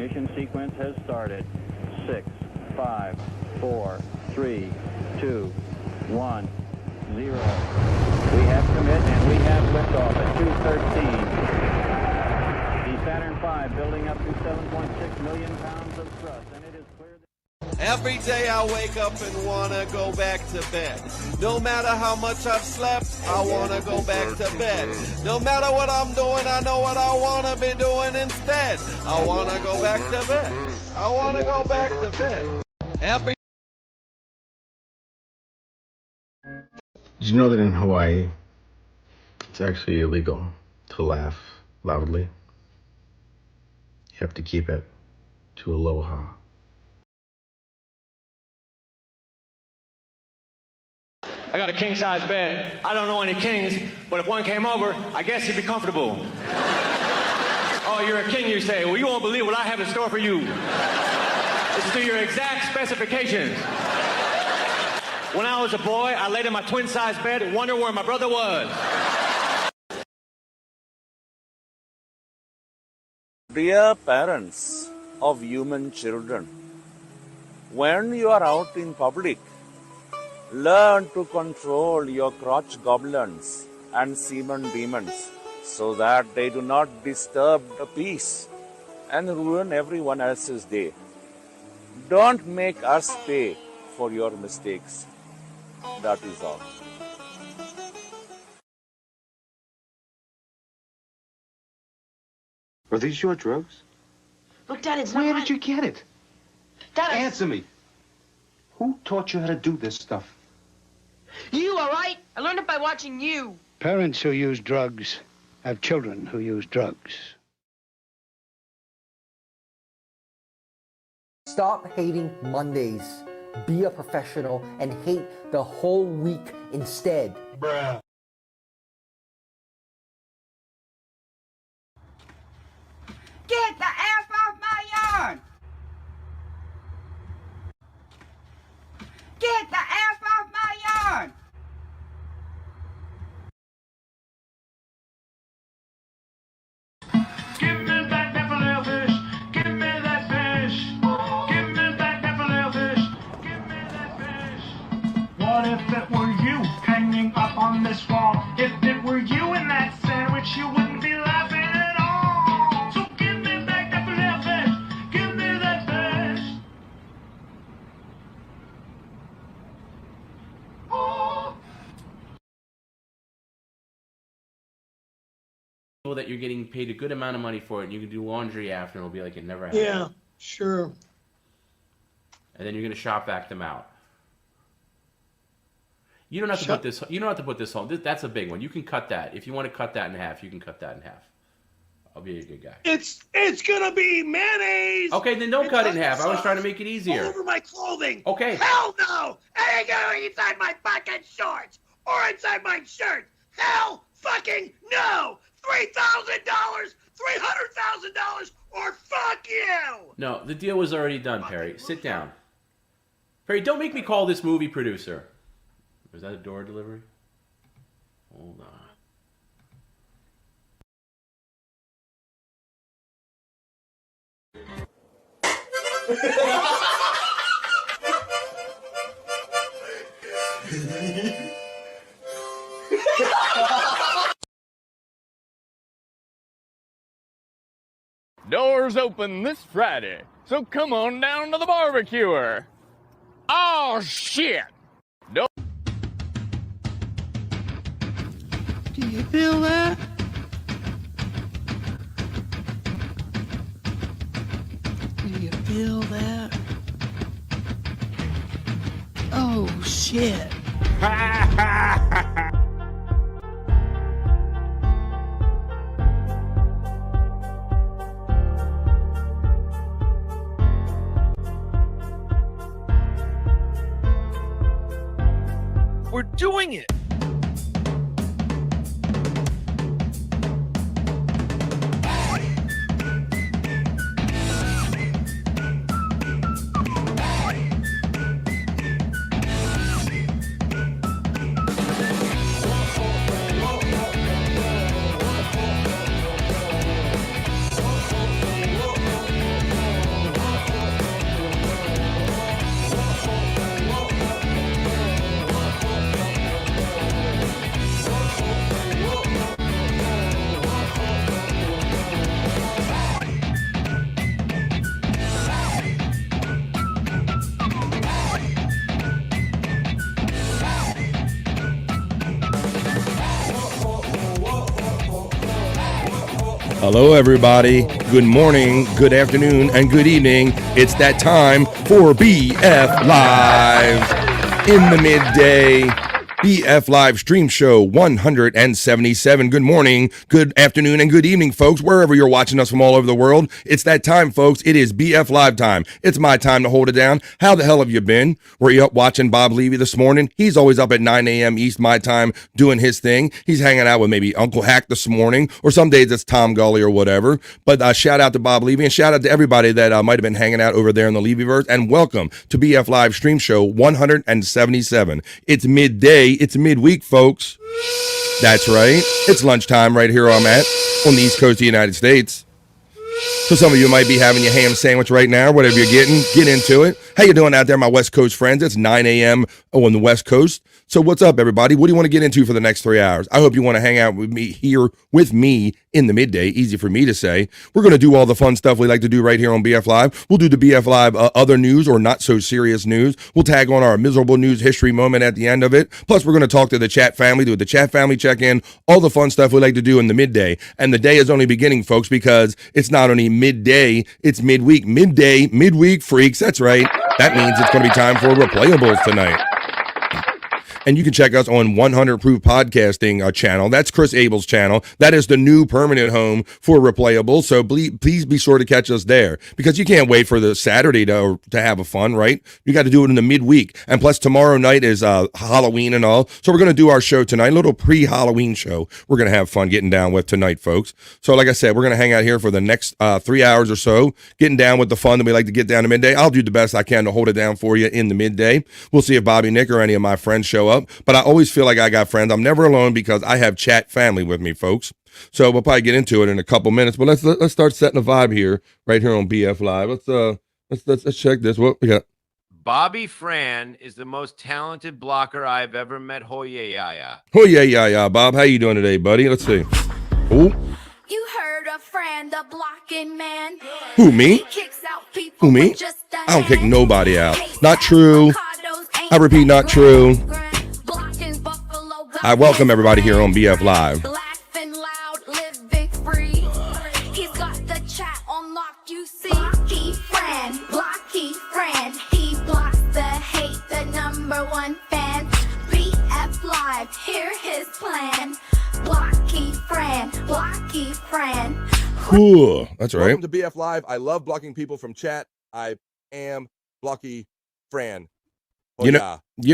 ignition sequence has started. 6, 5, 4, 3, 2, 1, 0. We have commit and we have liftoff at 2:13. The Saturn V building up to 7.6 million pounds of thrust, and it is clear that Every day I wake up and wanna go back to bed. No matter how much I've slept, I wanna go back to bed. No matter what I'm doing, I know what I wanna be doing instead. I wanna go back to bed. I wanna go back to bed. Every Did you know that in Hawaii, it's actually illegal to laugh loudly? You have to keep it to aloha. I got a king-size bed. I don't know any kings, but if one came over, I guess he'd be comfortable. Oh, you're a king, you say? Well, you won't believe what I have in store for you. This is to your exact specifications. When I was a boy, I laid in my twin-size bed and wondered where my brother was. Dear parents of human children, when you are out in public, learn to control your crotch goblins and semen demons so that they do not disturb the peace and ruin everyone else's day. Don't make us pay for your mistakes. That is all. Are these your drugs? Look, Dad, it's not Where my... did you get it? Dad, Answer me. Who taught you how to do this stuff? You, all right? I learned it by watching you. Parents who use drugs have children who use drugs. Stop hating Mondays. Be a professional and hate the whole week instead. Bruh. Get the ass off my yard! Get the ass off my yard! Give me back that filet fish. Give me that fish. Give me back that filet fish. Give me that fish. What if it were you hanging up on this wall? If it were you in that sandwich, you wouldn't be laughing at all. So give me back that filet fish. Give me that fish. Oh. That you're getting paid a good amount of money for it, and you can do laundry after, and it'll be like it never happened. Yeah, sure. And then you're gonna shop vac them out. You don't have to put this. You don't have to put this on. That's a big one. You can cut that if you want to cut that in half. You can cut that in half. I'll be a good guy. It's gonna be mayonnaise. Okay, then don't cut it in half. I was trying to make it easier. All over my clothing. Okay. Hell no! It ain't going inside my fucking shorts or inside my shirt. Hell fucking no! $3,000, $300,000, or fuck you! No, the deal was already done, Perry. Sit down. Perry, don't make me call this movie producer. Was that a door delivery? Hold on. Doors open this Friday, so come on down to the barbecuer. Oh, shit! No. Do you feel that? Do you feel that? Oh, shit. We're doing it. Hello, everybody. Good morning, good afternoon, and good evening. It's that time for BF Live in the midday. BF Live Stream Show 177. Good morning, good afternoon, and good evening, folks, wherever you're watching us from all over the world. It's that time, folks. It is BF Live time. It's my time to hold it down. How the hell have you been? Were you up watching Bob Levy this morning? He's always up at 9 a.m. East my time doing his thing. He's hanging out with maybe Uncle Hack this morning, or some days it's Tom Gully or whatever. But shout out to Bob Levy and shout out to everybody that might have been hanging out over there in the Levyverse. And welcome to BF Live Stream Show 177. It's midday. It's midweek, folks. That's right. It's lunchtime right here where I'm at on the East Coast of the United States. So some of you might be having your ham sandwich right now, whatever you're getting, get into it. How you doing out there, my West Coast friends? It's 9 a.m. on the West Coast. So what's up, everybody? What do you want to get into for the next 3 hours? I hope you want to hang out with me here with me in the midday. Easy for me to say. We're going to do all the fun stuff we like to do right here on BF Live. We'll do the BF Live other news or not so serious news. We'll tag on our miserable news history moment at the end of it. Plus, we're going to talk to the chat family, do the chat family check-in, all the fun stuff we like to do in the midday. And the day is only beginning, folks, because it's not only midday, it's midweek. Midday, midweek freaks. That's right. That means it's going to be time for Replayables tonight. And you can check us on 100 Proof Podcasting channel. That's Chris Abel's channel. That is the new permanent home for Replayables. So please be sure to catch us there, because you can't wait for the Saturday to have a fun, right? You got to do it in the midweek. And plus tomorrow night is Halloween and all. So we're going to do our show tonight, a little pre-Halloween show. We're going to have fun getting down with tonight, folks. So like I said, we're going to hang out here for the next 3 hours or so, getting down with the fun that we like to get down to midday. I'll do the best I can to hold it down for you in the midday. We'll see if Bobby, Nick, or any of my friends show up. But I always feel like I got friends. I'm never alone because I have chat family with me, folks. So we'll probably get into it in a couple minutes. But let's start setting a vibe here, right here on BF Live. Let's check this. What we got? Bobby Fran is the most talented blocker I've ever met. Ho yeah yeah yeah. Oh yeah yeah yeah. Bob, how you doing today, buddy? Let's see. Oh. You heard a friend, the blocking man. Who, me? Who, me? I don't kick nobody out. Not true. I repeat, not true. I welcome everybody here on BF Live. Laughing loud, living free. He's got the chat on lock, you see. Blocky friend. He blocks the hate, the #1 fan. BF Live, hear his plan. Blocky friend. Cool. That's right. Welcome to BF Live. I love blocking people from chat. I am Blocky Fran. Oh, you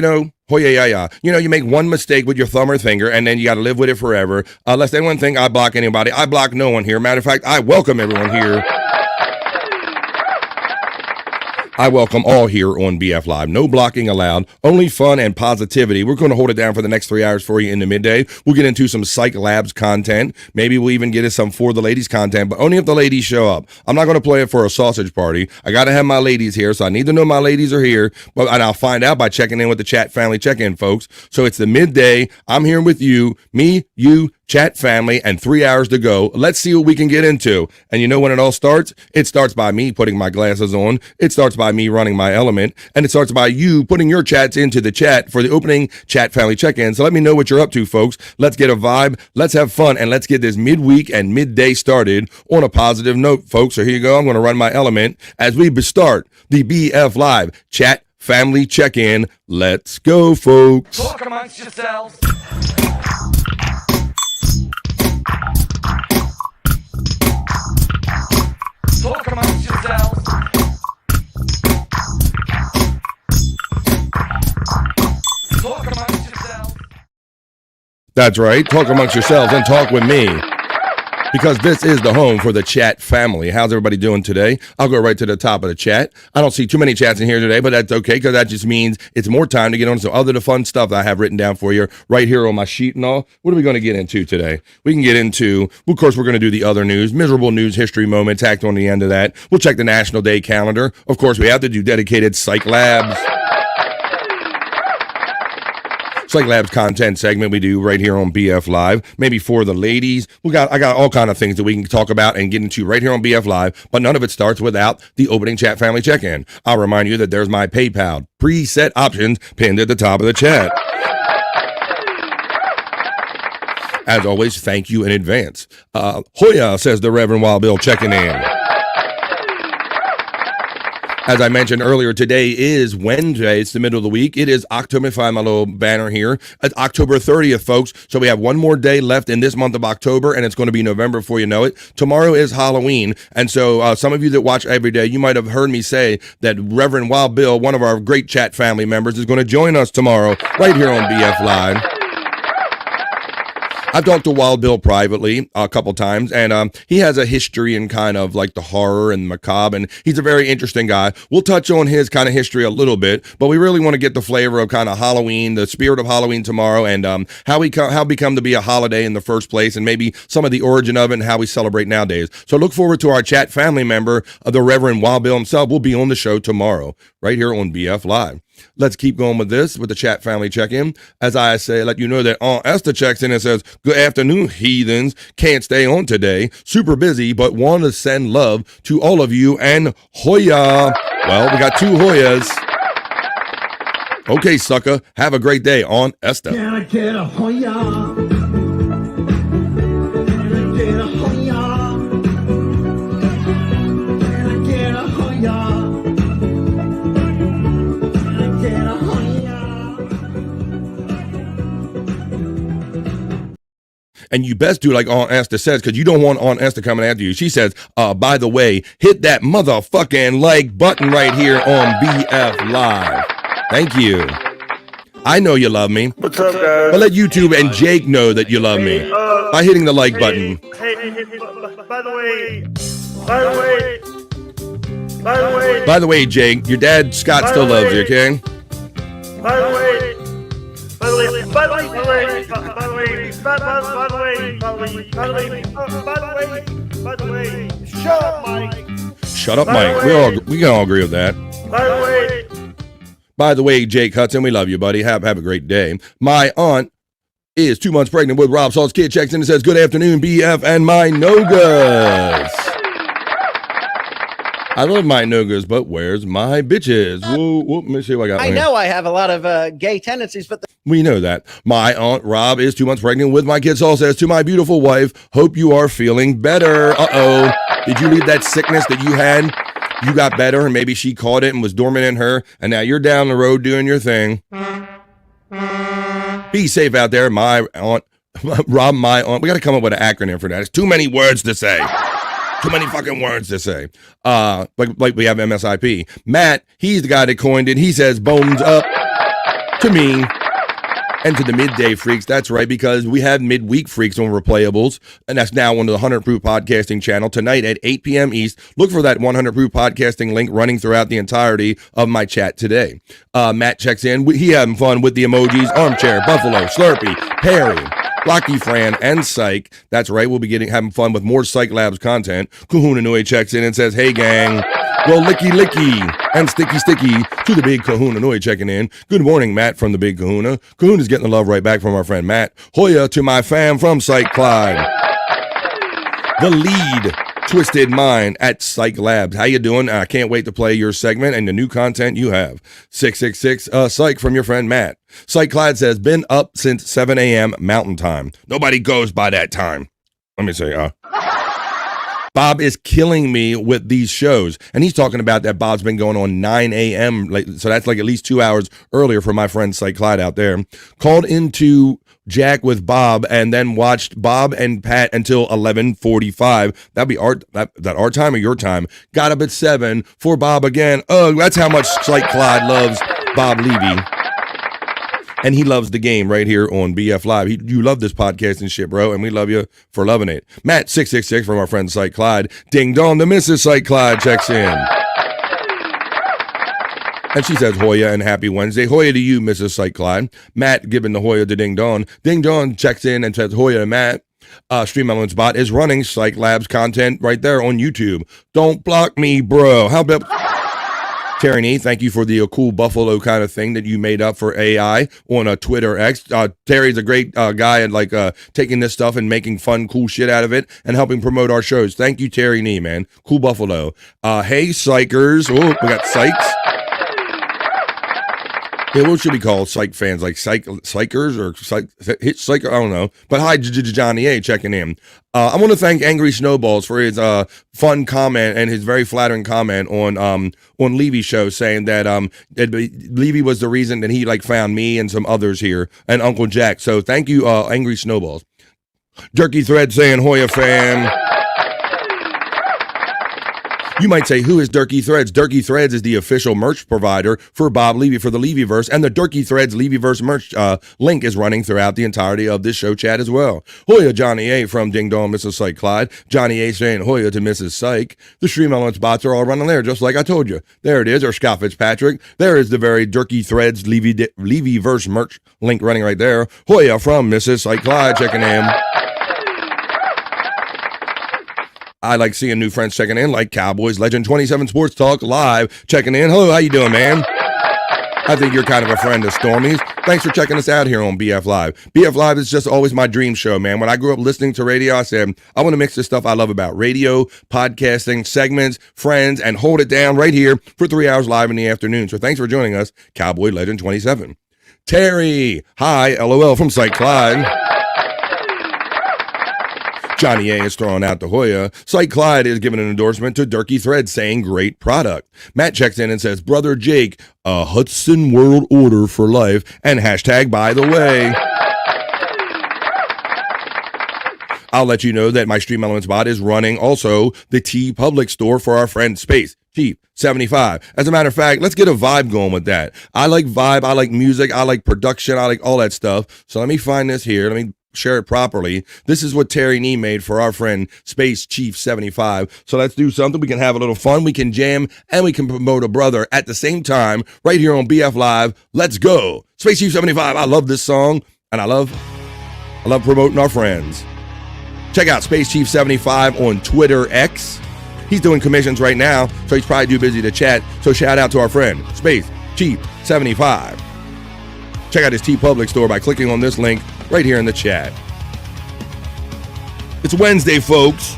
know, oh yeah, yeah, yeah. You know, you make one mistake with your thumb or finger, and then you got to live with it forever. Unless anyone think I block anybody, I block no one here. Matter of fact, I welcome everyone here. I welcome all here on BF Live. No blocking allowed. Only fun and positivity. We're going to hold it down for the next 3 hours for you in the midday. We'll get into some Cyke Labs content. Maybe we'll even get into some For the Ladies content, but only if the ladies show up. I'm not going to play it for a sausage party. I got to have my ladies here, so I need to know my ladies are here. And I'll find out by checking in with the chat family check-in, folks. So it's the midday. I'm here with you, me, you, chat family, and 3 hours to go. Let's see what we can get into. And you know when it all starts? It starts by me putting my glasses on. It starts by me running my element. And it starts by you putting your chats into the chat for the opening chat family check-in. So let me know what you're up to, folks. Let's get a vibe. Let's have fun. And let's get this midweek and midday started on a positive note, folks. So here you go. I'm going to run my element as we start the BF Live chat family check-in. Let's go, folks. Talk amongst yourselves. Talk amongst yourselves. Talk amongst yourselves. That's right. Talk amongst yourselves and talk with me. Because this is the home for the chat family. How's everybody doing today? I'll go right to the top of the chat. I don't see too many chats in here today, but that's okay, because that just means it's more time to get on some other fun stuff that I have written down for you right here on my sheet and all. What are we going to get into today? We can get into, of course, we're going to do the other news, miserable news history moment tacked on the end of that. We'll check the National Day calendar. Of course, we have to do dedicated Cyke Labs. Cyke Labs content segment we do right here on BF Live. Maybe for the ladies. I got all kind of things that we can talk about and get into right here on BF Live, but none of it starts without the opening chat family check-in. I'll remind you that there's my PayPal preset options pinned at the top of the chat. As always, thank you in advance. Hoya, says the Reverend Wild Bill, checking in. As I mentioned earlier, today is Wednesday. It's the middle of the week. It is October. Find my little banner here. It's October 30th, folks. So we have one more day left in this month of October, and it's going to be November before you know it. Tomorrow is Halloween. And so some of you that watch every day, you might have heard me say that Reverend Wild Bill, one of our great chat family members, is going to join us tomorrow right here on BF Live. I've talked to Wild Bill privately a couple times, and he has a history in kind of like the horror and macabre, and he's a very interesting guy. We'll touch on his kind of history a little bit, but we really want to get the flavor of kind of Halloween, the spirit of Halloween tomorrow, and how it become to be a holiday in the first place, and maybe some of the origin of it and how we celebrate nowadays. So look forward to our chat family member, the Reverend Wild Bill himself. Will be on the show tomorrow, right here on BF Live. Let's keep going with this, with the chat family check-in. As I say, let you know that Aunt Esther checks in and says, good afternoon, heathens. Can't stay on today. Super busy, but want to send love to all of you and Hoya. Well, we got two Hoyas. Okay, sucker. Have a great day, Aunt Esther. Can I get a Hoya? Can I get a Hoya? Can I get a Hoya? And you best do like Aunt Esther says, because you don't want Aunt Esther coming after you. She says, by the way, hit that motherfucking like button right here on BF Live. Thank you. I know you love me. What's up, guys? But let YouTube and Jake know that you love me by hitting the like button. Hey, by the way, Jake, your dad Scott still loves you, okay? By the way, shut up, Mike. Shut up, Mike. We can all agree with that. By the way, Jake Hudson, we love you, buddy. Have a great day. My aunt is 2 months pregnant with Rob Salt's kid. Checks in and says, good afternoon, BF and my Nogas. I love my Nogas, but where's my bitches? Whoa, let me see what I got. I know I have a lot of gay tendencies, but we know that. My aunt Rob is 2 months pregnant with my kid. Saul says to my beautiful wife, hope you are feeling better. Uh-oh. Did you leave that sickness that you had? You got better and maybe she caught it and was dormant in her, and now you're down the road doing your thing. Be safe out there, my aunt. Rob, my aunt. We got to come up with an acronym for that. It's too many words to say. Too many fucking words to say. Like we have MSIP. Matt, he's the guy that coined it. He says bones up to me and to the midday freaks. That's right, because we have midweek freaks on Replayables, and that's now on the 100 Proof Podcasting channel tonight at 8 p.m. East. Look for that 100 Proof Podcasting link running throughout the entirety of my chat today. Matt checks in. He having fun with the emojis. Armchair, Buffalo, Slurpee, Perry, Blocky Fran, and Cyke. That's right, we'll be having fun with more Cyke Labs content. Kahuna Nui checks in and says, hey gang. Well, licky and sticky to the big Kahuna Nui checking in. Good morning, Matt from the big Kahuna. Kahuna's getting the love right back from our friend Matt. Hoya to my fam from Cyke Clyde. The lead Twisted Mind at Cyke Labs. How you doing? I can't wait to play your segment and the new content you have. 666 Cyke from your friend Matt. Cyke Clyde says, been up since 7 a.m. Mountain Time. Nobody goes by that time. Let me say, Bob is killing me with these shows. And he's talking about that Bob's been going on 9 a.m. So that's like at least 2 hours earlier for my friend Cyke Clyde out there. Called into Jack with Bob and then watched Bob and Pat until 11:45. That'd be our time or your time. Got up at 7 for Bob again. Oh, that's how much Cyke Clyde loves Bob Levy. And he loves the game right here on BF Live. You love this podcast and shit, bro, and we love you for loving it. Matt 666 from our friend Cyke Clyde. Ding dong, the Mrs. Cyke Clyde checks in. And she says, Hoya and happy Wednesday. Hoya to you, Mrs. Cyke Clyde. Matt giving the Hoya to Ding Dong. Ding Dong checks in and says, Hoya to Matt. Stream Elements Bot is running Cyke Labs content right there on YouTube. Don't block me, bro. How about... Terry Nee, thank you for the cool buffalo kind of thing that you made up for AI on Twitter X. Terry's a great guy at taking this stuff and making fun, cool shit out of it and helping promote our shows. Thank you, Terry Nee, man. Cool buffalo. Hey, Cykers. Oh, we got Cykes. Yeah, what should we call Cyke fans? Like Cykers or Cyker? I don't know. But hi, Johnny A checking in. I want to thank Angry Snowballs for his fun comment and his very flattering comment on Levy's show, saying that Levy was the reason that he like found me and some others here and Uncle Jack. So thank you, Angry Snowballs. Jerky Thread saying Hoya fan. You might say, who is Dirky Threads? Dirky Threads is the official merch provider for Bob Levy for the Levyverse, and the Dirky Threads Levyverse merch link is running throughout the entirety of this show chat as well. Hoya Johnny A from Ding Dong, Mrs. Cyke Clyde. Johnny A saying Hoya to Mrs. Cyke. The Stream Elements bots are all running there, just like I told you. There it is, or Scott Fitzpatrick. There is the very Dirky Threads Levyverse merch link running right there. Hoya from Mrs. Cyke Clyde checking in. I like seeing new friends checking in, like Cowboys Legend 27 Sports Talk Live checking in. Hello, how you doing, man? I think you're kind of a friend of Stormy's. Thanks for checking us out here on BF Live. BF Live is just always my dream show, man. When I grew up listening to radio, I said, I want to mix the stuff I love about radio, podcasting, segments, friends, and hold it down right here for 3 hours live in the afternoon. So thanks for joining us, Cowboy Legend 27. Terry, hi, LOL from Cyke Clyde. Johnny A is throwing out the Hoya. Cyke Clyde is giving an endorsement to Dirky Thread, saying great product. Matt checks in and says, Brother Jake, a Hudson World Order for life, and hashtag by the way. I'll let you know that my Stream Elements bot is running also the T Public store for our friend Space Chief 75. As a matter of fact, let's get a vibe going with that. I like vibe, I like music, I like production, I like all that stuff. So let me find this here. Let me share it properly. This is what Terry Nee made for our friend Space Chief 75. So let's do something. We can have a little fun. We can jam and we can promote a brother at the same time right here on BF Live. Let's go. Space Chief 75. I love this song and I love promoting our friends. Check out Space Chief 75 on Twitter X. He's doing commissions right now, so he's probably too busy to chat. So shout out to our friend Space Chief 75. Check out his T Public store by clicking on this link right here in the chat. It's Wednesday, folks.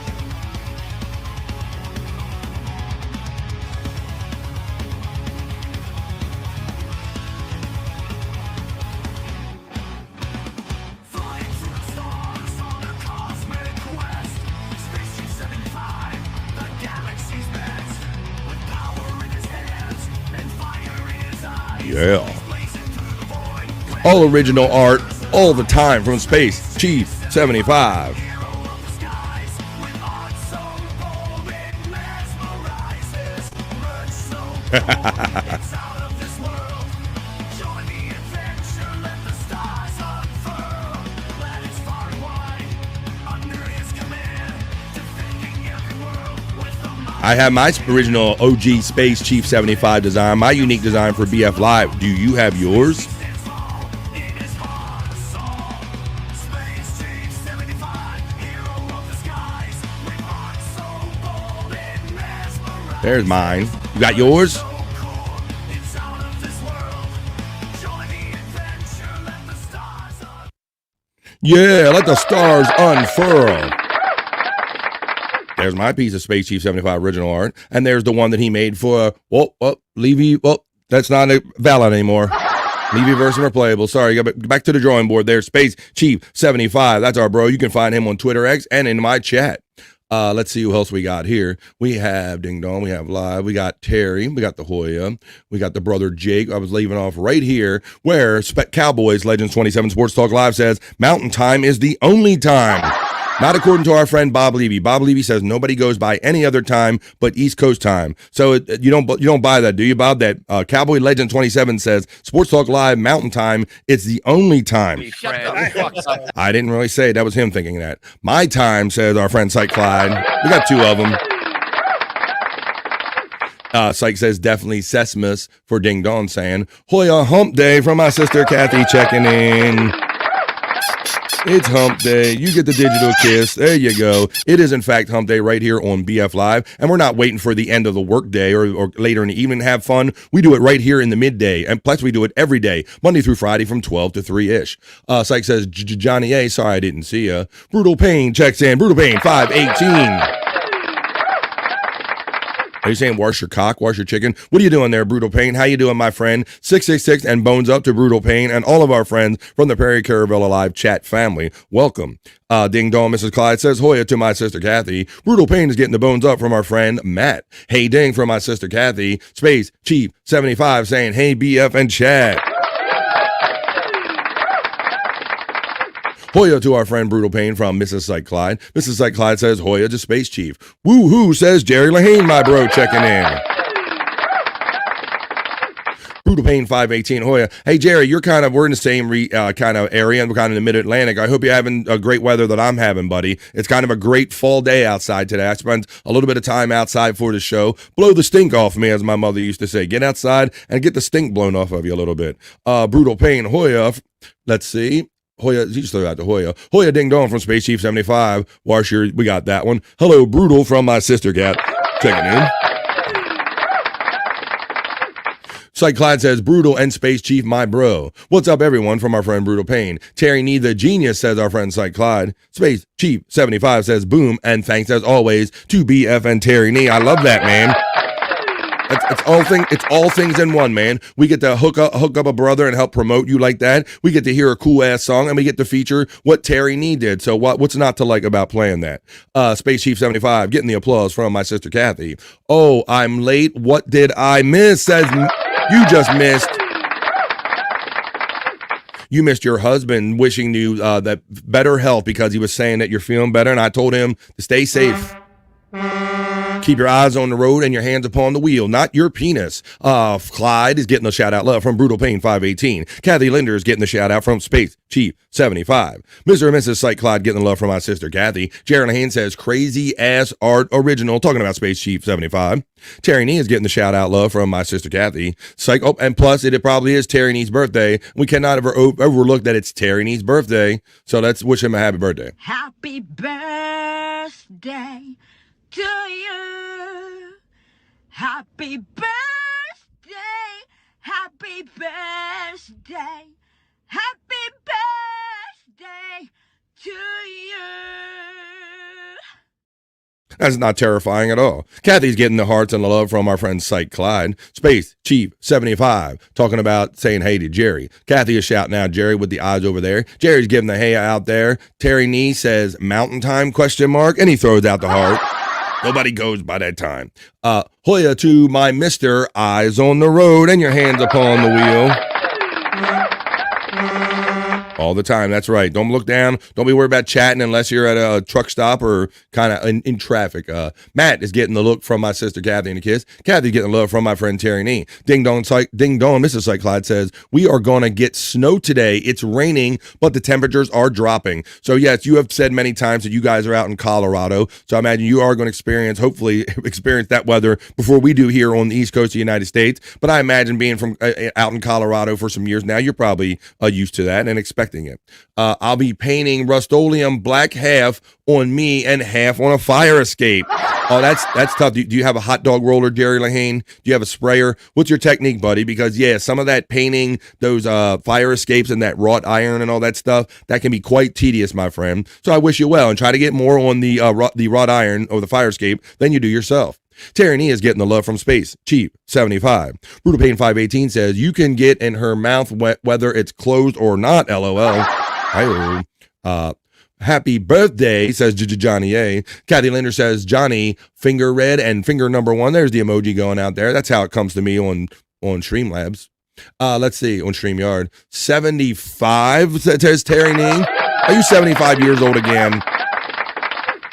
Yeah. All original art, all the time from Space Chief 75. I have my original OG Space Chief 75 design, my unique design for BF Live. Do you have yours? There's mine. You got yours? Yeah, let the stars unfurl. There's my piece of Space Chief 75 original art. And there's the one that he made for, Levy. That's not valid anymore. Levy version replayable. Sorry, back to the drawing board there. Space Chief 75. That's our bro. You can find him on Twitter X and in my chat. Let's see who else we got here. We have Ding Dong. We have Live. We got Terry. We got the Hoya. We got the brother Jake. I was leaving off right here where Cowboys Legends 27 Sports Talk Live says Mountain Time is the only time. Not according to our friend Bob Levy. Bob Levy says nobody goes by any other time but East Coast time. So you don't buy that, do you, Bob? That Cowboy Legend 27 says Sports Talk Live Mountain Time. It's the only time. I didn't really say it. That was him thinking that. My time, says our friend Cyke Clyde. We got two of them. Cyke says definitely Sesmus for Ding Dong, saying Hoya Hump Day from my sister Kathy checking in. It's Hump Day. You get the digital kiss. There you go. It is, in fact, Hump Day right here on BF Live. And we're not waiting for the end of the work day or later in the evening to have fun. We do it right here in the midday. And plus, we do it every day, Monday through Friday from 12 to 3-ish. Cyke says, Johnny A, sorry I didn't see ya. Brutal Pain checks in. Brutal Pain, 518. Are you saying wash your cock, wash your chicken? What are you doing there, Brutal Pain? How you doing, my friend? 666 and bones up to Brutal Pain and all of our friends from the Perry Caravella Live chat family. Welcome. Ding dong, Mrs. Clyde says Hoya to my sister Kathy. Brutal Pain is getting the bones up from our friend Matt. Hey ding from my sister Kathy. Space Chief 75 saying hey BF and chat. Hoya to our friend Brutal Pain from Mrs. Cyke Clyde. Mrs. Cyke Clyde says Hoya to Space Chief. Woo-hoo says Jerry Lahane, my bro, checking in. Brutal Pain 518 Hoya. Hey Jerry, we're in the same kind of area, and we're kind of in the mid-Atlantic. I hope you're having a great weather that I'm having, buddy. It's kind of a great fall day outside today. I spent a little bit of time outside for the show. Blow the stink off me, as my mother used to say. Get outside and get the stink blown off of you a little bit. Brutal Pain Hoya. Let's see. Hoya, you just throw out to Hoya. Hoya Ding Dong from Space Chief 75. Washer, we got that one. Hello, Brutal from my sister cat. Checking in. Cyke Clyde says, Brutal and Space Chief, my bro. What's up, everyone, from our friend Brutal Pain. Terry Nee the Genius, says our friend Cyke Clyde. Space Chief 75 says, boom, and thanks as always to BF and Terry Nee. I love that, man. It's all things in one, man. We get to hook up a brother and help promote you like that. We get to hear a cool ass song, and we get to feature what Terry Nee did. So what's not to like about playing that? Space Chief 75 getting the applause from my sister Kathy. Oh, I'm late. What did I miss? Says you just missed. You missed your husband wishing you that better health because he was saying that you're feeling better, and I told him to stay safe. Keep your eyes on the road and your hands upon the wheel, not your penis. Clyde is getting a shout out love from Brutal Pain 518. Kathy Linder is getting the shout out from Space Chief 75. Mr. and Mrs. Cyke Clyde getting the love from my sister Kathy. Jared Lahane says crazy ass art original, talking about Space Chief 75. Terry Nee is getting the shout out love from my sister Kathy. And plus it probably is Terry Nee's birthday. We cannot ever overlook that it's Terry Nee's birthday. So let's wish him a happy birthday. Happy birthday to you. Happy birthday. Happy birthday. Happy birthday to you. That's not terrifying at all. Kathy's getting the hearts and the love from our friend Cyke Clyde. Space Chief 75 talking about saying hey to Jerry. Kathy is shouting out Jerry with the eyes over there. Jerry's giving the hey out there. Terry Nee says mountain time ? And he throws out the heart. Nobody goes by that time. Hoya to my Mr. Eyes on the road and your hands upon the wheel. All the time. That's right. Don't look down. Don't be worried about chatting unless you're at a truck stop or kind of in traffic. Matt is getting the look from my sister Kathy and a kiss. Kathy's getting the love from my friend Terry Nee. Ding dong, ding dong. Mrs. Cyke Clyde says, we are going to get snow today. It's raining, but the temperatures are dropping. So yes, you have said many times that you guys are out in Colorado. So I imagine you are going to hopefully experience that weather before we do here on the East Coast of the United States. But I imagine being from out in Colorado for some years now, you're probably used to that and expecting it. I'll be painting Rust-Oleum black half on me and half on a fire escape. Oh, that's tough. Do you have a hot dog roller, Jerry Lahane? Do you have a sprayer? What's your technique, buddy? Because yeah, some of that painting, those fire escapes and that wrought iron and all that stuff, that can be quite tedious, my friend. So I wish you well and try to get more on the wrought iron or the fire escape than you do yourself. Terry Nee is getting the love from Space Chief 75. Brutal Pain 518 says you can get in her mouth whether it's closed or not. LOL. Happy birthday, says Johnny A. Kathy Linder says Johnny finger red and finger number one. There's the emoji going out there. That's how it comes to me on Stream Labs. Let's see, on StreamYard. 75 says Terry Nee. Are you 75 years old again?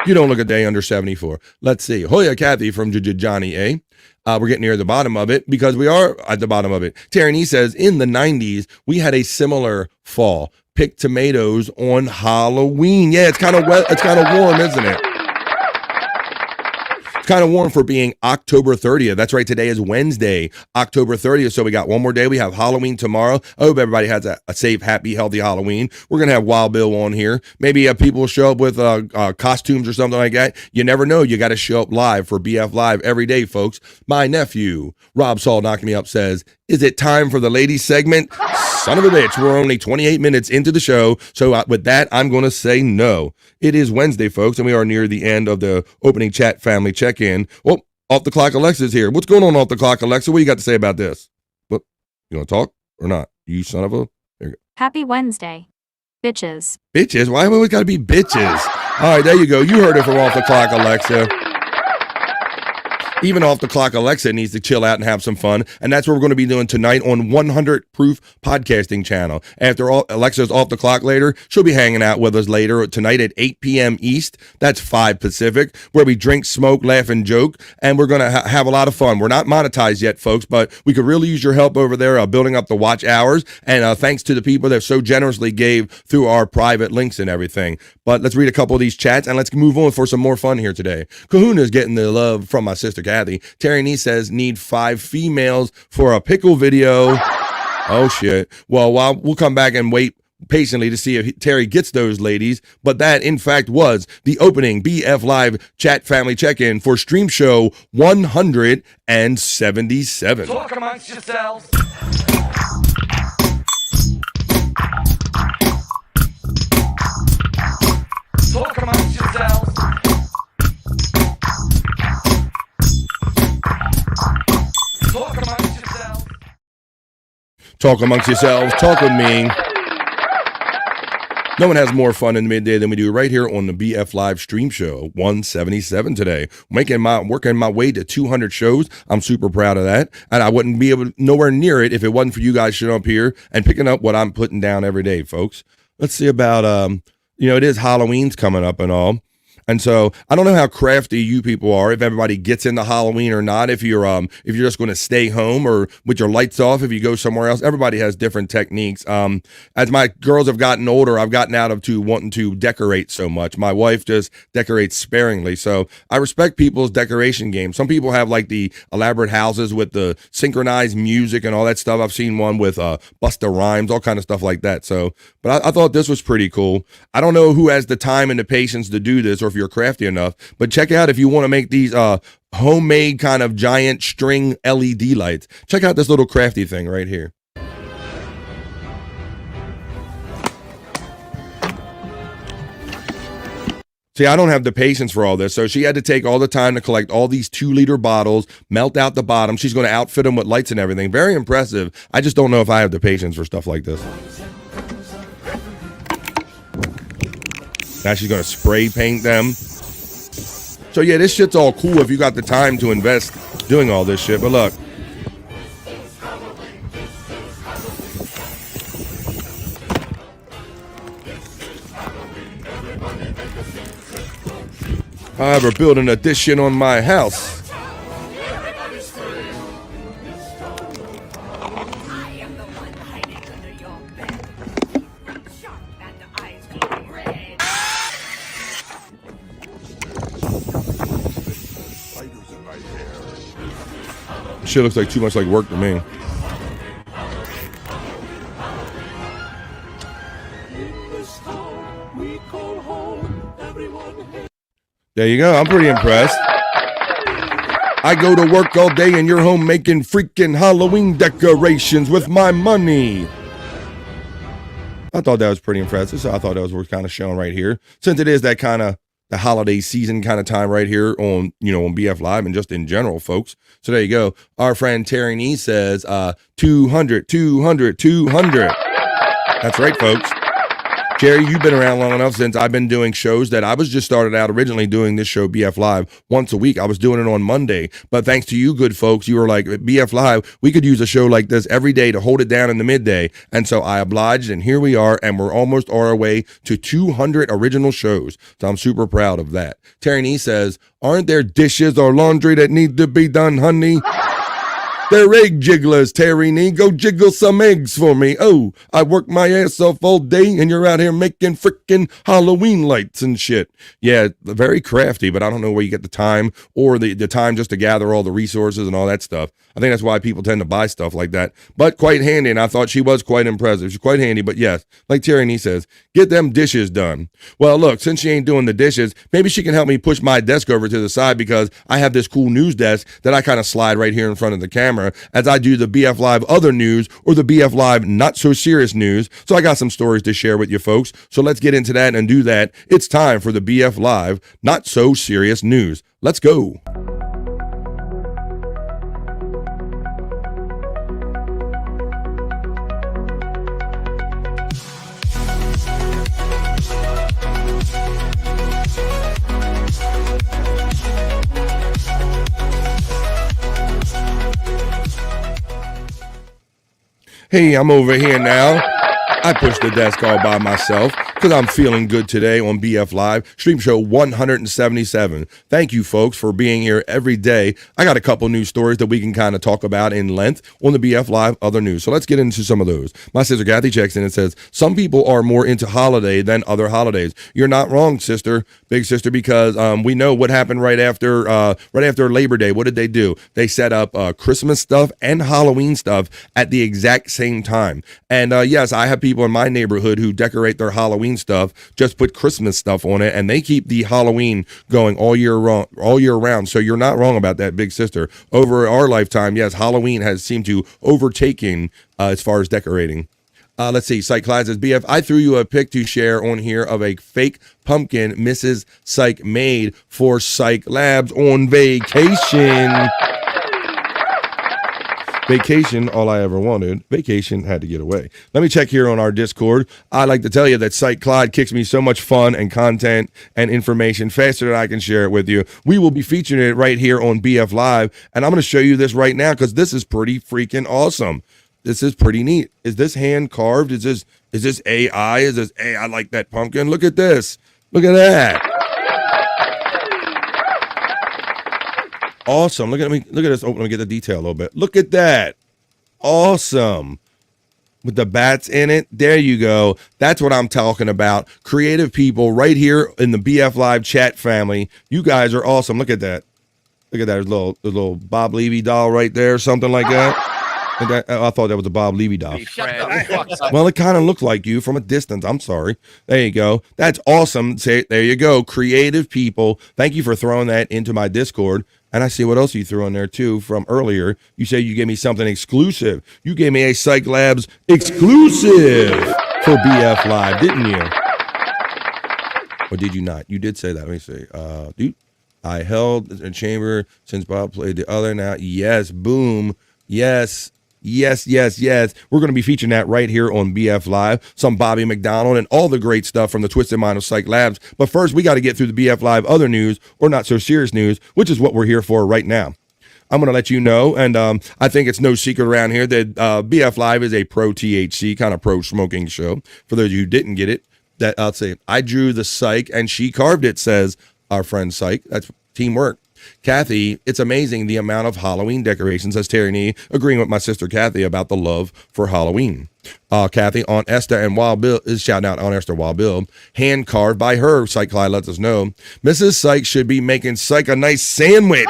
You don't look a day under 74. Let's see. Hoya Kathy from Johnny A. We're getting near the bottom of it because we are at the bottom of it. Terry Nee says, in the 90s, we had a similar fall. Pick tomatoes on Halloween. Yeah, it's kind of wet. It's kind of warm, isn't it? It's kind of warm for being October 30th. That's right. Today is Wednesday, October 30th. So we got one more day. We have Halloween tomorrow. I hope everybody has a safe, happy, healthy Halloween. We're going to have Wild Bill on here. Maybe people will show up with costumes or something like that. You never know. You got to show up live for BF Live every day, folks. My nephew, Rob Saul, knocking me up, says, is it time for the ladies segment? Son of a bitch, we're only 28 minutes into the show, so with that, I'm going to say no. It is Wednesday, folks, and we are near the end of the opening chat family check-in. Well, Off the Clock Alexa's here. What's going on, Off the Clock Alexa? What you got to say about this? What? You want to talk or not? You son of a... There you go. Happy Wednesday, bitches. Bitches? Why have we always got to be bitches? All right, there you go. You heard it from Off the Clock Alexa. Even Off the Clock Alexa needs to chill out and have some fun. And that's what we're going to be doing tonight on 100 Proof Podcasting Channel. After Alexa's off the clock later, she'll be hanging out with us later tonight at 8 p.m. East. That's 5 Pacific, where we drink, smoke, laugh, and joke. And we're going to have a lot of fun. We're not monetized yet, folks, but we could really use your help over there building up the watch hours. And thanks to the people that so generously gave through our private links and everything. But let's read a couple of these chats and let's move on for some more fun here today. Kahuna's getting the love from my sister Kathy. Terry Nee says, need 5 females for a pickle video. Oh, shit. Well, we'll come back and wait patiently to see if Terry gets those ladies. But that, in fact, was the opening BF Live chat family check-in for Stream Show 177. Talk amongst yourselves. Talk amongst yourselves. Talk amongst yourselves. Talk amongst yourselves. Talk with me. No one has more fun in the midday than we do right here on the BF Live Stream Show 177 today. Working my way to 200 shows. I'm super proud of that. And I wouldn't be able nowhere near it if it wasn't for you guys showing up here and picking up what I'm putting down every day, folks. Let's see about, it is Halloween's coming up and all. And so I don't know how crafty you people are, if everybody gets into Halloween or not, if you're just going to stay home or with your lights off, if you go somewhere else. Everybody has different techniques. As my girls have gotten older, I've gotten out of wanting to decorate so much. My wife just decorates sparingly. So I respect people's decoration game. Some people have like the elaborate houses with the synchronized music and all that stuff. I've seen one with Busta Rhymes, all kind of stuff like that. So, but I thought this was pretty cool. I don't know who has the time and the patience to do this or if you're crafty enough, but check out if you want to make these homemade kind of giant string LED lights. Check out this little crafty thing right here. See, I don't have the patience for all this, so she had to take all the time to collect all these 2-liter bottles, melt out the bottom. She's going to outfit them with lights and everything. Very impressive. I just don't know if I have the patience for stuff like this. Now she's going to spray paint them. So yeah, this shit's all cool if you got the time to invest doing all this shit. But look. If I ever build an addition on my house. Shit looks like too much like work to me. There you go. I'm pretty impressed. I go to work all day and you're home making freaking Halloween decorations with my money. I thought that was pretty impressive. So I thought that was worth kind of showing right here. Since it is that kind of the holiday season kind of time right here on, on BF Live and just in general, folks. So there you go. Our friend Terry Nee says 200. That's right, folks. Jerry, you've been around long enough since I've been doing shows that I was just started out originally doing this show, BF Live, once a week. I was doing it on Monday. But thanks to you good folks, you were like, BF Live, we could use a show like this every day to hold it down in the midday. And so I obliged, and here we are, and we're almost on our way to 200 original shows. So I'm super proud of that. Terry Nee says, aren't there dishes or laundry that need to be done, honey? They're egg jigglers, Terry Nee. Go jiggle some eggs for me. Oh, I work my ass off all day and you're out here making frickin' Halloween lights and shit. Yeah, very crafty, but I don't know where you get the time or the time just to gather all the resources and all that stuff. I think that's why people tend to buy stuff like that. But quite handy, and I thought she was quite impressive. She's quite handy, but yes, like Terry Nee says, get them dishes done. Well, look, since she ain't doing the dishes, maybe she can help me push my desk over to the side because I have this cool news desk that I kind of slide right here in front of the camera as I do the BF Live other news or the BF Live not so serious news. So I got some stories to share with you folks. So let's get into that and do that. It's time for the BF Live not so serious news. Let's go. Hey, I'm over here now. I pushed the desk all by myself because I'm feeling good today on BF Live, Stream Show 177. Thank you, folks, for being here every day. I got a couple news stories that we can kind of talk about in length on the BF Live other news. So let's get into some of those. My sister Kathy checks in and says, some people are more into holiday than other holidays. You're not wrong, sister, big sister, because we know what happened right after Labor Day. What did they do? They set up Christmas stuff and Halloween stuff at the exact same time. And yes, I have people in my neighborhood who decorate their Halloween stuff, just put Christmas stuff on it, and they keep the Halloween going all year round. So you're not wrong about that, big sister. Over our lifetime, yes, Halloween has seemed to overtaken as far as decorating. Let's see. Cyke Labs says, BF, I threw you a pic to share on here of a fake pumpkin Mrs. Cyke made for Cyke Labs on vacation. Vacation, all I ever wanted. Vacation, had to get away. Let me check here on our Discord. I like to tell you that Cyke Clyde kicks me so much fun and content and information faster than I can share it with you. We will be featuring it right here on BF Live, and I'm going to show you this right now because this is pretty freaking awesome. This is pretty neat. Is this hand carved? Is this AI? Is this AI? I like that pumpkin. Look at this. Look at that. Awesome. Look at this. Oh, let me get the detail a little bit. Look at that. Awesome. With the bats in it. There you go. That's what I'm talking about. Creative people right here in the BF Live chat family. You guys are awesome. Look at that. Look at that. There's a little Bob Levy doll right there. Something like that. I thought that was a Bob Levy doll. Well, it kind of looked like you from a distance. I'm sorry. There you go. That's awesome. There you go. Creative people. Thank you for throwing that into my Discord. And I see what else you threw in there, too, from earlier. You said you gave me something exclusive. You gave me a Cyke Labs exclusive for BF Live, didn't you? Or did you not? You did say that. Let me see. Dude, I held in chamber since Bob played the other. Now, yes, boom. Yes. Yes. We're going to be featuring that right here on BF Live. Some Bobby McDonald and all the great stuff from the Twisted Mind of Cyke Labs. But first, we got to get through the BF Live other news, or not so serious news, which is what we're here for right now. I'm going to let you know, and I think it's no secret around here that BF Live is a pro-THC, kind of pro-smoking show. For those of you who didn't get it, that I'll say, I drew the Cyke, and she carved it, says our friend Cyke. That's teamwork. Kathy, it's amazing the amount of Halloween decorations, says Terry Nee, agreeing with my sister Kathy about the love for Halloween. Kathy, Aunt Esther and Wild Bill is shouting out Aunt Esther Wild Bill, hand carved by her. Cyke Clyde lets us know. Mrs. Cyke should be making Cyke a nice sandwich.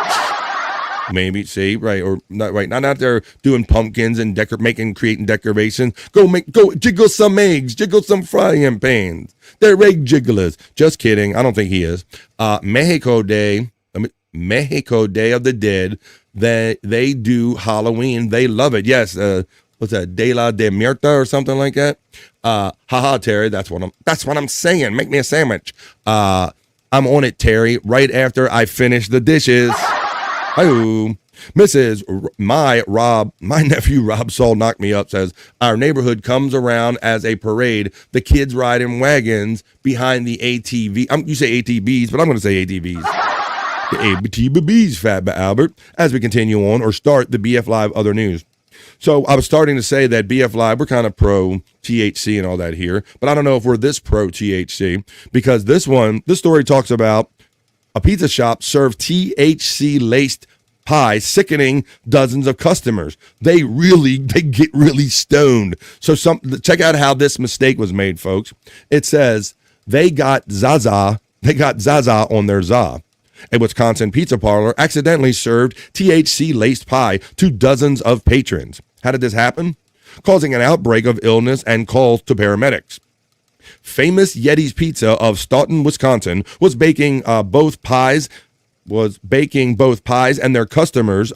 Maybe, see, right, or not, right, not out there doing pumpkins and creating decorations. Go jiggle some eggs, jiggle some frying pans. They're egg jigglers. Just kidding. I don't think he is. Mexico Day of the Dead, they do Halloween. They love it. Yes. What's that? De la de Muerta or something like that. Haha, Terry. That's what I'm saying. Make me a sandwich. I'm on it, Terry. Right after I finish the dishes. Hi-oo. My nephew Rob Saul knocked me up, says, our neighborhood comes around as a parade. The kids ride in wagons behind the ATV. You say ATVs, but I'm going to say ATVs. The ATVs, Fat Albert, as we continue on or start the BF Live other news. So I was starting to say that BF Live, we're kind of pro THC and all that here, but I don't know if we're this pro THC because this story talks about a pizza shop served THC laced pie, sickening dozens of customers. They get really stoned. So check out how this mistake was made, folks. It says they got Zaza on their za. A Wisconsin pizza parlor accidentally served THC-laced pie to dozens of patrons. How did this happen? Causing an outbreak of illness and calls to paramedics. Famous Yeti's Pizza of Stoughton, Wisconsin, was baking both pies and their customers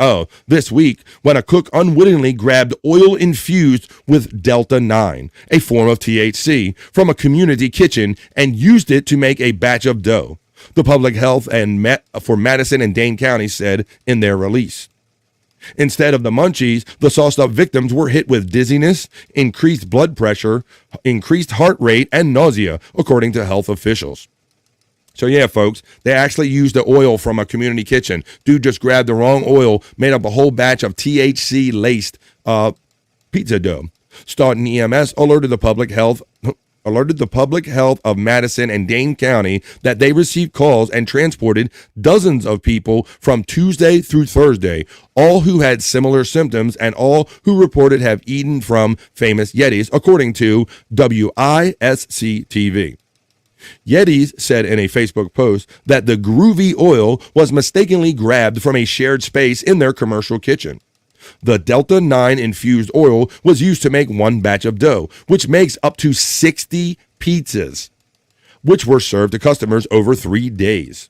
this week when a cook unwittingly grabbed oil infused with Delta 9, a form of THC, from a community kitchen and used it to make a batch of dough. The Public Health for Madison and Dane County said in their release. Instead of the munchies, the sauced-up victims were hit with dizziness, increased blood pressure, increased heart rate, and nausea, according to health officials. So yeah, folks, they actually used the oil from a community kitchen. Dude just grabbed the wrong oil, made up a whole batch of THC-laced pizza dough. Staunton EMS alerted the public health of Madison and Dane County that they received calls and transported dozens of people from Tuesday through Thursday, all who had similar symptoms and all who reported have eaten from famous Yetis, according to WISC-TV. Yetis said in a Facebook post that the groovy oil was mistakenly grabbed from a shared space in their commercial kitchen. The Delta 9 infused oil was used to make one batch of dough, which makes up to 60 pizzas, which were served to customers over 3 days.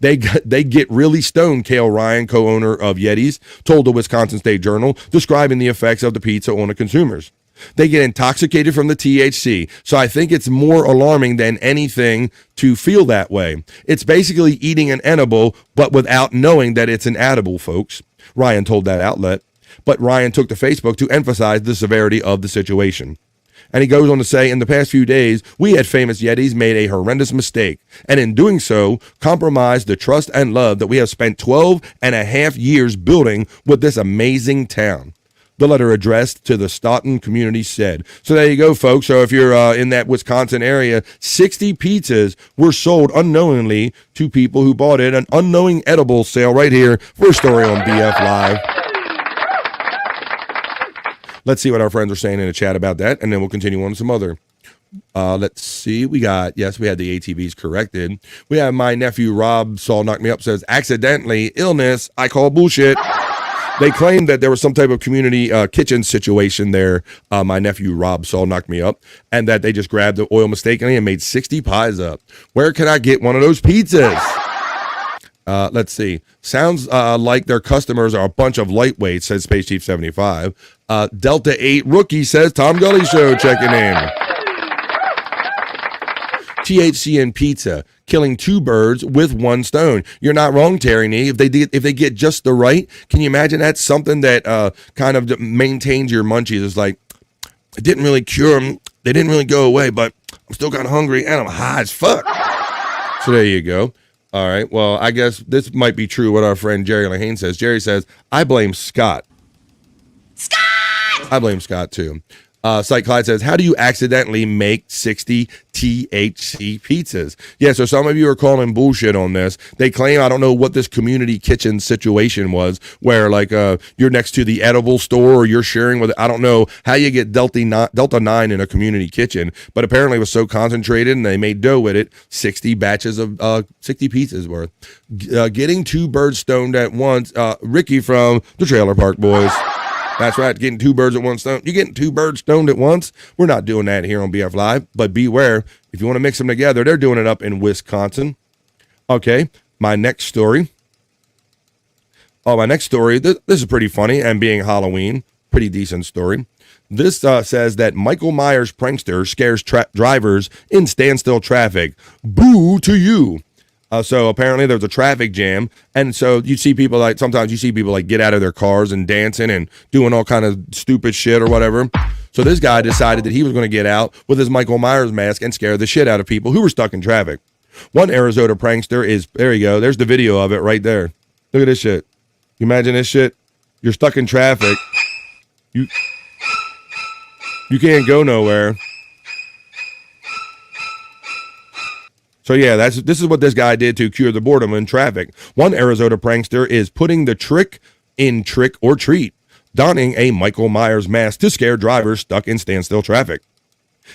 They get really stoned, Cale Ryan, co-owner of Yetis, told the Wisconsin State Journal, describing the effects of the pizza on the consumers. They get intoxicated from the THC, so I think it's more alarming than anything to feel that way. It's basically eating an edible, but without knowing that it's an edible, folks. Ryan told that outlet, but Ryan took to Facebook to emphasize the severity of the situation. And he goes on to say, in the past few days, we at Famous Yetis made a horrendous mistake, and in doing so, compromised the trust and love that we have spent 12 and a half years building with this amazing town. The letter addressed to the Staunton community said. So there you go, folks. So if you're in that Wisconsin area, 60 pizzas were sold unknowingly to people who bought it. An unknowing edible sale right here for a story on BF Live. Let's see what our friends are saying in the chat about that, and then we'll continue on to some other. Let's see. We had the ATVs corrected. We have my nephew Rob Saul knocked me up, says, accidentally, illness, I call bullshit. They claimed that there was some type of community kitchen situation there. My nephew Rob Saul knocked me up, and that they just grabbed the oil mistakenly and made 60 pies up. Where can I get one of those pizzas? Let's see. Sounds like their customers are a bunch of lightweights, says Space Chief 75. Delta 8 rookie, says Tom Gully Show, checking in. THC and pizza, killing 2 birds with 1 stone. You're not wrong, Terry Nee. If they get just the right, can you imagine that's something that kind of maintains your munchies? It's like, it didn't really cure them. They didn't really go away, but I'm still kind of hungry and I'm high as fuck. So there you go. All right. Well, I guess this might be true what our friend Jerry Lahane says. Jerry says, I blame Scott. Scott! I blame Scott too. Cyke Labs says, how do you accidentally make 60 THC pizzas? Yeah, so some of you are calling bullshit on this. They claim, I don't know what this community kitchen situation was, where like you're next to the edible store or you're sharing with, I don't know how you get Delta 9 in a community kitchen, but apparently it was so concentrated and they made dough with it, 60 batches of 60 pizzas worth. Getting 2 birds stoned at once, Ricky from the Trailer Park Boys. That's right, getting 2 birds at one stone. You're getting 2 birds stoned at once. We're not doing that here on BF Live, but beware. If you want to mix them together, they're doing it up in Wisconsin. Okay, my next story. This is pretty funny, and being Halloween, pretty decent story. This says that Michael Myers prankster scares drivers in standstill traffic. Boo to you. So apparently there's a traffic jam, and so sometimes you see people get out of their cars and dancing and doing all kind of stupid shit or whatever. So this guy decided that he was going to get out with his Michael Myers mask and scare the shit out of people who were stuck in traffic. One Arizona prankster there you go. There's the video of it right there. Look at this shit. You imagine this shit? You're stuck in traffic. You can't go nowhere. So yeah, this is what this guy did to cure the boredom in traffic. One Arizona prankster is putting the trick in trick or treat, donning a Michael Myers mask to scare drivers stuck in standstill traffic.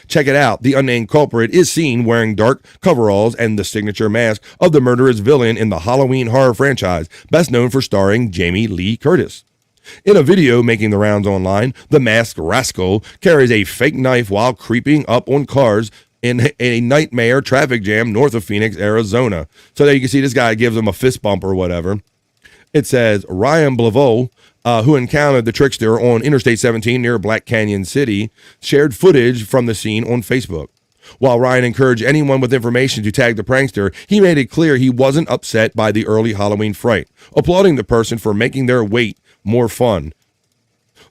Check it out. The unnamed culprit is seen wearing dark coveralls and the signature mask of the murderous villain in the Halloween horror franchise, best known for starring Jamie Lee Curtis. In a video making the rounds online, the masked rascal carries a fake knife while creeping up on cars in a nightmare traffic jam north of Phoenix, Arizona. So there you can see this guy gives him a fist bump or whatever. It says Ryan Blaveau, who encountered the trickster on Interstate 17 near Black Canyon City, shared footage from the scene on Facebook. While Ryan encouraged anyone with information to tag the prankster, he made it clear he wasn't upset by the early Halloween fright, applauding the person for making their wait more fun.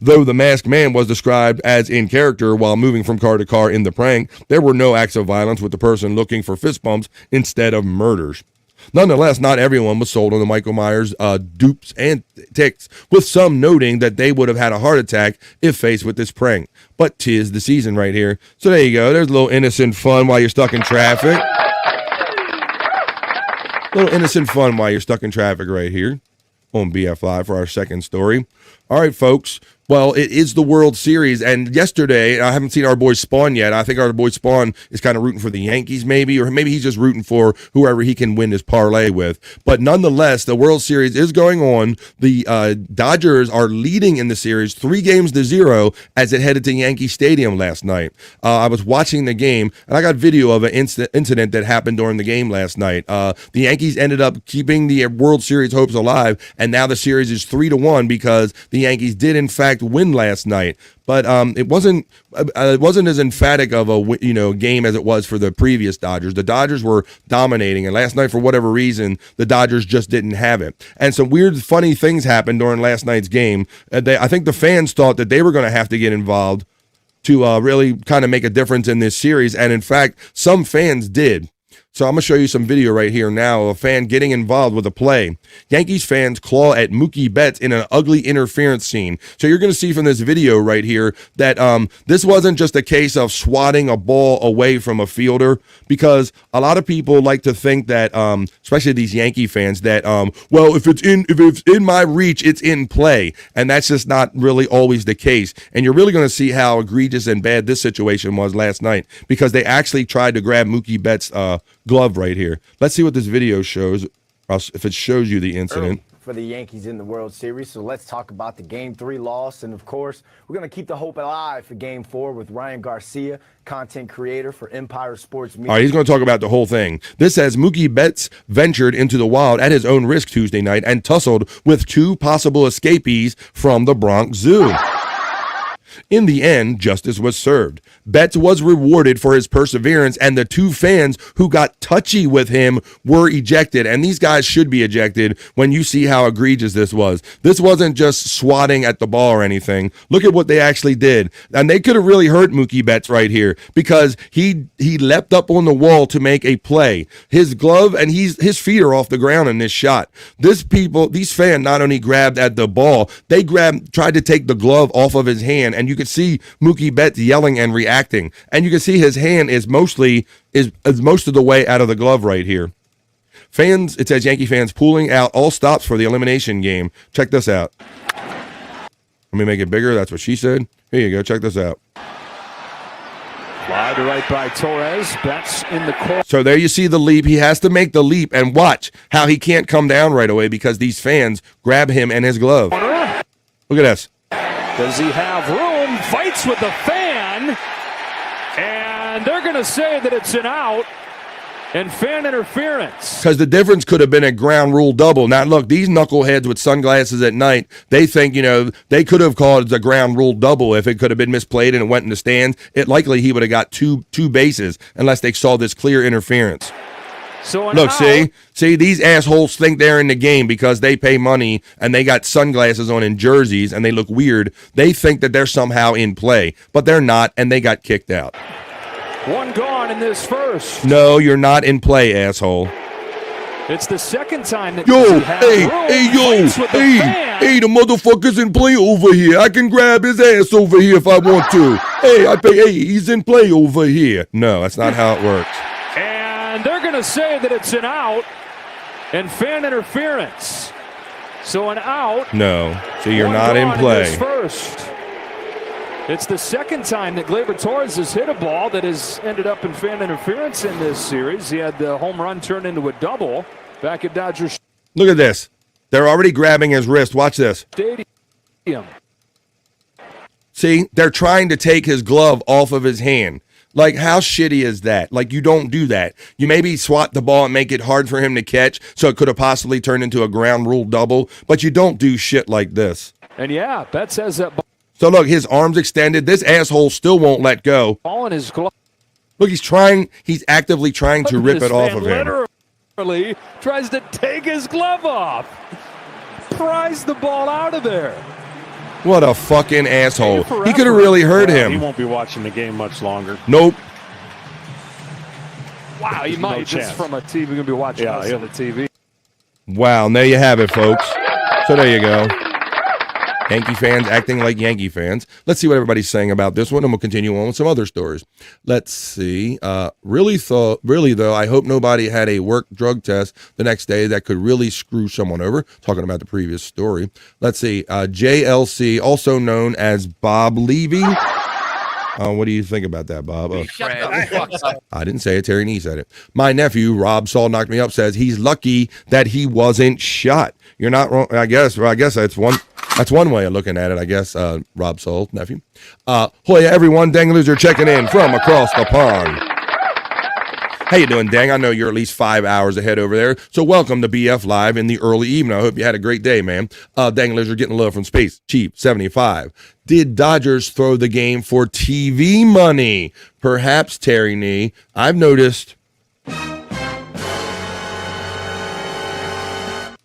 Though the masked man was described as in character while moving from car to car in the prank, there were no acts of violence with the person looking for fist bumps instead of murders. Nonetheless, not everyone was sold on the Michael Myers dupes and ticks, with some noting that they would have had a heart attack if faced with this prank. But 'tis the season right here. So there you go. There's a little innocent fun while you're stuck in traffic. Little innocent fun while you're stuck in traffic right here on BF Live for our second story. All right, folks. Well, it is the World Series, and yesterday, I haven't seen our boy Spawn yet. I think our boy Spawn is kind of rooting for the Yankees maybe, or maybe he's just rooting for whoever he can win his parlay with. But nonetheless, the World Series is going on. The Dodgers are leading in the series 3-0 as it headed to Yankee Stadium last night. I was watching the game, and I got video of an incident that happened during the game last night. The Yankees ended up keeping the World Series hopes alive, and now the series is 3-1 because the Yankees did, in fact, win last night, but it wasn't as emphatic of a game as it was for the previous Dodgers. The Dodgers were dominating, and last night, for whatever reason, the Dodgers just didn't have it. And some weird, funny things happened during last night's game. I think the fans thought that they were going to have to get involved to really kind of make a difference in this series, and in fact, some fans did. So I'm going to show you some video right here now of a fan getting involved with a play. Yankees fans claw at Mookie Betts in an ugly interference scene. So you're going to see from this video right here that this wasn't just a case of swatting a ball away from a fielder, because a lot of people like to think that, especially these Yankee fans, that, well, if it's in my reach, it's in play. And that's just not really always the case. And you're really going to see how egregious and bad this situation was last night, because they actually tried to grab Mookie Betts' glove right here. Let's see what this video shows, if it shows you the incident. For the Yankees in the World Series, so let's talk about the Game 3 loss, and of course, we're going to keep the hope alive for Game 4 with Ryan Garcia, content creator for Empire Sports Media. All right, he's going to talk about the whole thing. This says Mookie Betts ventured into the wild at his own risk Tuesday night and tussled with 2 possible escapees from the Bronx Zoo. In the end, justice was served. Betts was rewarded for his perseverance, and the 2 fans who got touchy with him were ejected. And these guys should be ejected when you see how egregious this was. This wasn't just swatting at the ball or anything. Look at what they actually did. And they could have really hurt Mookie Betts right here, because he leapt up on the wall to make a play. His glove and his feet are off the ground in this shot. These fans not only grabbed at the ball, they tried to take the glove off of his hand, and you could see Mookie Betts yelling and reacting, and you can see his hand is most of the way out of the glove right here. Fans, it says Yankee fans pulling out all stops for the elimination game. Check this out. Let me make it bigger. That's what she said. Here you go. Check this out. Fly to right by Torres. Betts in the corner. So there you see the leap. He has to make the leap, and watch how he can't come down right away because these fans grab him and his glove. Look at this. Does he have room? Fights with the fan, and they're going to say that it's an out and fan interference. Because the difference could have been a ground rule double. Now, look, these knuckleheads with sunglasses at night, they think, they could have called it a ground rule double if it could have been misplayed and it went in the stands. Likely he would have got two bases unless they saw this clear interference. So look, see, these assholes think they're in the game because they pay money and they got sunglasses on in jerseys and they look weird. They think that they're somehow in play, but they're not, and they got kicked out. 1 gone in this first. No, you're not in play, asshole. It's the second time that the motherfucker's in play over here. I can grab his ass over here if I want to. He's in play over here. No, that's not how it works. And they're going to say that it's an out and fan interference. So an out. No. So you're not in play. First. It's the second time that Gleyber Torres has hit a ball that has ended up in fan interference in this series. He had the home run turned into a double back at Dodgers. Look at this. They're already grabbing his wrist. Watch this. Stadium. See, they're trying to take his glove off of his hand. Like, how shitty is that? Like, you don't do that. You maybe swat the ball and make it hard for him to catch, so it could have possibly turned into a ground rule double, but you don't do shit like this. And yeah, that says that. So look, his arms extended. This asshole still won't let go. Ball in his glove. Look, he's actively trying to rip it off of him. Literally tries to take his glove off. Pries the ball out of there. What a fucking asshole. He could have really hurt him. He won't be watching the game much longer. Nope. Wow, you might just from a TV. We're gonna be watching us on the TV. Wow, and there you have it, folks. So there you go. Yankee fans acting like Yankee fans. Let's see what everybody's saying about this one, and we'll continue on with some other stories. Let's see. Really though, I hope nobody had a work drug test the next day that could really screw someone over. Talking about the previous story. Let's see. JLC, also known as Bob Levy. What do you think about that, Bob? I didn't say it. Terry Nee said it. My nephew, Rob Saul, knocked me up, says he's lucky that he wasn't shot. You're not wrong. I guess that's one way of looking at it, I guess, Rob Saul, nephew. Hoya, everyone. Danglers are checking in from across the pond. How you doing, Dang? I know you're at least 5 hours ahead over there. So welcome to BF Live in the early evening. I hope you had a great day, man. Danglers are getting love from Space Chief 75. Did Dodgers throw the game for TV money? Perhaps, Terry Nee. I've noticed.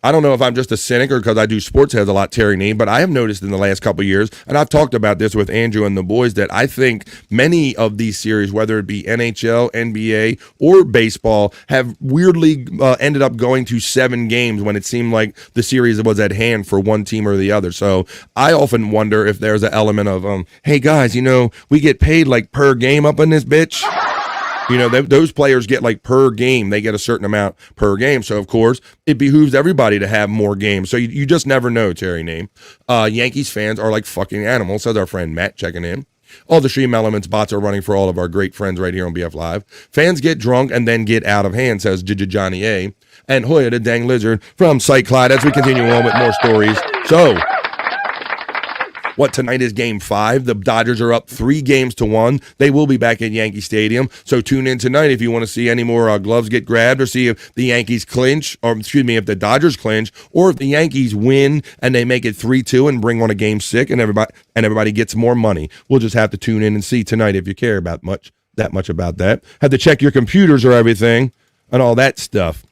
I don't know if I'm just a cynic or because I do sports heads a lot, Terry Nee, but I have noticed in the last couple of years, and I've talked about this with Andrew and the boys, that I think many of these series, whether it be NHL, NBA, or baseball, have weirdly ended up going to 7 games when it seemed like the series was at hand for one team or the other. So I often wonder if there's an element of, hey guys, we get paid like per game up in this bitch. Those players get like per game. They get a certain amount per game. So, of course, it behooves everybody to have more games. So you just never know, Terry Name. Yankees fans are like fucking animals, says our friend Matt checking in. All the stream elements bots are running for all of our great friends right here on BF Live. Fans get drunk and then get out of hand, says Johnny A. And Hoya the Dang Lizard from Cyke Labs as we continue on with more stories. So, tonight is game 5. The Dodgers are up 3-1. They will be back at Yankee Stadium. So tune in tonight if you want to see any more gloves get grabbed or see if the Yankees clinch, if the Dodgers clinch, or if the Yankees win and they make it 3-2 and bring on a game 6 and everybody gets more money. We'll just have to tune in and see tonight if you care about that much about that. Have to check your computers or everything and all that stuff.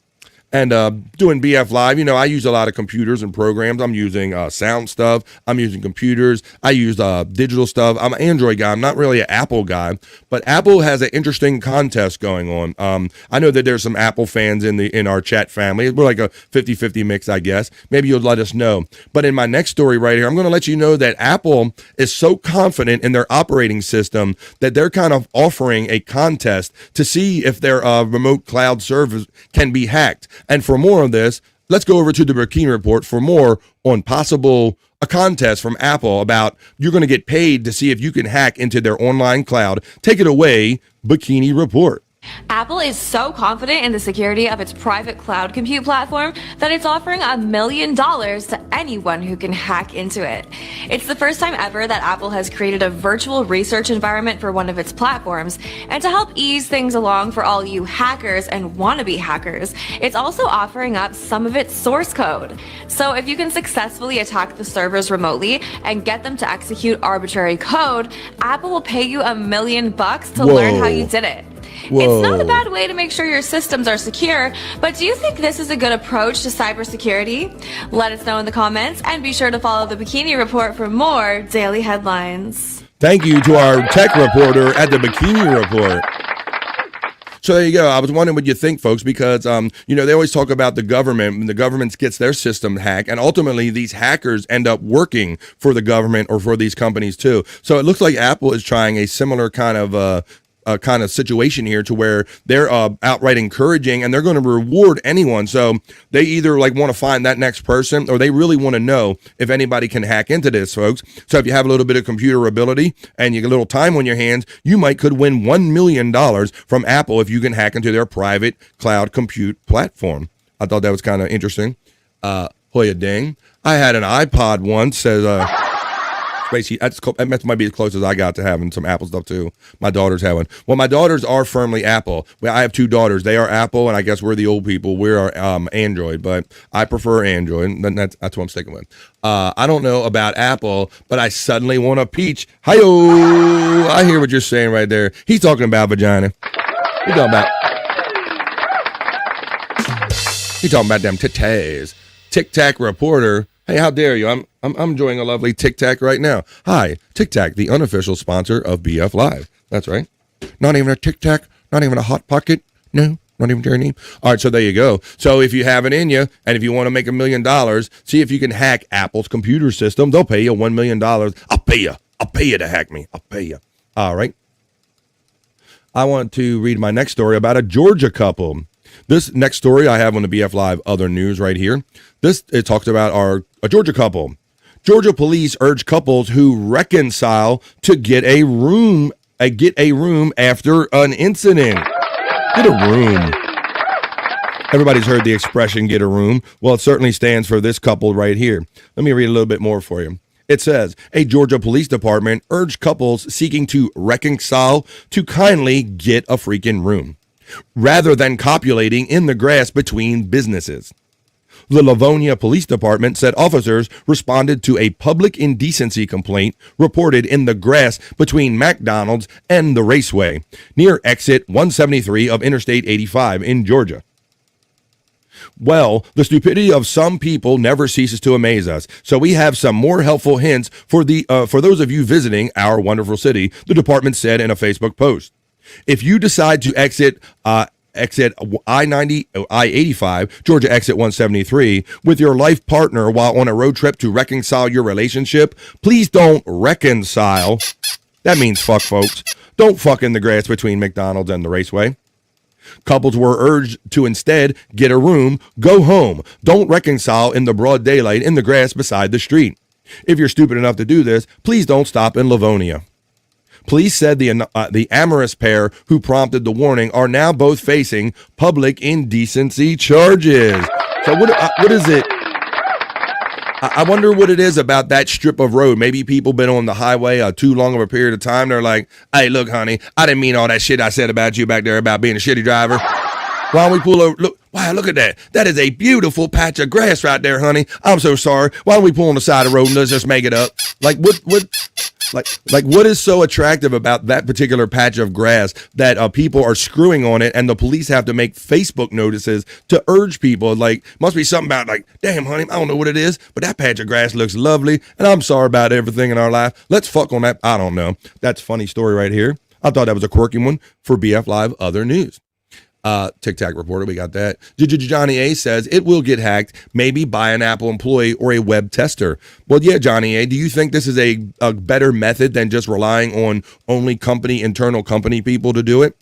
And doing BF Live, I use a lot of computers and programs. I'm using sound stuff. I'm using computers. I use digital stuff. I'm an Android guy. I'm not really an Apple guy. But Apple has an interesting contest going on. I know that there's some Apple fans in our chat family. We're like a 50-50 mix, I guess. Maybe you'll let us know. But in my next story right here, I'm going to let you know that Apple is so confident in their operating system that they're kind of offering a contest to see if their remote cloud servers can be hacked. And for more of this, let's go over to the Bikini Report for more on a contest from Apple about you're going to get paid to see if you can hack into their online cloud. Take it away, Bikini Report. Apple is so confident in the security of its private cloud compute platform that it's offering $1 million to anyone who can hack into it. It's the first time ever that Apple has created a virtual research environment for one of its platforms, and to help ease things along for all you hackers and wannabe hackers, it's also offering up some of its source code. So if you can successfully attack the servers remotely and get them to execute arbitrary code, Apple will pay you $1 million to learn how you did it. Whoa. It's not a bad way to make sure your systems are secure, but do you think this is a good approach to cybersecurity? Let us know in the comments, and be sure to follow the Bikini Report for more daily headlines. Thank you to our tech reporter at the Bikini Report. So there you go. I was wondering what you think, folks, because, they always talk about the government, and the government gets their system hacked, and ultimately these hackers end up working for the government or for these companies too. So it looks like Apple is trying a similar kind of situation here to where they're outright encouraging and they're going to reward anyone. So they either want to find that next person, or they really want to know if anybody can hack into this, folks. So if you have a little bit of computer ability and you get a little time on your hands, you could win $1 million from Apple if you can hack into their private cloud compute platform. I thought that was kind of interesting. Hoya ding. I had an iPod once, says that might be as close as I got to having some Apple stuff too. My daughters have one. Well, my daughters are firmly Apple. Well, I have 2 daughters. They are Apple, and I guess we're the old people. We're Android, but I prefer Android. And that's what I'm sticking with. I don't know about Apple, but I suddenly want a peach. Hi-yo! I hear what you're saying right there. He's talking about vagina. He's talking about them titties. Tic Tac reporter. Hey, how dare you? I'm enjoying a lovely Tic Tac right now. Hi, Tic Tac, the unofficial sponsor of BF Live. That's right. Not even a Tic Tac, not even a Hot Pocket, No, not even your name. All right, so there you go. So if you have it in you, and if you want to make $1 million, see if you can hack Apple's computer system. They'll pay you $1 million. I'll pay you. I'll pay you to hack me. I'll pay you. All right. I want to read my next story about a Georgia couple. This next story I have on the BF Live Other News right here. It talks about a Georgia couple. Georgia police urge couples who reconcile to get a room after an incident. Get a room. Everybody's heard the expression "get a room." Well, it certainly stands for this couple right here. Let me read a little bit more for you. It says, a Georgia police department urged couples seeking to reconcile to kindly get a freaking room, rather than copulating in the grass between businesses. The Livonia Police Department said officers responded to a public indecency complaint reported in the grass between McDonald's and the Raceway, near exit 173 of Interstate 85 in Georgia. Well, the stupidity of some people never ceases to amaze us. So we have some more helpful hints for those of you visiting our wonderful city, the department said in a Facebook post. If you decide to exit I-85, Georgia exit 173, with your life partner while on a road trip to reconcile your relationship, please don't reconcile. That means fuck, folks. Don't fuck in the grass between McDonald's and the Raceway. Couples were urged to instead get a room, go home. Don't reconcile in the broad daylight in the grass beside the street. If you're stupid enough to do this, please don't stop in Livonia. Police said the amorous pair who prompted the warning are now both facing public indecency charges. So what is it? I wonder what it is about that strip of road. Maybe people been on the highway too long of a period of time. They're like, hey, look, honey, I didn't mean all that shit I said about you back there about being a shitty driver. Why don't we pull over? Look, wow, look at that. That is a beautiful patch of grass right there, honey. I'm so sorry. Why don't we pull on the side of the road and let's just make it up? Like what is so attractive about that particular patch of grass that people are screwing on it and the police have to make Facebook notices to urge people? Like, must be something about like, damn, honey, I don't know what it is, but that patch of grass looks lovely and I'm sorry about everything in our life. Let's fuck on that. I don't know. That's a funny story right here. I thought that was a quirky one for BF Live Other News. Tic Tac Reporter, we got that. Johnny A says it will get hacked, maybe by an Apple employee or a web tester. Well, yeah, Johnny A, do you think this is a better method than just relying on only internal company people to do it?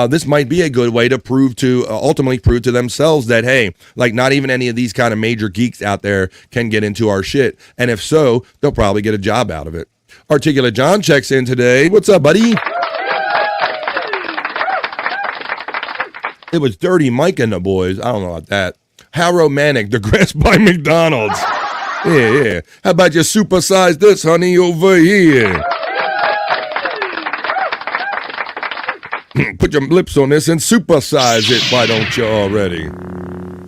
This might be a good way to ultimately prove to themselves that, hey, like not even any of these kind of major geeks out there can get into our shit. And if so, they'll probably get a job out of it. Articulate John checks in today. What's up, buddy? It was Dirty Mike and the boys. I don't know about that. How romantic. The grass by McDonald's. Yeah. How about you supersize this, honey, over here? Put your lips on this and supersize it. Why don't you already?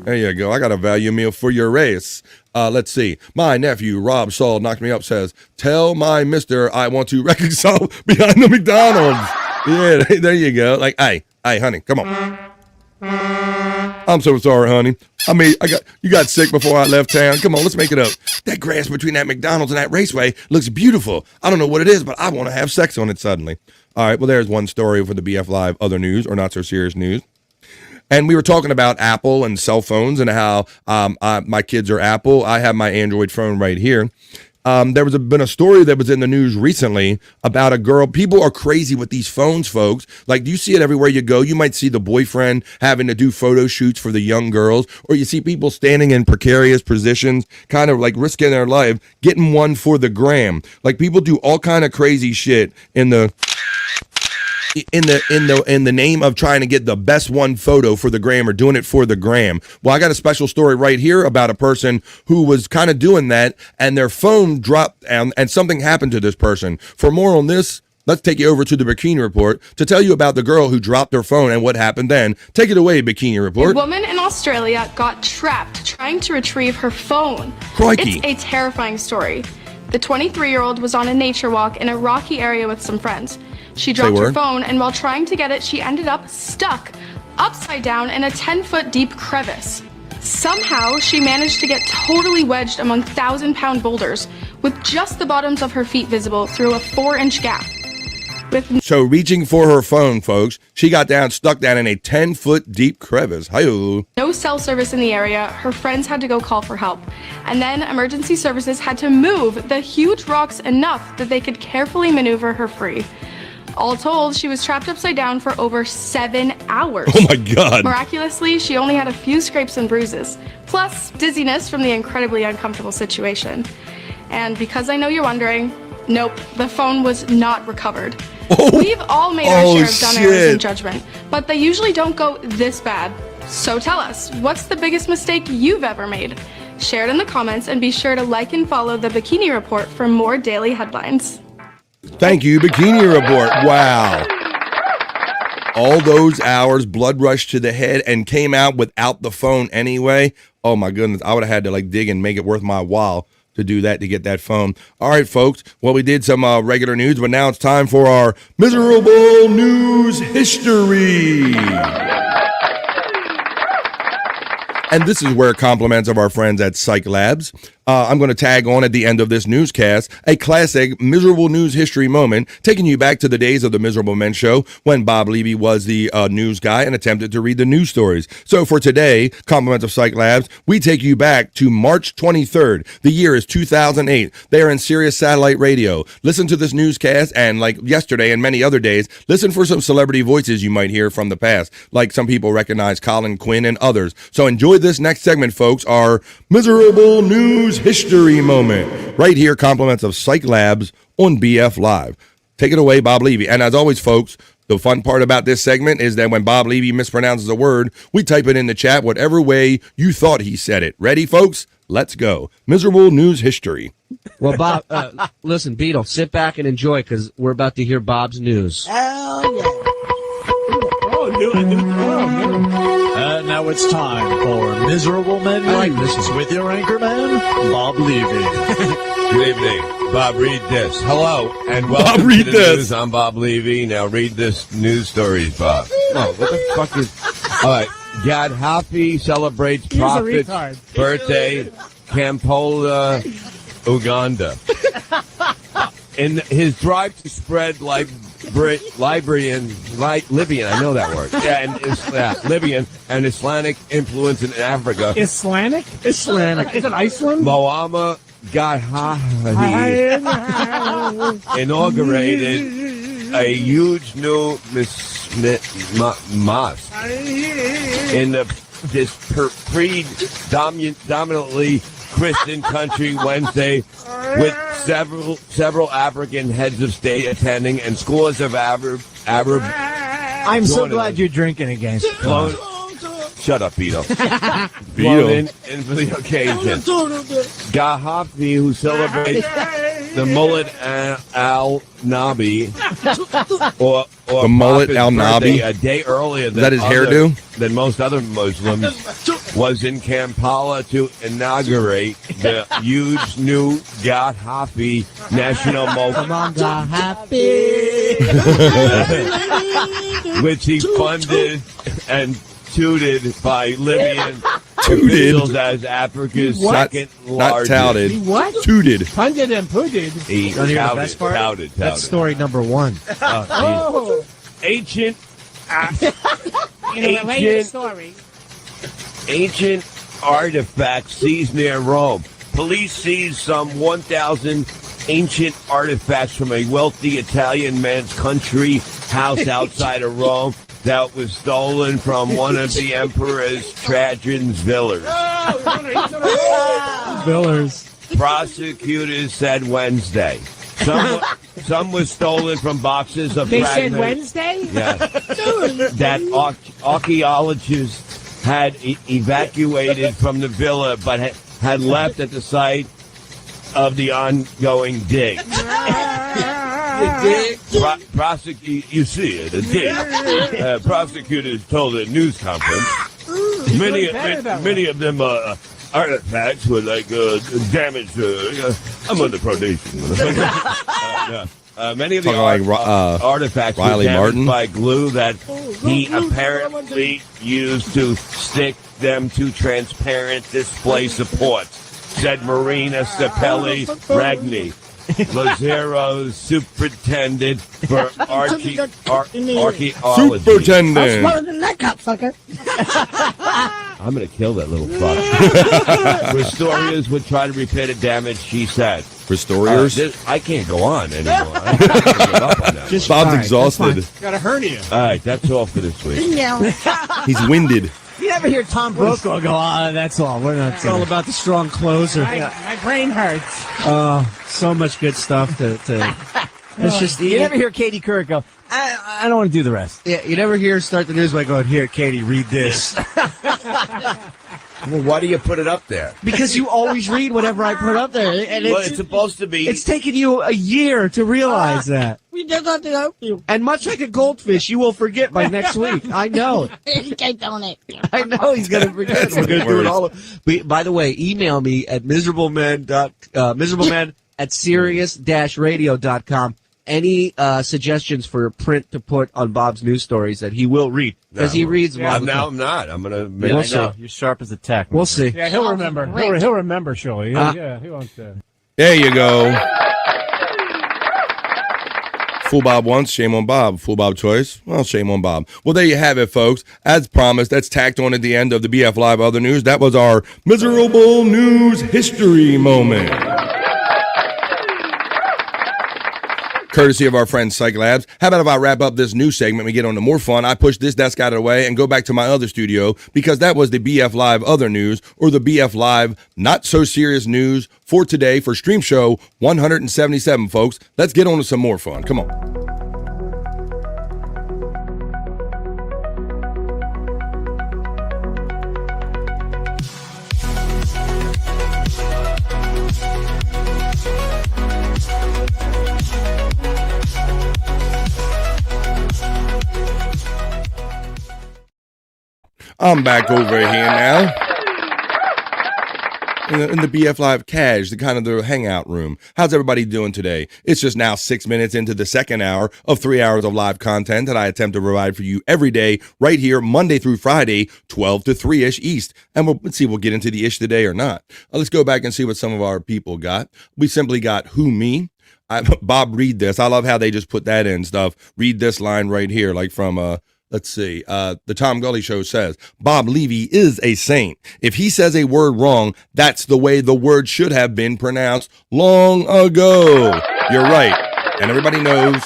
There you go. I got a value meal for your race. Let's see. My nephew, Rob Saul, knocked me up, says, tell my mister I want to reconcile behind the McDonald's. Yeah, there you go. Like, hey, honey, come on. I'm so sorry, honey. I mean, you got sick before I left town. Come on, let's make it up. That grass between that McDonald's and that Raceway looks beautiful. I don't know what it is, but I want to have sex on it suddenly. All right, well, there's one story for the BF Live Other News, or Not So Serious News. And we were talking about Apple and cell phones and how my kids are Apple. I have my Android phone right here. There was been a story that was in the news recently about a girl. People are crazy with these phones, folks. Like, do you see it everywhere you go? You might see the boyfriend having to do photo shoots for the young girls, or you see people standing in precarious positions, kind of like risking their life, getting one for the gram. Like, people do all kind of crazy shit in the name of trying to get the best one photo for the gram or doing it for the gram. Well, I got a special story right here about a person who was kind of doing that and their phone dropped and something happened to this person. For more on this, let's take you over to the Bikini Report to tell you about the girl who dropped her phone and what happened then. Take it away, Bikini Report. A woman in Australia got trapped trying to retrieve her phone. Crikey. It's a terrifying story. The 23-year-old was on a nature walk in a rocky area with some friends. She dropped her phone, and while trying to get it, she ended up stuck upside down in a 10-foot deep crevice. Somehow, she managed to get totally wedged among 1,000-pound boulders with just the bottoms of her feet visible through a 4-inch gap. So reaching for her phone, folks, she got stuck down in a 10-foot deep crevice. Hi-yo. No cell service in the area, her friends had to go call for help. And then emergency services had to move the huge rocks enough that they could carefully maneuver her free. All told, she was trapped upside down for over 7 hours. Oh my God. Miraculously, she only had a few scrapes and bruises, plus dizziness from the incredibly uncomfortable situation. And because I know you're wondering, nope, the phone was not recovered. We've all made our share of dumb errors in judgment, but they usually don't go this bad. So tell us, what's the biggest mistake you've ever made? Share it in the comments and be sure to like and follow the Bikini Report for more daily headlines. Thank you, Bikini Report. Wow. All those hours, blood rushed to the head and came out without the phone anyway. Oh my goodness, I would have had to dig and make it worth my while to do that, to get that phone. All right, folks. Well, we did some regular news, but now it's time for our miserable news history. And this is where compliments of our friends at Cyke Labs. I'm going to tag on at the end of this newscast a classic miserable news history moment, taking you back to the days of the Miserable Men Show when Bob Levy was the news guy and attempted to read the news stories. So for today, compliments of Cyke Labs, we take you back to March 23rd. The year is 2008. They are in Sirius Satellite Radio. Listen to this newscast, and like yesterday and many other days, listen for some celebrity voices you might hear from the past, like some people recognize Colin Quinn and others. So enjoy this next segment, folks, our miserable news history moment. Right here, compliments of Cyke Labs on BF Live. Take it away, Bob Levy. And as always, folks, the fun part about this segment is that when Bob Levy mispronounces a word, we type it in the chat whatever way you thought he said it. Ready, folks? Let's go. Miserable news history. Well, Bob, listen, Beetle, sit back and enjoy because we're about to hear Bob's news. And now it's time for Miserable Men Readings with your anchorman, Bob Levy. Good evening. Bob, read this. Hello, and welcome to the news. I'm Bob Levy. Now read this news stories, Bob. Oh, what the fuck is... All right. Gaddafi celebrates prophet's birthday, Kampala, Uganda. In his drive to spread Libyan, I know that word. Yeah, and Libyan and Islamic influence in Africa. Islamic? Is it Iceland? Muammar Gaddafi inaugurated a huge new mosque in this predominantly Christian country Wednesday, with several African heads of state attending and scores of Arab. I'm so glad you're drinking again. Shut up, Beto. Beto. In for the occasion. Gaddafi, who celebrates the Mullet al-Nabi, or the Mullet al-Nabi, a day earlier than, is that his hairdo? Than most other Muslims, was in Kampala to inaugurate the huge new Gaddafi National Mosque, which he funded and tutored by Libyan officials as Africa's second largest. Not touted. What? Tooted. Funded and pooted. He touted. That's story number one. Ancient artifacts seized near Rome. Police seized some 1,000 ancient artifacts from a wealthy Italian man's country house outside of Rome that was stolen from one of the Emperor's Trajan's villas. Prosecutors said Wednesday. Some was stolen from boxes of They fragments. said Wednesday? Yeah. That archaeologists had evacuated from the villa, but had left at the site of the ongoing dig. You see it, a dig. Prosecutors told a news conference. Many of them artifacts were damaged. I'm under probation. Many of the artifacts were damaged by glue that he apparently used to stick them to transparent display supports, said Marina Cepelli Ragni, Lazaro superintendent for archaeology. Superintendent. I'm smarter than that cocksucker. I'm going to kill that little fuck. Restorians would try to repair the damage, she said. Restoriers? I can't go on anymore. I give up on that. Bob's exhausted. Got a hernia. All right, that's all for this week. He's winded. You never hear Tom Brokaw go, that's all. We're not. It's all about the strong closer. My brain hurts. Oh, so much good stuff to it's just you never hear Katie Couric go, I don't want to do the rest. Yeah, you never hear start the news by going, here, Katie, read this. Well, why do you put it up there? Because you always read whatever I put up there. And it's supposed to be. It's taken you a year to realize that. We just have to help you. And much like a goldfish, you will forget by next week. I know. He kept doing it. I know he's going to forget. We're going to do it all. By the way, email me at miserablemen at serious-radio.com. Any suggestions for print to put on Bob's news stories that he will read? Because he reads them all the time. I'm not. I'm going to We'll see. You're sharp as a tack. We'll see. Yeah, he'll remember. He'll remember, surely. Yeah, he wants to. There you go. Fool Bob once, shame on Bob. Fool Bob twice, well, shame on Bob. Well, there you have it, folks. As promised, that's tacked on at the end of the BF Live Other News. That was our miserable news history moment. Courtesy of our friend Cyke Labs. How about if I wrap up this new segment, we get on to more fun. I push this desk out of the way and go back to my other studio because that was the BF Live Other News, or the BF Live Not So Serious News for today for Stream Show 177, folks. Let's get on to some more fun. Come on. I'm back over here now in the BF Live Cash, the kind of the hangout room. How's everybody doing today? It's just now 6 minutes into the second hour of 3 hours of live content that I attempt to provide for you every day, right here, Monday through Friday, 12 to 3-ish East. And let's see if we'll get into the ish today or not. Let's go back and see what some of our people got. We simply got Who Me? Bob, read this. I love how they just put that in stuff. Read this line right here, like from let's see. The Tom Gully Show says, Bob Levy is a saint. If he says a word wrong, that's the way the word should have been pronounced long ago. You're right. And everybody knows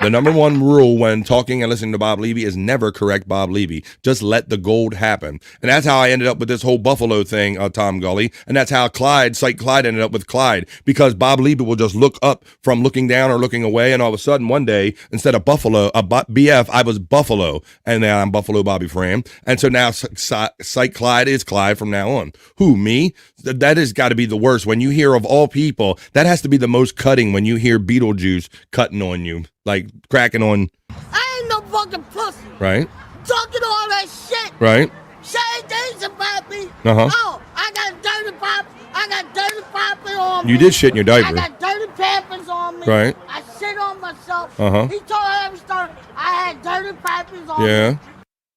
the number one rule when talking and listening to Bob Levy is never correct Bob Levy. Just let the gold happen. And that's how I ended up with this whole Buffalo thing, Tom Gully. And that's how Cyke Clyde ended up with Clyde. Because Bob Levy will just look up from looking down or looking away. And all of a sudden, one day, instead of Buffalo, BF, I was Buffalo. And now I'm Buffalo Bobby Fram. And so now Cyke Clyde is Clyde from now on. Who, me? That has got to be the worst. When you hear of all people, that has to be the most cutting when you hear Beetlejuice cutting on you. Like cracking on. I ain't no fucking pussy. Right. Talking all that shit. Right. Saying things about me. Uh-huh. Oh, I got dirty pop. I got dirty popping on me. You did shit in your diaper. I got dirty pampers on me. Right. I shit on myself. Uh-huh. He told every story. I had dirty pampers on me. Yeah.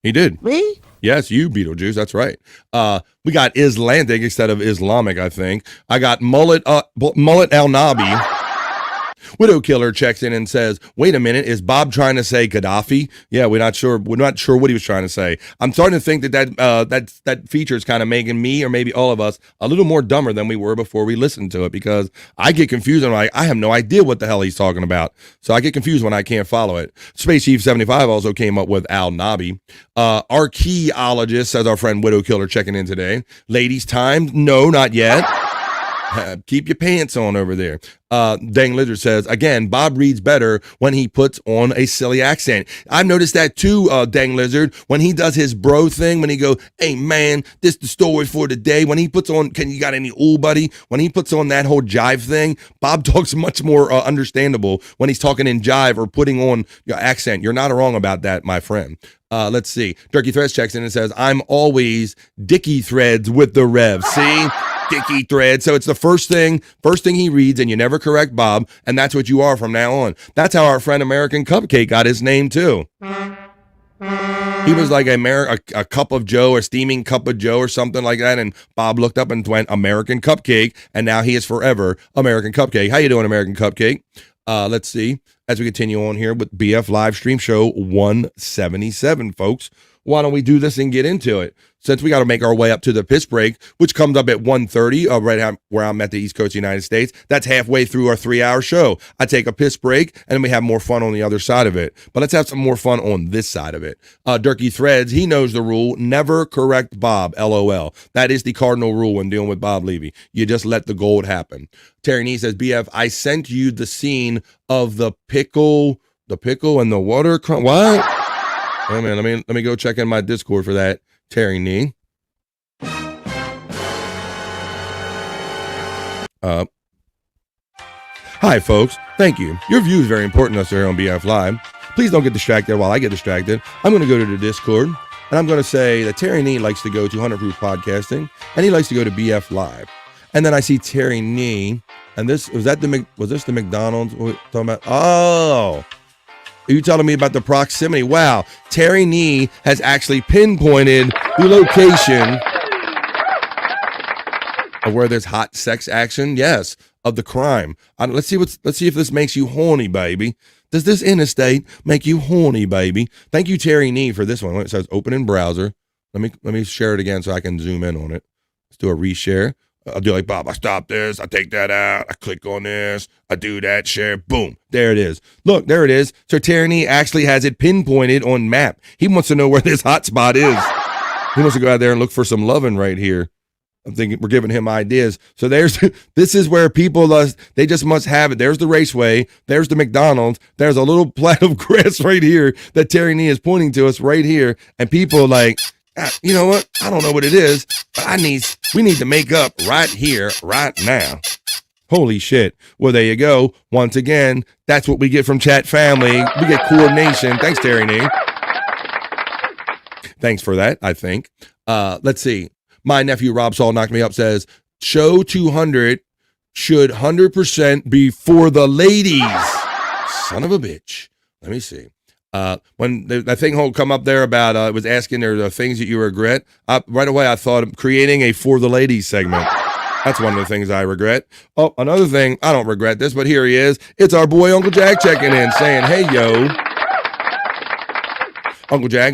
He did. Me? Yes, you, Beetlejuice. That's right. We got Islamic instead of Islamic, I think. I got Mullet El Nabi. Widow Killer checks in and says, wait a minute, is Bob trying to say Gaddafi? Yeah, we're not sure what he was trying to say. I'm starting to think that feature is kind of making me, or maybe all of us, a little more dumber than we were before we listened to it, because I get confused and I have no idea what the hell he's talking about. So I get confused when I can't follow it. Space Chief 75 also came up with Al Nabi. Archaeologist, says our friend Widow Killer checking in today. Ladies time? No, not yet. Keep your pants on over there. Dang Lizard says, again, Bob reads better when he puts on a silly accent. I've noticed that too, Dang Lizard, when he does his bro thing, when he go, hey man, this the story for the day. When he puts on, can you got any ool buddy? When he puts on that whole jive thing, Bob talks much more understandable when he's talking in jive or putting on your accent. You're not wrong about that, my friend. Let's see. Turkey Threads checks in and says, I'm always Dickie Threads with the Rev. See? Dickie Thread. So it's the first thing he reads, and you never correct Bob, and that's what you are from now on. That's how our friend American Cupcake got his name too. He was like a cup of Joe, a steaming cup of Joe or something like that. And Bob looked up and went, American Cupcake. And now he is forever American Cupcake. How you doing, American Cupcake? Let's see. As we continue on here with BF Live Stream Show 177, folks. Why don't we do this and get into it? Since we got to make our way up to the piss break, which comes up at 1:30, right where I'm at the East Coast of the United States. That's halfway through our 3-hour show. I take a piss break, and then we have more fun on the other side of it. But let's have some more fun on this side of it. Durkee Threads, he knows the rule. Never correct Bob, LOL. That is the cardinal rule when dealing with Bob Levy. You just let the gold happen. Terry Nee says, BF, I sent you the scene of the pickle and the water. What? Oh, man, let me go check in my Discord for that. Terry Nee. Hi, folks. Thank you. Your view is very important to us here on BF Live. Please don't get distracted while I get distracted. I'm going to go to the Discord, and I'm going to say that Terry Nee likes to go to 100 Proof Podcasting, and he likes to go to BF Live. And then I see Terry Nee, and was this the McDonald's we're talking about? Oh. Are you telling me about the proximity? Wow. Terry Nee has actually pinpointed the location of where there's hot sex action. Yes, of the crime. Let's see if this makes you horny, baby. Does this interstate make you horny, baby? Thank you, Terry Nee, for this one. It says open in browser. Let me share it again so I can zoom in on it. Let's do a reshare. I'll do like, Bob, I stop this, I take that out, I click on this, I do that, share, boom. There it is. Look, there it is. So Terry Nee actually has it pinpointed on map. He wants to know where this hot spot is. He wants to go out there and look for some loving right here. I'm thinking we're giving him ideas. So this is where people, they just must have it. There's the Raceway. There's the McDonald's. There's a little plat of grass right here that Terry Nee is pointing to us right here. And people like, you know what? I don't know what it is, but we need to make up right here, right now. Holy shit. Well, there you go. Once again, that's what we get from Chat Family. We get coordination. Thanks, Terry Nee. Thanks for that, I think. Let's see. My nephew Rob Saul knocked me up, says, show 200 should 100% be for the ladies. Son of a bitch. Let me see. When that thing will come up there about it was asking there the things that you regret, right away I thought of creating a For the Ladies segment. That's one of the things I regret. Oh, another thing, I don't regret this, but here he is. It's our boy Uncle Jack checking in saying, hey, yo. Uncle Jack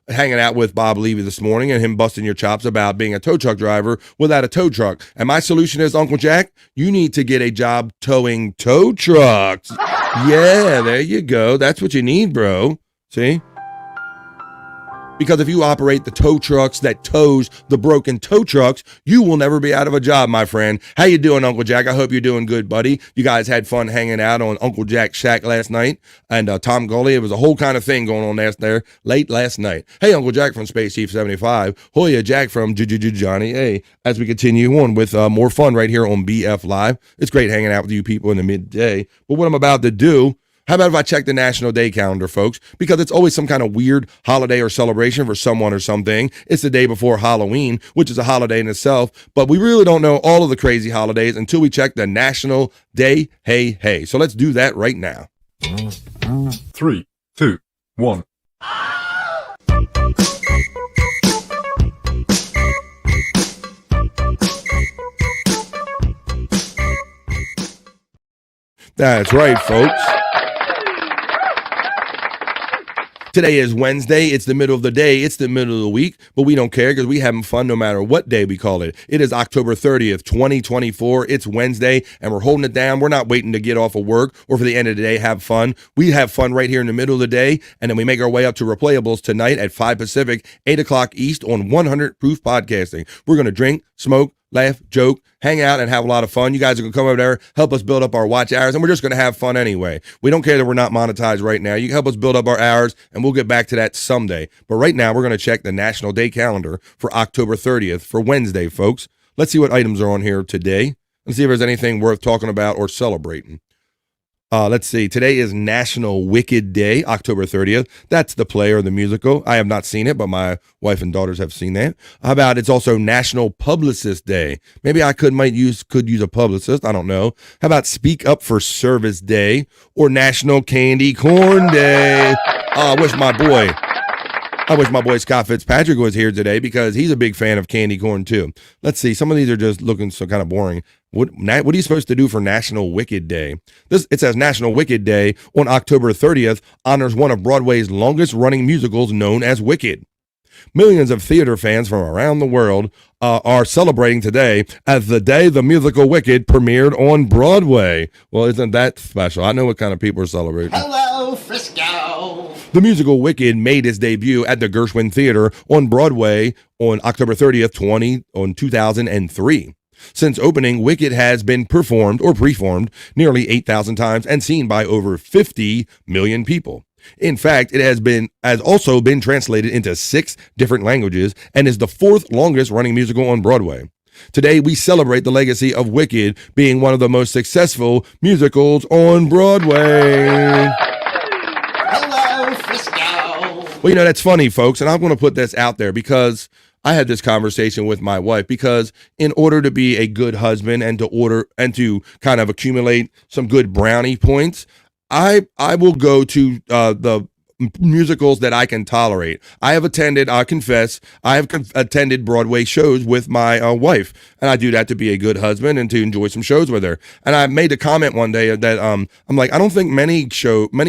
hanging out with Bob Levy this morning and him busting your chops about being a tow truck driver without a tow truck. And my solution is, Uncle Jack, you need to get a job towing tow trucks. Yeah, there you go. That's what you need, bro. See? Because if you operate the tow trucks that tows the broken tow trucks, you will never be out of a job, my friend. How you doing, Uncle Jack? I hope you're doing good, buddy. You guys had fun hanging out on Uncle Jack's shack last night. And Tom Gully, it was a whole kind of thing going on there late last night. Hey, Uncle Jack from Space Chief 75. Hoya Jack from Johnny A. As we continue on with more fun right here on BF Live. It's great hanging out with you people in the midday. But what I'm about to do, how about if I check the National Day calendar, folks? Because it's always some kind of weird holiday or celebration for someone or something. It's the day before Halloween, which is a holiday in itself. But we really don't know all of the crazy holidays until we check the National Day Hey. So let's do that right now. 3, 2, 1. That's right, folks. Today is Wednesday. It's the middle of the day. It's the middle of the week, but we don't care because we having fun no matter what day we call it. It is October 30th, 2024. It's Wednesday, and we're holding it down. We're not waiting to get off of work or for the end of the day, have fun. We have fun right here in the middle of the day, and then we make our way up to Replayables tonight at 5 Pacific, 8 o'clock East on 100 Proof Podcasting. We're going to drink, smoke, laugh, joke, hang out, and have a lot of fun. You guys are going to come over there, help us build up our watch hours, and we're just going to have fun anyway. We don't care that we're not monetized right now. You can help us build up our hours, and we'll get back to that someday. But right now, we're going to check the National Day calendar for October 30th for Wednesday, folks. Let's see what items are on here today and see if there's anything worth talking about or celebrating. Let's see. Today is National Wicked Day, October 30th. That's the play or the musical. I have not seen it, but my wife and daughters have seen that. How about it's also National Publicist Day? Maybe I could use a publicist. I don't know. How about Speak Up for Service Day or National Candy Corn Day? I wish my boy I wish my boy Scott Fitzpatrick was here today because he's a big fan of candy corn too. Let's see. Some of these are just looking so kind of boring. What are you supposed to do for National Wicked Day? It says National Wicked Day on October 30th honors one of Broadway's longest running musicals known as Wicked. Millions of theater fans from around the world are celebrating today as the day the musical Wicked premiered on Broadway. Well, isn't that special? I know what kind of people are celebrating. Hello, Frisco. The musical Wicked made its debut at the Gershwin Theater on Broadway on October 30th, 2003. Since opening, Wicked has been performed or preformed nearly 8,000 times and seen by over 50 million people. In fact, it has also been translated into 6 different languages and is the 4th longest running musical on Broadway. Today, we celebrate the legacy of Wicked being one of the most successful musicals on Broadway. Hello, Frisco. Well, that's funny, folks, and I'm going to put this out there because I had this conversation with my wife because in order to be a good husband and to kind of accumulate some good brownie points, I will go to the musicals that I can tolerate. I have attended attended Broadway shows with my wife, and I do that to be a good husband and to enjoy some shows with her. And I made a comment one day that I'm like, I don't think many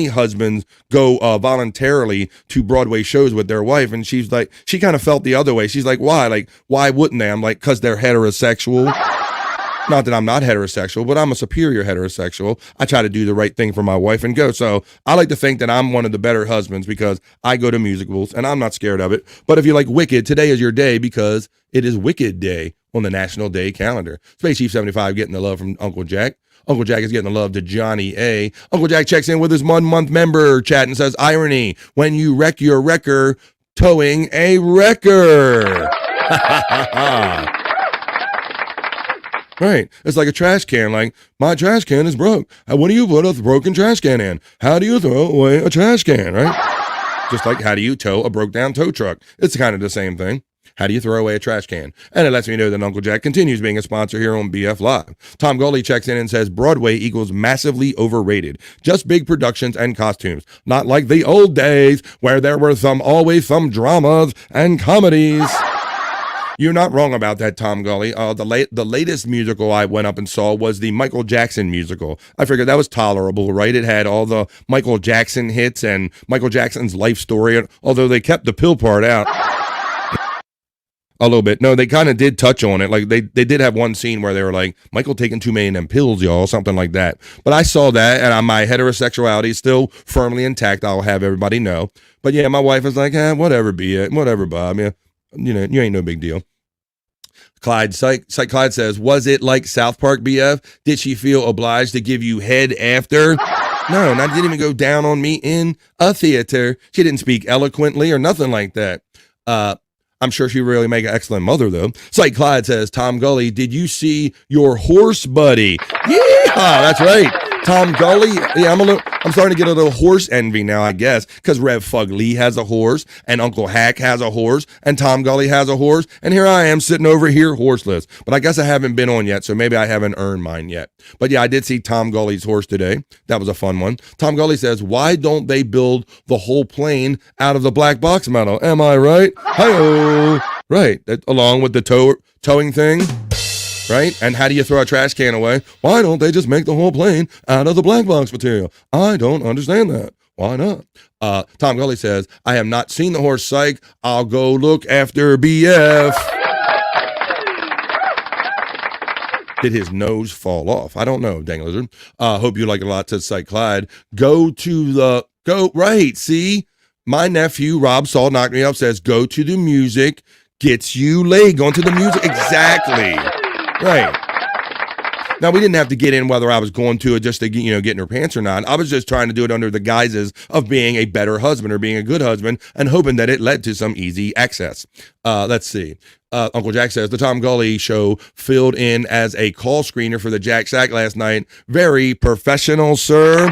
husbands go voluntarily to Broadway shows with their wife. And she's like, she kind of felt the other way. She's like, why? Like, why wouldn't they? I'm like, because they're heterosexual. Not that I'm not heterosexual, but I'm a superior heterosexual. I try to do the right thing for my wife and go. So I like to think that I'm one of the better husbands because I go to musicals and I'm not scared of it. But if you like Wicked, today is your day because it is Wicked Day on the National Day calendar. Space Chief 75 getting the love from Uncle Jack. Uncle Jack is getting the love to Johnny A. Uncle Jack checks in with his 1-month member chat and says, irony, when you wreck your wrecker, towing a wrecker. Right. It's like a trash can. Like, my trash can is broke. What do you put a broken trash can in? How do you throw away a trash can, right? Just like how do you tow a broke down tow truck? It's kind of the same thing. How do you throw away a trash can? And it lets me know that Uncle Jack continues being a sponsor here on BF Live. Tom Gully checks in and says, Broadway equals massively overrated. Just big productions and costumes. Not like the old days where there were always some dramas and comedies. You're not wrong about that, Tom Gully. The latest musical I went up and saw was the Michael Jackson musical. I figured that was tolerable, right? It had all the Michael Jackson hits and Michael Jackson's life story, although they kept the pill part out. A little bit. No, they kind of did touch on it. Like they did have one scene where they were like, Michael taking too many of them pills, y'all, something like that. But I saw that and my heterosexuality is still firmly intact. I'll have everybody know. But yeah, my wife is like, whatever, whatever, Bob. Yeah, you ain't no big deal. Clyde says, was it like South Park, BF? Did she feel obliged to give you head after? No, I didn't even go down on me in a theater. She didn't speak eloquently or nothing like that. I'm sure she really make an excellent mother, though. Cyke Clyde says, Tom Gully, did you see your horse buddy? Yeah, that's right. Tom Gully. Yeah, I'm starting to get a little horse envy now, I guess, because Rev Fug Lee has a horse, and Uncle Hack has a horse, and Tom Gully has a horse, and here I am sitting over here horseless. But I guess I haven't been on yet, so maybe I haven't earned mine yet. But yeah, I did see Tom Gully's horse today. That was a fun one. Tom Gully says, why don't they build the whole plane out of the black box metal? Am I right? Hi-oh. Right, along with the towing thing. Right? And how do you throw a trash can away? Why don't they just make the whole plane out of the black box material? I don't understand that. Why not? Tom Gully says, I have not seen the horse, Cyke. I'll go look after BF. Did his nose fall off? I don't know, dang lizard. Hope you like it a lot, says Cyke Clyde. Right, see? My nephew, Rob Saul, knocked me up, says, go to the music, gets you laid. Going to the music. Exactly. Right. Now, we didn't have to get in whether I was going to it just to, get in her pants or not. I was just trying to do it under the guises of being a better husband or being a good husband and hoping that it led to some easy access. Let's see. Uncle Jack says, the Tom Gully show filled in as a call screener for the Jack Sack last night. Very professional, sir.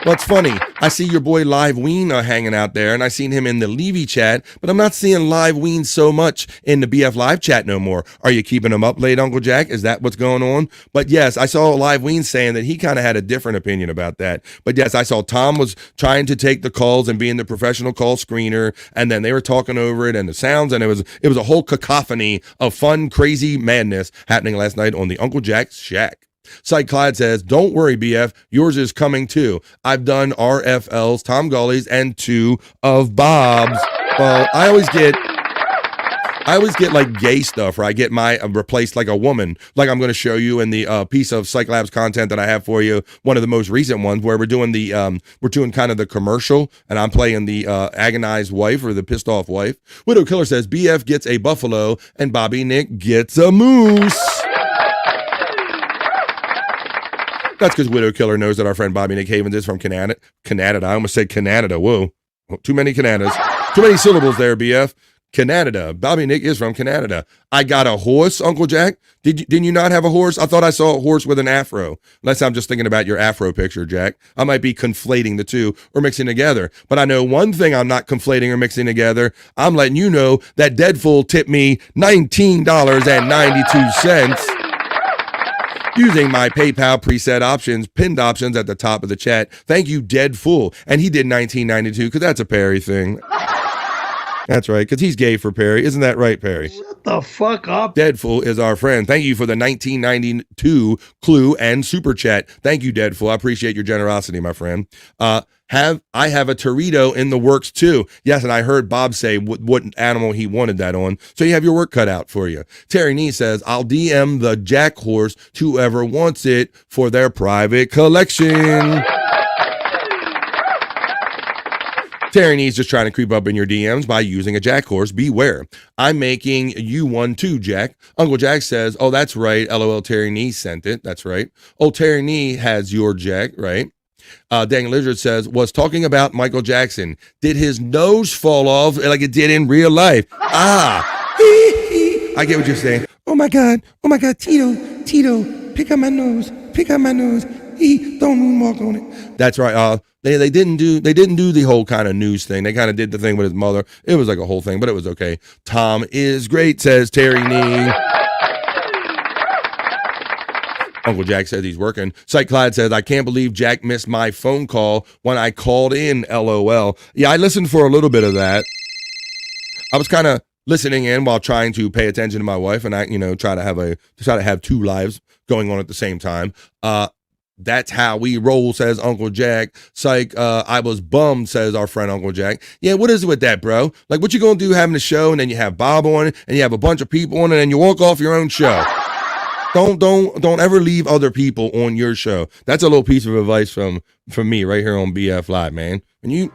Well, it's funny. I see your boy Live Ween hanging out there, and I seen him in the Levy chat, but I'm not seeing Live Ween so much in the BF Live chat no more. Are you keeping him up late, Uncle Jack? Is that what's going on? But yes, I saw Live Ween saying that he kind of had a different opinion about that. But yes, I saw Tom was trying to take the calls and being the professional call screener, and then they were talking over it and the sounds, and it was a whole cacophony of fun, crazy madness happening last night on the Uncle Jack's Shack. Cyke Labs says, don't worry, BF, yours is coming too. I've done RFLs, Tom Gully's, and 2 of Bob's. Well, I always get like gay stuff, where I get my replaced like a woman, like I'm going to show you in the piece of Cyke Labs content that I have for you, one of the most recent ones, where we're doing kind of the commercial, and I'm playing the agonized wife or the pissed off wife. Widow Killer says, BF gets a buffalo and Bobby Nick gets a moose. That's because Widow Killer knows that our friend Bobby Nick Havens is from Canada. I almost said Canada. Whoa. Too many Canadas. Too many syllables there, BF. Canada. Bobby Nick is from Canada. I got a horse, Uncle Jack. Didn't you not have a horse? I thought I saw a horse with an afro. Unless I'm just thinking about your afro picture, Jack. I might be conflating the two or mixing together. But I know one thing I'm not conflating or mixing together. I'm letting you know that Deadful tipped me $19.92. Using my PayPal preset options, pinned options at the top of the chat. Thank you, Deadful. And he did $19.92 because that's a Perry thing. That's right, because he's gay for Perry. Isn't that right, Perry? Shut the fuck up. Deadful is our friend. Thank you for the $19.92 clue and super chat. Thank you, Deadful. I appreciate your generosity, my friend. I have a Torito in the works too. Yes, and I heard Bob say what animal he wanted that on. So you have your work cut out for you. Terry Nee says, I'll DM the Jack horse to whoever wants it for their private collection. Terry Nee's just trying to creep up in your DMs by using a Jack horse. Beware. I'm making you one too, Jack. Uncle Jack says, oh, that's right. LOL, Terry Nee sent it. That's right. Oh, Terry Nee has your Jack, right? Dang Lizard says, was talking about Michael Jackson. Did his nose fall off like it did in real life? I get what you're saying. Oh my God, Tito, pick up my nose, don't moonwalk on it. That's right. They didn't do the whole kind of news thing. They kind of did the thing with his mother. It was like a whole thing, but it was okay. Tom is great, says Terry Nee. Uncle Jack says he's working. Cyke Labs says, I can't believe Jack missed my phone call when I called in, LOL. Yeah, I listened for a little bit of that. I was kind of listening in while trying to pay attention to my wife, and I, try to have 2 lives going on at the same time. That's how we roll, says Uncle Jack. Psych, I was bummed, says our friend Uncle Jack. Yeah, what is it with that, bro? Like, what you gonna do having a show, and then you have Bob on it, and you have a bunch of people on it, and you walk off your own show? Don't ever leave other people on your show. That's a little piece of advice from me right here on BF Live, man. And you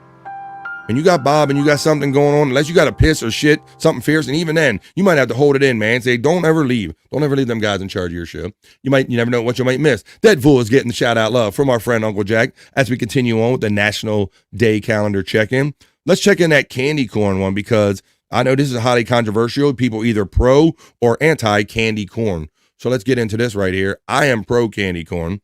got Bob and you got something going on, unless you got a piss or shit, something fierce, and even then, you might have to hold it in, man. Say, don't ever leave. Don't ever leave them guys in charge of your show. You never know what you might miss. Deadful is getting the shout out love from our friend Uncle Jack as we continue on with the National Day Calendar check-in. Let's check in that candy corn one, because I know this is highly controversial. People either pro or anti candy corn. So let's get into this right here. I am pro candy corn.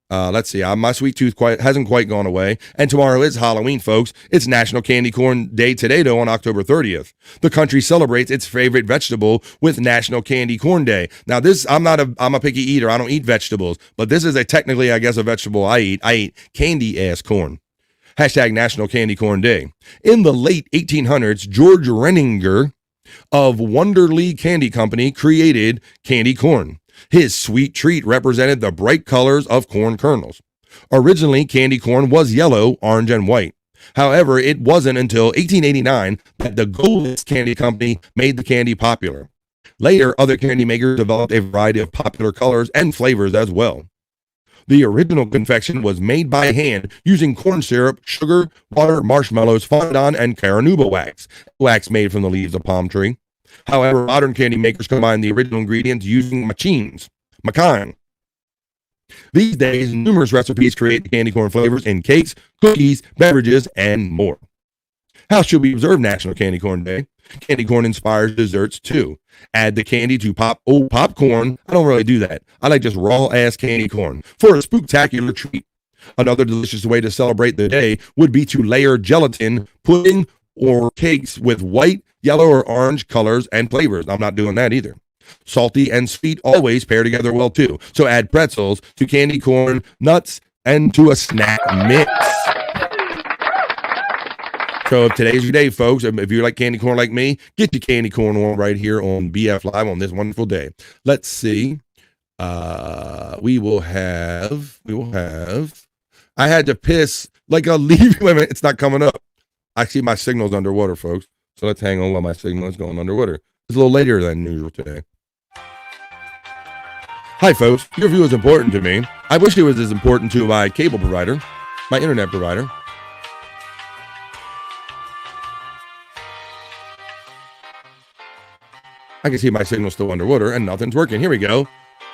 Let's see. My sweet tooth hasn't quite gone away. And tomorrow is Halloween, folks. It's National Candy Corn Day today, though, on October 30th. The country celebrates its favorite vegetable with National Candy Corn Day. Now, I'm a picky eater. I don't eat vegetables, but this is technically, I guess, a vegetable I eat. I eat candy-ass corn. Hashtag National Candy Corn Day. In the late 1800s, George Renninger of Wonderly Candy Company created candy corn. His sweet treat represented the bright colors of corn kernels. Originally, candy corn was yellow, orange, and white. However, it wasn't until 1889 that the Goldlist Candy Company made the candy popular. Later, other candy makers developed a variety of popular colors and flavors as well. The original confection was made by hand using corn syrup, sugar, water, marshmallows, fondant, and carnauba wax made from the leaves of palm tree. However, modern candy makers combine the original ingredients using machan. These days, numerous recipes create the candy corn flavors in cakes, cookies, beverages, and more. How should we observe National Candy Corn Day? Candy corn inspires desserts too. Add the candy to popcorn. I don't really do that. I like just raw ass candy corn for a spooktacular treat. Another delicious way to celebrate the day would be to layer gelatin, pudding, or cakes with white, yellow, or orange colors and flavors. I'm not doing that either. Salty and sweet always pair together well too. So add pretzels to candy corn, nuts, and to a snack mix. So if today's your day, folks, if you like candy corn like me, get your candy corn on right here on BF Live on this wonderful day. Let's see. We will have. I had to piss like a leaf. Wait a minute, it's not coming up. I see my signal's underwater, folks. So let's hang on while my signal is going underwater. It's a little later than usual today. Hi, folks. Your view is important to me. I wish it was as important to my cable provider, my internet provider. I can see my signal still underwater and nothing's working. Here we go.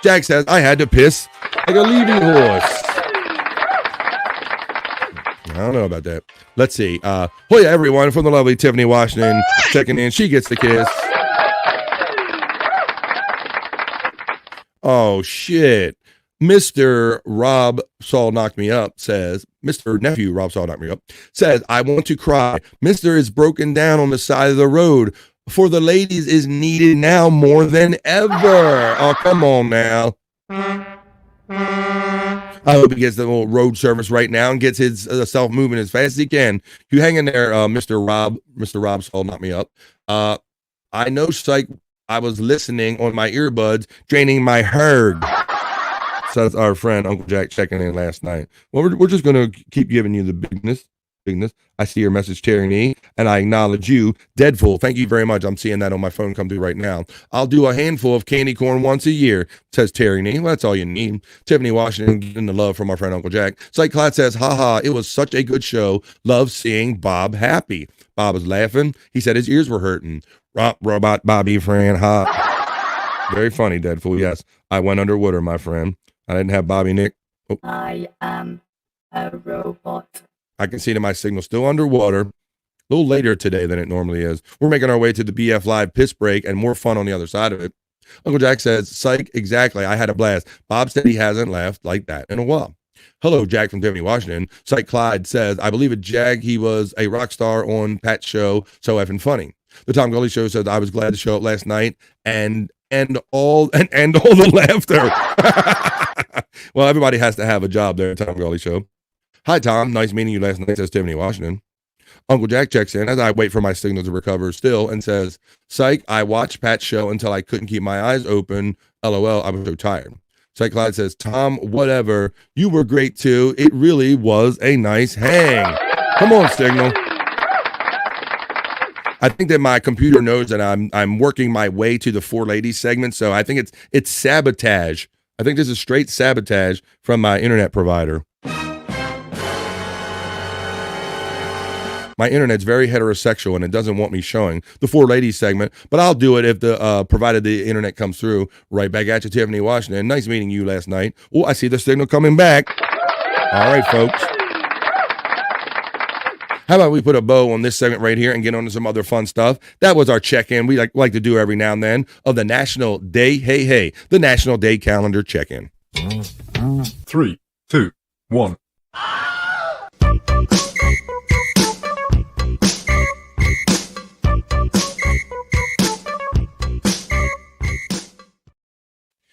Jack says, I had to piss like a leaving horse. I don't know about that. Let's see. Hoya, everyone, from the lovely Tiffany Washington checking in. She gets the kiss. Oh, shit. Mr. Rob Saul knocked me up says, Mr. Nephew Rob Saul knocked me up says, I want to cry. Mr. is broken down on the side of the road. For the ladies is needed now more than ever. Oh, come on now. I hope he gets the little road service right now and gets his self moving as fast as he can. You hang in there, Mr. Rob. Mr. Rob Saul knocked me up. I know, Cyke. I was listening on my earbuds, draining my herd. So that's our friend Uncle Jack checking in last night. Well, we're just going to keep giving you the bigness. I see your message, Tyranny, and I acknowledge you. Deadful, thank you very much. I'm seeing that on my phone come through right now. I'll do a handful of candy corn once a year, says Tyranny. Well, that's all you need. Tiffany Washington getting the love from our friend Uncle Jack. Cyke Labs says, haha, it was such a good show. Love seeing Bob happy. Bob was laughing. He said his ears were hurting. Robot Bobby, friend, ha. Very funny, Deadful. Yes, I went underwater, my friend. I didn't have Bobby Nick. Oh. I am a robot. I can see that my signal still underwater. A little later today than it normally is. We're making our way to the BF Live piss break and more fun on the other side of it. Uncle Jack says, Cyke, exactly. I had a blast. Bob said he hasn't laughed like that in a while. Hello, Jack from Tiffany Washington. Cyke Clyde says, I believe it, Jag. He was a rock star on Pat's show. So effing funny. The Tom Gully Show says, I was glad to show up last night and all the laughter. Well, everybody has to have a job there at Tom Gully Show. Hi, Tom. Nice meeting you last night, says Tiffany Washington. Uncle Jack checks in as I wait for my signal to recover still and says, Cyke, I watched Pat's show until I couldn't keep my eyes open. LOL, I was so tired. Cyke Clyde says, Tom, whatever. You were great too. It really was a nice hang. Come on, signal. I think that my computer knows that I'm working my way to the four ladies segment, so I think it's sabotage. I think this is straight sabotage from my internet provider. My internet's very heterosexual and it doesn't want me showing the four ladies segment, but I'll do it if provided the internet comes through. Right back at you, Tiffany Washington. Nice meeting you last night. Oh, I see the signal coming back. All right, folks. How about we put a bow on this segment right here and get on to some other fun stuff? That was our check-in we like to do every now and then of the National Day, the National Day Calendar check-in. 3, 2, 1.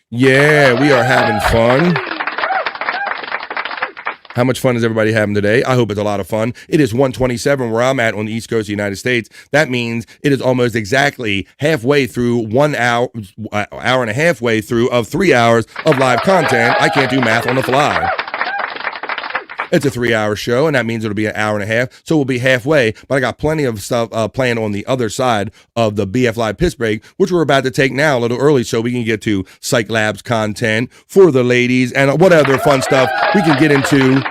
Yeah, we are having fun. How much fun is everybody having today? I hope it's a lot of fun. It is 1:27 where I'm at on the East Coast of the United States. That means it is almost exactly halfway through 1 hour, hour and a half way through of 3 hours of live content. I can't do math on the fly. It's a 3-hour show, and that means it'll be an hour and a half, so we'll be halfway. But I got plenty of stuff planned on the other side of the BF Live piss break, which we're about to take now a little early so we can get to Cyke Labs content for the ladies and what other fun stuff we can get into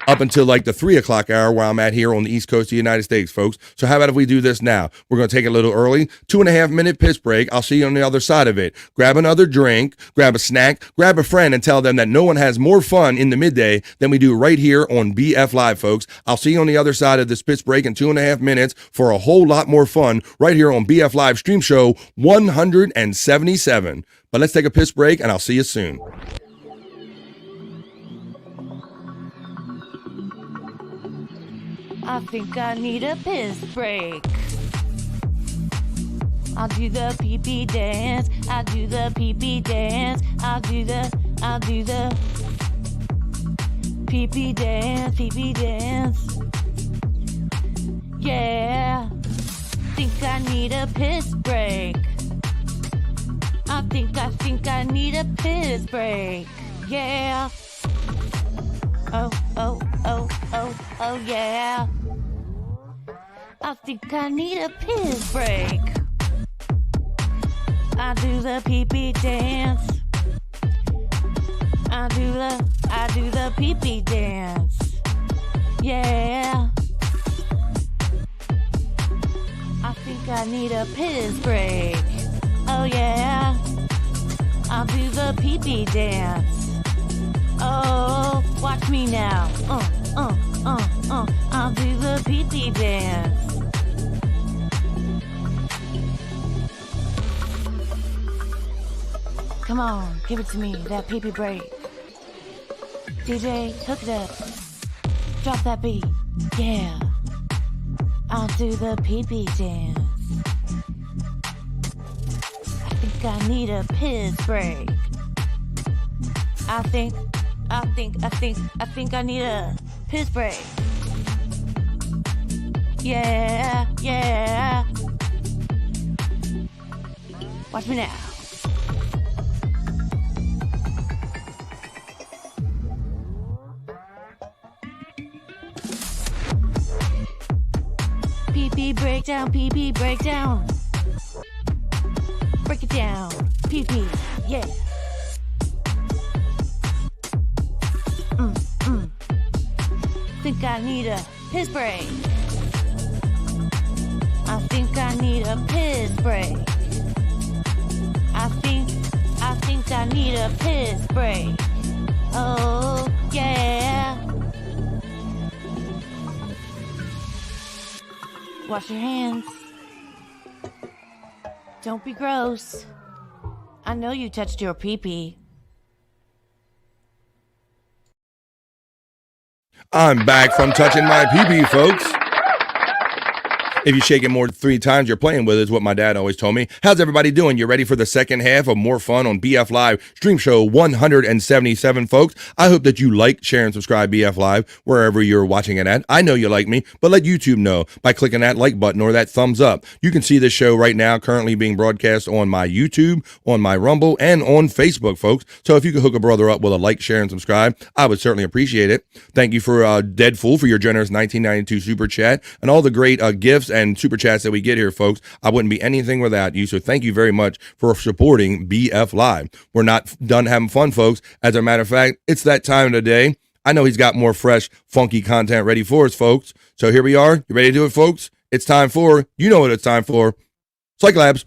up until like the 3 o'clock hour where I'm at here on the East Coast of the United States, folks. So how about if we do this now? We're going to take a little early, 2.5-minute piss break. I'll see you on the other side of it. Grab another drink, grab a snack, grab a friend, and tell them that no one has more fun in the midday than we do right here on BF Live, folks. I'll see you on the other side of this piss break in 2.5 minutes for a whole lot more fun right here on BF Live Stream Show 177. But let's take a piss break, and I'll see you soon. I think I need a piss break. I'll do the pee-pee dance. I'll do the pee-pee dance. I'll do the pee-pee dance, pee-pee dance. Yeah. Think I need a piss break. I think I need a piss break. Yeah. Oh, yeah. I think I need a piss break. I do the pee-pee dance. I do the pee-pee dance. Yeah. I think I need a piss break. Oh yeah. I'll do the pee-pee dance. Oh, watch me now. I'll do the pee-pee dance. Come on, give it to me, that pee-pee break. DJ, hook it up. Drop that beat. Yeah. I'll do the pee-pee dance. I think I need a piss break. I think I need a piss break. Yeah. Watch me now. Pee-pee breakdown, pee-pee breakdown. Break it down, pee-pee, yeah. Think I need a piss break. I think I need a piss break. I think I need a piss break. Oh, yeah. Wash your hands. Don't be gross. I know you touched your pee-pee. I'm back from touching my pee-pee, folks. If you shake it more than 3 times, you're playing with it, is what my dad always told me. How's everybody doing? You ready for the second half of more fun on BF Live Stream Show 177, folks? I hope that you like, share, and subscribe BF Live wherever you're watching it at. I know you like me, but let YouTube know by clicking that like button or that thumbs up. You can see this show right now currently being broadcast on my YouTube, on my Rumble, and on Facebook, folks. So if you could hook a brother up with a like, share, and subscribe, I would certainly appreciate it. Thank you for Deadfool for your generous 1992 super chat and all the great gifts and super chats that we get here, folks. I wouldn't be anything without you, so thank you very much for supporting BF Live. We're not done having fun, folks. As a matter of fact, it's that time of the day. I know he's got more fresh, funky content ready for us, folks. So here we are. You ready to do it, folks? It's time for, you know what it's time for, Cyke Labs.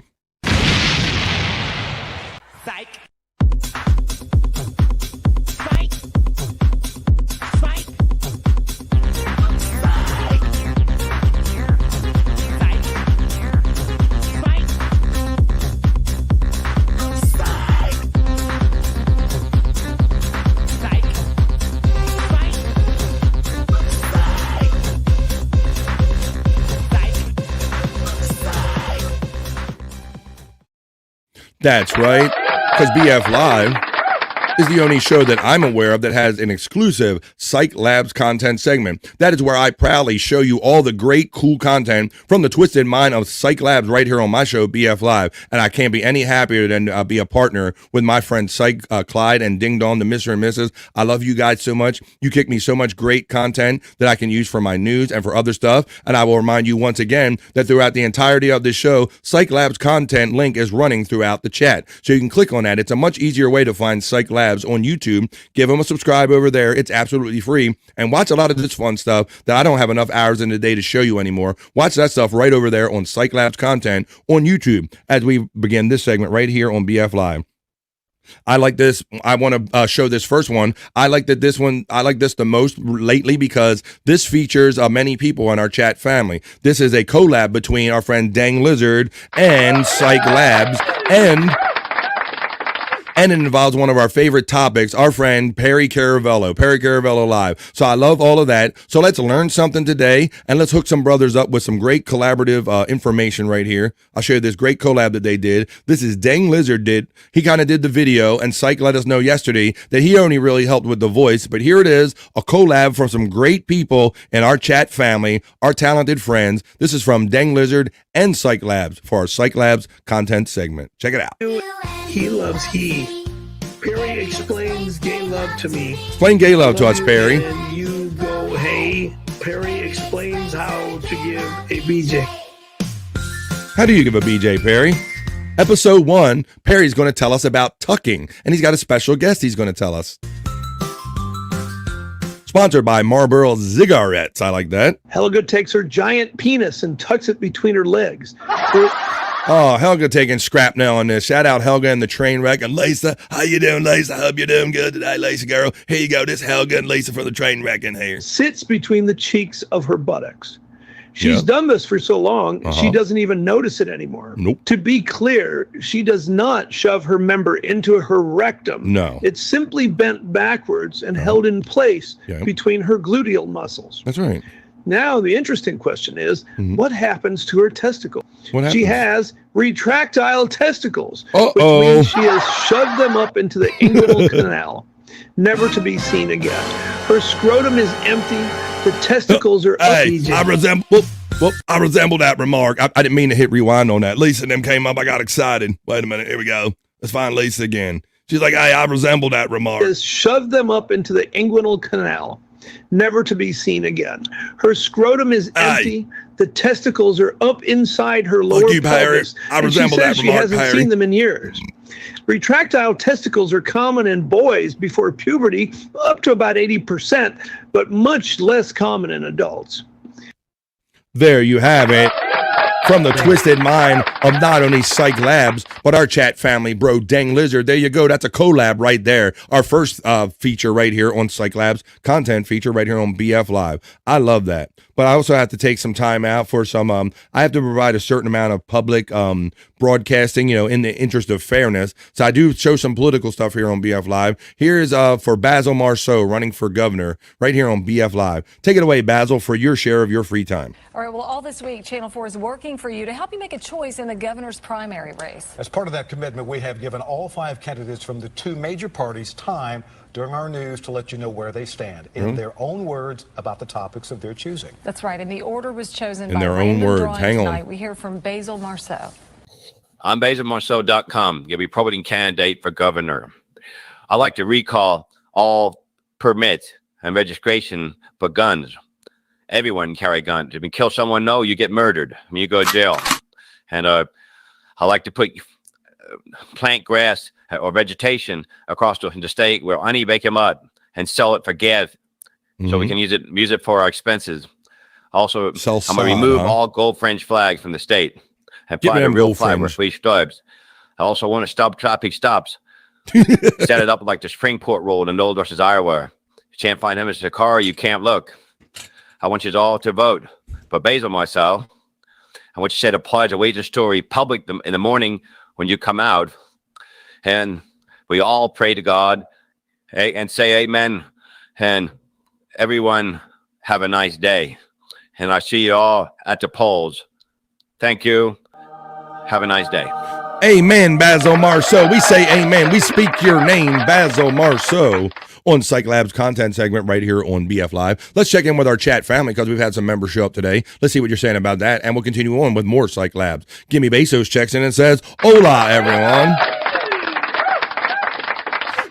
That's right, because BF Live is the only show that I'm aware of that has an exclusive Cyke Labs content segment. That is where I proudly show you all the great, cool content from the twisted mind of Cyke Labs right here on my show, BF Live. And I can't be any happier than be a partner with my friends Cyke, Clyde, and Ding Dong, the Mr. and Mrs. I love you guys so much. You kick me so much great content that I can use for my news and for other stuff. And I will remind you once again that throughout the entirety of this show, Cyke Labs content link is running throughout the chat. So you can click on that. It's a much easier way to find Cyke Labs on YouTube. Give them a subscribe over there. It's absolutely free. And watch a lot of this fun stuff that I don't have enough hours in the day to show you anymore. Watch that stuff right over there on Cyke Labs content on YouTube as we begin this segment right here on BF Live. I like this. I want to show this first one. I like this the most lately because this features many people in our chat family. This is a collab between our friend Dang Lizard and Cyke Labs, and and it involves one of our favorite topics, our friend Perry Caravello Live. So I love all of that. So let's learn something today, and let's hook some brothers up with some great collaborative information right here. I'll show you this great collab that they did. This is Dang Lizard did. He kind of did the video, and Cyke let us know yesterday that he only really helped with the voice, but here it is, a collab from some great people in our chat family, our talented friends. This is from Dang Lizard and Cyke Labs for our Cyke Labs content segment. Check it out. He loves he. Perry explains gay love to me. Explain gay love to us, Perry. And you go, hey. Perry explains how to give a BJ. How do you give a BJ, Perry? Episode 1, Perry's going to tell us about tucking, and he's got a special guest he's going to tell us. Sponsored by Marlboro Cigarettes. I like that. Helga takes her giant penis and tucks it between her legs. Oh, Helga taking scrap now on this. Shout out Helga and the train wreck. And Lisa, how you doing, Lisa? Hope you're doing good today, Lisa girl. Here you go. This Helga and Lisa for the train wreck in here. Sits between the cheeks of her buttocks. She's done this for so long, she doesn't even notice it anymore. Nope. To be clear, she does not shove her member into her rectum. No. It's simply bent backwards and held in place between her gluteal muscles. That's right. Now, the interesting question is, what happens to her testicle? What happens? She has retractile testicles, Uh-oh. which means she has shoved them up into the inguinal canal, never to be seen again. Her scrotum is empty. The testicles are up. Hey, I resemble that remark. I didn't mean to hit rewind on that. Lisa and them came up. I got excited. Wait a minute. Here we go. Let's find Lisa again. She's like, hey, I resemble that remark. Has shoved them up into the inguinal canal, never to be seen again. Her scrotum is empty. The testicles are up inside her lower pelvis. I resemble that remark, she hasn't seen them in years. Retractile testicles are common in boys before puberty, up to about 80%, but much less common in adults. There you have it. From the twisted mind of not only Cyke Labs, but our chat family, bro, Dang Lizard. There you go. That's a collab right there. Our first feature right here on Cyke Labs, content feature right here on BF Live. I love that. But I also have to take some time out for some, I have to provide a certain amount of public broadcasting, in the interest of fairness. So I do show some political stuff here on BF Live. Here's for Basil Marceau running for governor right here on BF Live. Take it away, Basil, for your share of your free time. All right, well, all this week, Channel 4 is working for you to help you make a choice in the governor's primary race. As part of that commitment, we have given all 5 candidates from the 2 major parties time during our news to let you know where they stand in their own words about the topics of their choosing. That's right, and the order was chosen in by their own random words. drawing Hang tonight. on. We hear from Basil Marceau. I'm BasilMarceau.com, your Republican candidate for governor. I'd like to recall all permits and registration for guns. Everyone carry guns. If you kill someone, no, you get murdered. You go to jail. And I like to plant grass or vegetation across the state where honey bake them up and sell it for gas, so we can use it for our expenses. Also, I'm going to remove all gold French flags from the state and apply the real flag with free stubs. I also want to stop traffic stops. Set it up like the Springport rule in Noel versus Iowa. You can't find him as a car, you can't look. I want you all to vote for Basil Marceau. I want you to say the Pledge of Allegiance story public in the morning when you come out. And we all pray to God and say amen. And everyone have a nice day. And I see you all at the polls. Thank you. Have a nice day. Amen, Basil Marceau. We say amen. We speak your name, Basil Marceau, on Cyke Labs content segment right here on BF Live. Let's check in with our chat family because we've had some members show up today. Let's see what you're saying about that, and we'll continue on with more Cyke Labs. Gimme Bezos checks in and says, hola, everyone.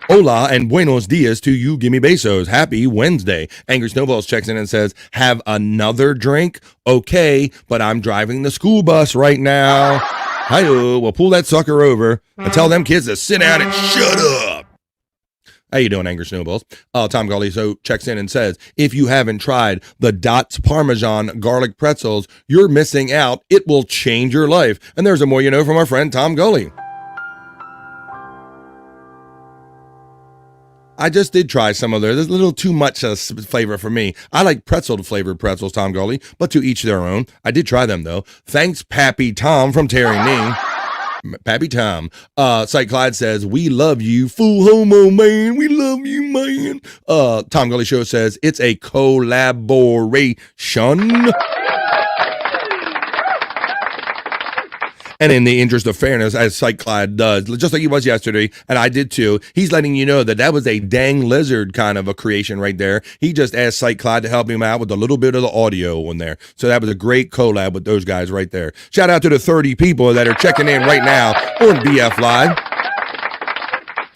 Hola and buenos dias to you, Gimme Bezos. Happy Wednesday. Angry Snowballs checks in and says, have another drink? Okay, but I'm driving the school bus right now. Hi-yo, we'll pull that sucker over and tell them kids to sit down and shut up. How you doing, Angry Snowballs? Tom Galiso checks in and says, if you haven't tried the Dots Parmesan garlic pretzels, you're missing out. It will change your life. And there's a more you know from our friend Tom Gully. I just did try some of theirs. There's a little too much flavor for me. I like pretzel-flavored pretzels, Tom Gully, but to each their own. I did try them, though. Thanks, Pappy Tom from Terry Ning. Pappy Tom. Cyke Clyde says, we love you, full homo, man. We love you, man. Tom Gully Show says, it's a collaboration. And in the interest of fairness, as Cyke Clyde does, just like he was yesterday, and I did too, he's letting you know that was a dang lizard kind of a creation right there. He just asked Cyke Clyde to help him out with a little bit of the audio in there. So that was a great collab with those guys right there. Shout out to the 30 people that are checking in right now on BF Live.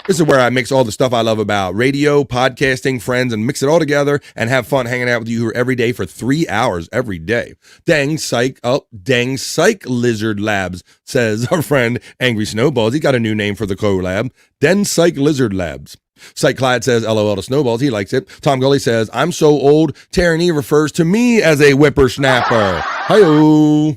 This is where I mix all the stuff I love about radio, podcasting, friends, and mix it all together and have fun hanging out with you here every day for 3 hours every day. Dang Cyke Lizard Labs, says our friend Angry Snowballs. He got a new name for the collab. Den Cyke Lizard Labs. Cyke Clyde says, LOL to Snowballs. He likes it. Tom Gully says, I'm so old, Tyranny refers to me as a whippersnapper. Hi-oh.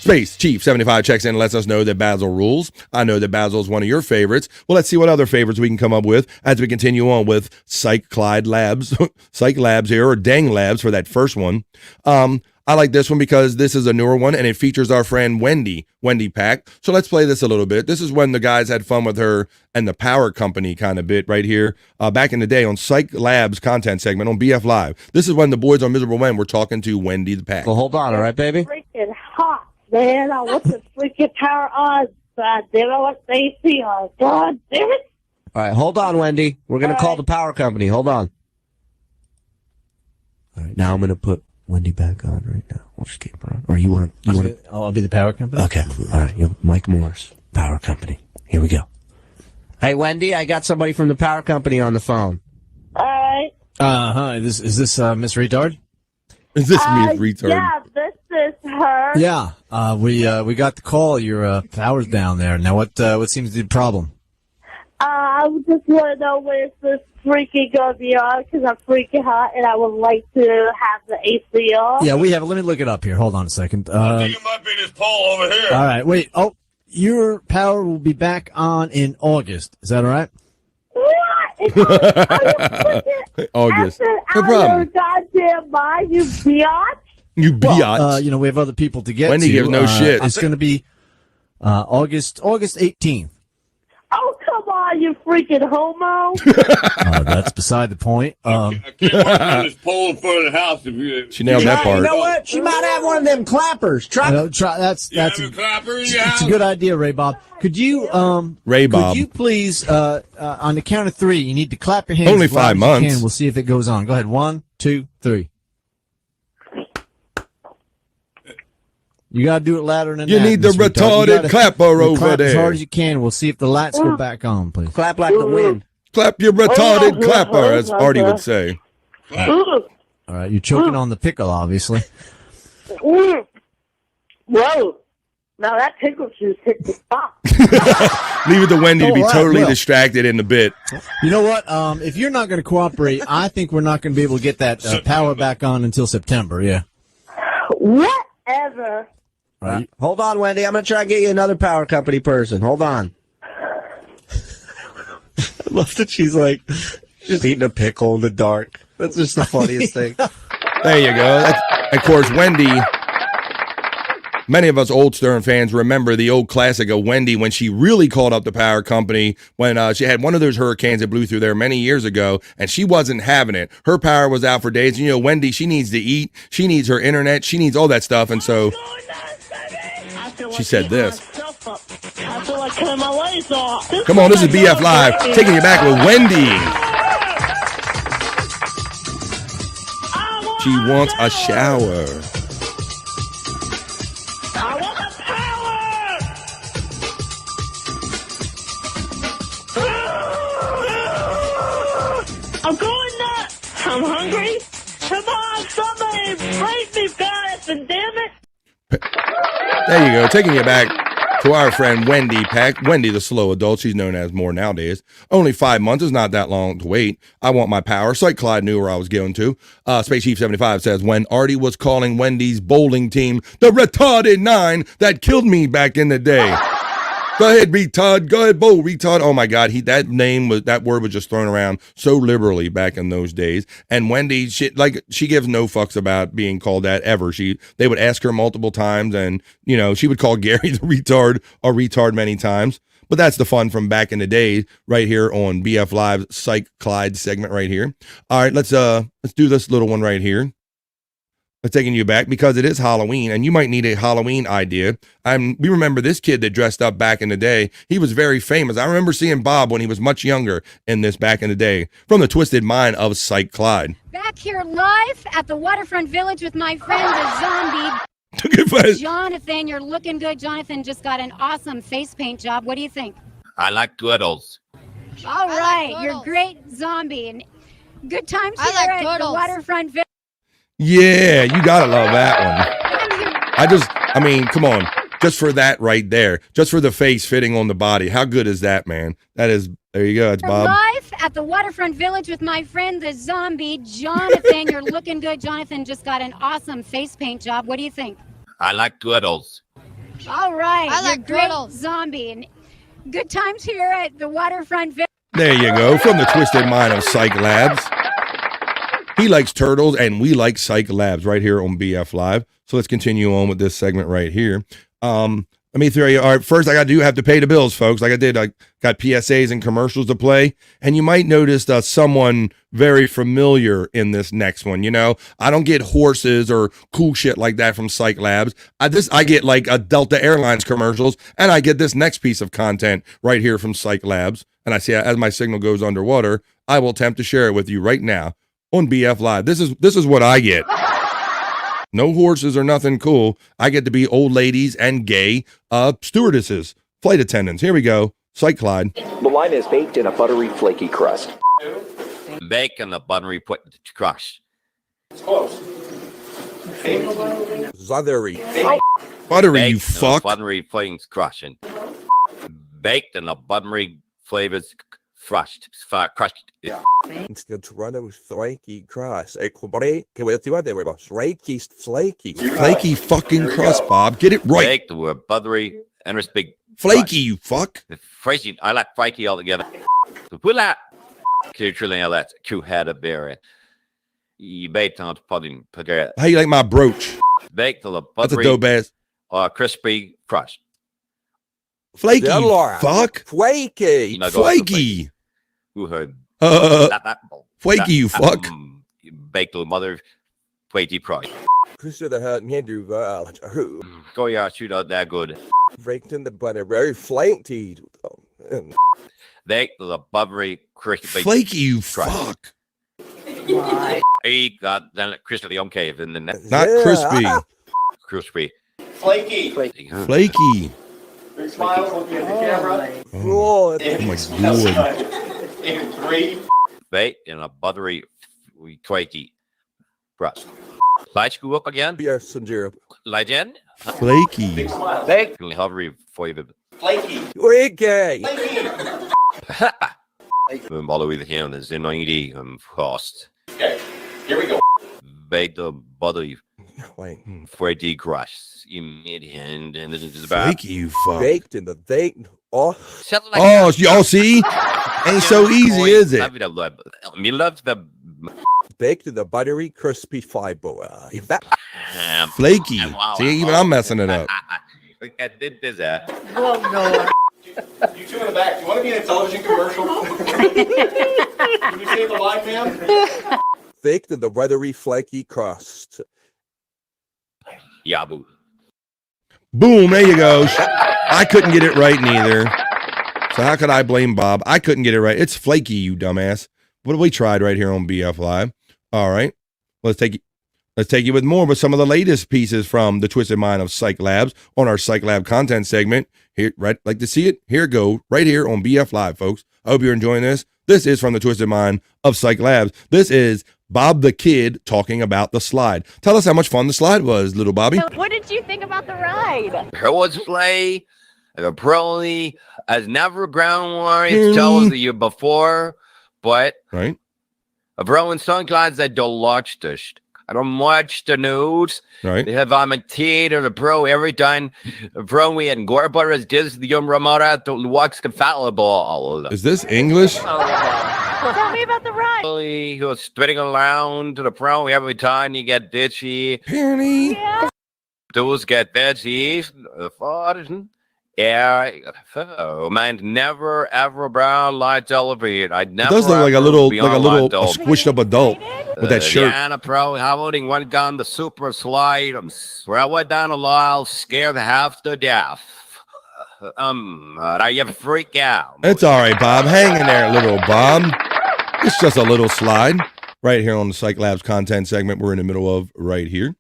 Space Chief 75 checks in and lets us know that Basil rules. I know that Basil is one of your favorites. Well, let's see what other favorites we can come up with as we continue on with Cyke Labs, Cyke Labs here, or Dang Labs for that first one. I like this one because this is a newer one and it features our friend Wendy Pack. So let's play this a little bit. This is when the guys had fun with her and the Power Company kind of bit right here back in the day on Cyke Labs content segment on BF Live. This is when the boys on Miserable Men were talking to Wendy the Pack. Well, hold on, all right, baby? Freaking hot. Man, I want the freaking power on. God damn it, I want the AC on. God damn it. All right, hold on, Wendy. We're going to call the power company. Hold on. All right, now I'm going to put Wendy back on right now. We'll just keep her on. Or you want to? I'll be the power company. Okay. All right, Mike Morris, power company. Here we go. Hey, Wendy, I got somebody from the power company on the phone. All right. Hi, is this Miss Retard? Is this Miss Retard? Yeah, this is her. Yeah. We got the call. Your power's down there. Now, what seems to be the problem? I just want to know when this freaking going to be on because I'm freaking hot and I would like to have the AC on. Yeah, we have. Let me look it up here. Hold on a second. I think it might be this pole over here. All right, wait. Oh, your power will be back on in August. Is that all right? August. No problem. Goddamn mind, you biatch. You biatch. Well, we have other people to get Wendy to. gives no shit. It's going to be August 18th. Oh, come on, you freaking homo. That's beside the point. I can't work on this pole in front of the house if you... She nailed that part. You know what? She might have one of them clappers. Try. That's You have a clapper in your it's house? a good idea, Ray Bob. Could you Ray Bob. Could you please on the count of 3, you need to clap your hands. Only as loud 5 as you months. can. We'll see if it goes on. Go ahead. 1, 2, 3. You gotta do it louder than You that. need the Miss Retard. retarded clapper over clap as there. hard as you can. We'll see if the lights go back on, please. Clap like the wind. Clap your retarded clapper, as Artie would say. All right, you're choking on the pickle, obviously. Whoa. Now that pickle juice hit the spot. Leave it to Wendy to be All right, totally well. distracted in the bit. You know what? If you're not going to cooperate, I think we're not going to be able to get that power back on until September. Yeah. Whatever. Right. Hold on, Wendy. I'm going to try to get you another power company person. Hold on. I love that she's like just eating a pickle in the dark. That's just the funniest thing. There you go. That's, of course, Wendy. Many of us old Stern fans remember the old classic of Wendy when she really called up the power company when she had one of those hurricanes that blew through there many years ago, and she wasn't having it. Her power was out for days. You know, Wendy, she needs to eat. She needs her internet. She needs all that stuff. And so she said this. I feel like cutting my legs off. Come on, this is BF Live, taking you back with Wendy. She wants a shower. I'm going nuts. I'm hungry. Come on, somebody break me fast and damn it. There you go, taking you back to our friend Wendy Pack. Wendy, the slow adult, she's known as more nowadays. Only 5 months is not that long to wait. I want my power. Cyke Clyde knew where I was going to. Space Chief 75 says, when Artie was calling Wendy's bowling team the retarded 9 that killed me back in the day. Go ahead, retard. Go ahead, Bo, retard. Oh my God, that word was just thrown around so liberally back in those days. And Wendy, she gives no fucks about being called that ever. They would ask her multiple times, and she would call Gary the retard or retard many times. But that's the fun from back in the day, right here on BF Live's Cyke Clyde segment right here. All right, let's do this little one right here. It's taking you back because it is Halloween, and you might need a Halloween idea. We remember this kid that dressed up back in the day. He was very famous. I remember seeing Bob when he was much younger in this back in the day from the twisted mind of Cyke Clyde. Back here live at the Waterfront Village with my friend, the zombie. Jonathan, you're looking good. Jonathan just got an awesome face paint job. What do you think? I like doodles. All right, you're great, zombie. And good times here at the Waterfront Village. Yeah, you gotta love that one. Come on. Just for that right there. Just for the face fitting on the body. How good is that, man? There you go. It's Bob. Live at the Waterfront Village with my friend, the zombie, Jonathan. You're looking good. Jonathan just got an awesome face paint job. What do you think? I like doodles. All right, you're great, zombie. And good times here at the Waterfront Village. There you go. From the twisted mind of Cyke Labs. He likes turtles, and we like Cyke Labs right here on BF Live. So let's continue on with this segment right here. Let me throw you. All right, first I have to pay the bills, folks. Like I did, I got PSAs and commercials to play, and you might notice someone very familiar in this next one. I don't get horses or cool shit like that from Cyke Labs. I get like a Delta Airlines commercials, and I get this next piece of content right here from Cyke Labs. And I see as my signal goes underwater, I will attempt to share it with you right now on BF Live. This is what I get. No horses or nothing cool. I get to be old ladies and gay stewardesses, flight attendants. Here we go. Cyke Clyde. The line is baked in a buttery, flaky crust. Baked in a buttery crust. It's close. Buttery. Buttery, you fuck. Buttery flakes crushing. Baked in a buttery flavors crushed. Instead Toronto flaky crust. Flaky flaky. Flaky fucking crust, Bob. Get it right. Baked with buttery and big. Flaky, you fuck. Flaky. I like flaky altogether. Put that. That's two had a berry. You baked on pudding. How you like my brooch? Baked to the That's a buttery. dope ass. Crispy crust. Flaky, fuck. Flaky. Flaky. Who heard? Flaky, you fuck. Baked to mother. Flaky crust. Go yeah, shoot out that good. Baked in the butter, very flaky. Baked to the buttery crispy. Flaky, you fuck. He got then crispy okay in the net. Not crispy. Crispy. Flaky. Flaky. Big smiles looking at the camera. Oh my God. In 3. Baked in a buttery flaky crust. Let's go up again. Yes, and zero. Legend. Flaky. Big smile. Baked in hovery flavored. Flaky. Flaky. All the way to him is in 90 cost. Okay, here we go. Baked the buttery flaky crust. You mid hand and this is about Flaky, you fuck. Baked in the bake. Oh, y'all see? Ain't so easy, is it? Me love the baked in the buttery, crispy fiber. Flaky. See, even I'm messing it up. I did this. Oh, no. You two in the back, do you want to be in a television commercial? Can you save the live man? Baked in the buttery, flaky crust. Yabu. Boom, there you go. I couldn't get it right neither. So how could I blame Bob? I couldn't get it right. It's flaky, you dumbass. What we tried right here on BF Live. All right. Let's take you with more with some of the latest pieces from the Twisted Mind of Cyke Labs on our Cyke Lab content segment. Here, right? Like to see it? Here it go. Right here on BF Live, folks. I hope you're enjoying this. This is from the Twisted Mind of Cyke Labs. This is Bob the Kid talking about the slide. Tell us how much fun the slide was, little Bobby. What did you think about the ride? It was play. Probably as never ground warriors told the year before, but right. A bro and sun glides that don't watch this. I don't watch the news. Right. They have on my theater, bro, every time. Bro, we had Gorbar as this, the Ramara, the Wax Ball. Is this English? Tell me about the ride. He was spinning around to the pro every time you get ditchy. Penny. Yeah. Those get ditchy. Yeah. Oh, man, never ever brown light elevated. I'd never. It does look like a ever little, be like a on little light elevate. squished up adult with that shirt. Yeah, pro, holding one gun, the super slide. Where I went down a aisle, scared half to death. Now you freak out. It's all right, Bob. Hang in there, little Bob. It's just a little slide right here on the Cyke Labs content segment we're in the middle of right here.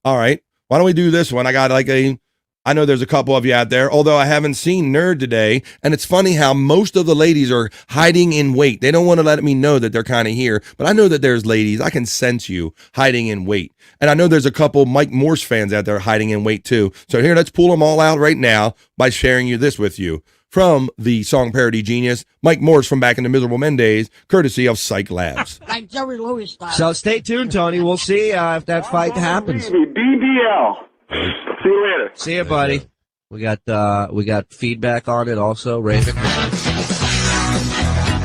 All right. Why don't we do this one? I know there's a couple of you out there, although I haven't seen Nerd today. And it's funny how most of the ladies are hiding in wait. They don't want to let me know that they're kind of here, but I know that there's ladies. I can sense you hiding in wait. And I know there's a couple Mike Morse fans out there hiding in wait too. So here, let's pull them all out right now by sharing this with you. From the song parody genius, Mike Morse from back in the Miserable Men days, courtesy of Cyke Labs. Like Jerry Lewis style. So stay tuned, Tony. We'll see if that fight happens. BBL. See you later. See you, buddy. We got feedback on it also, Raven.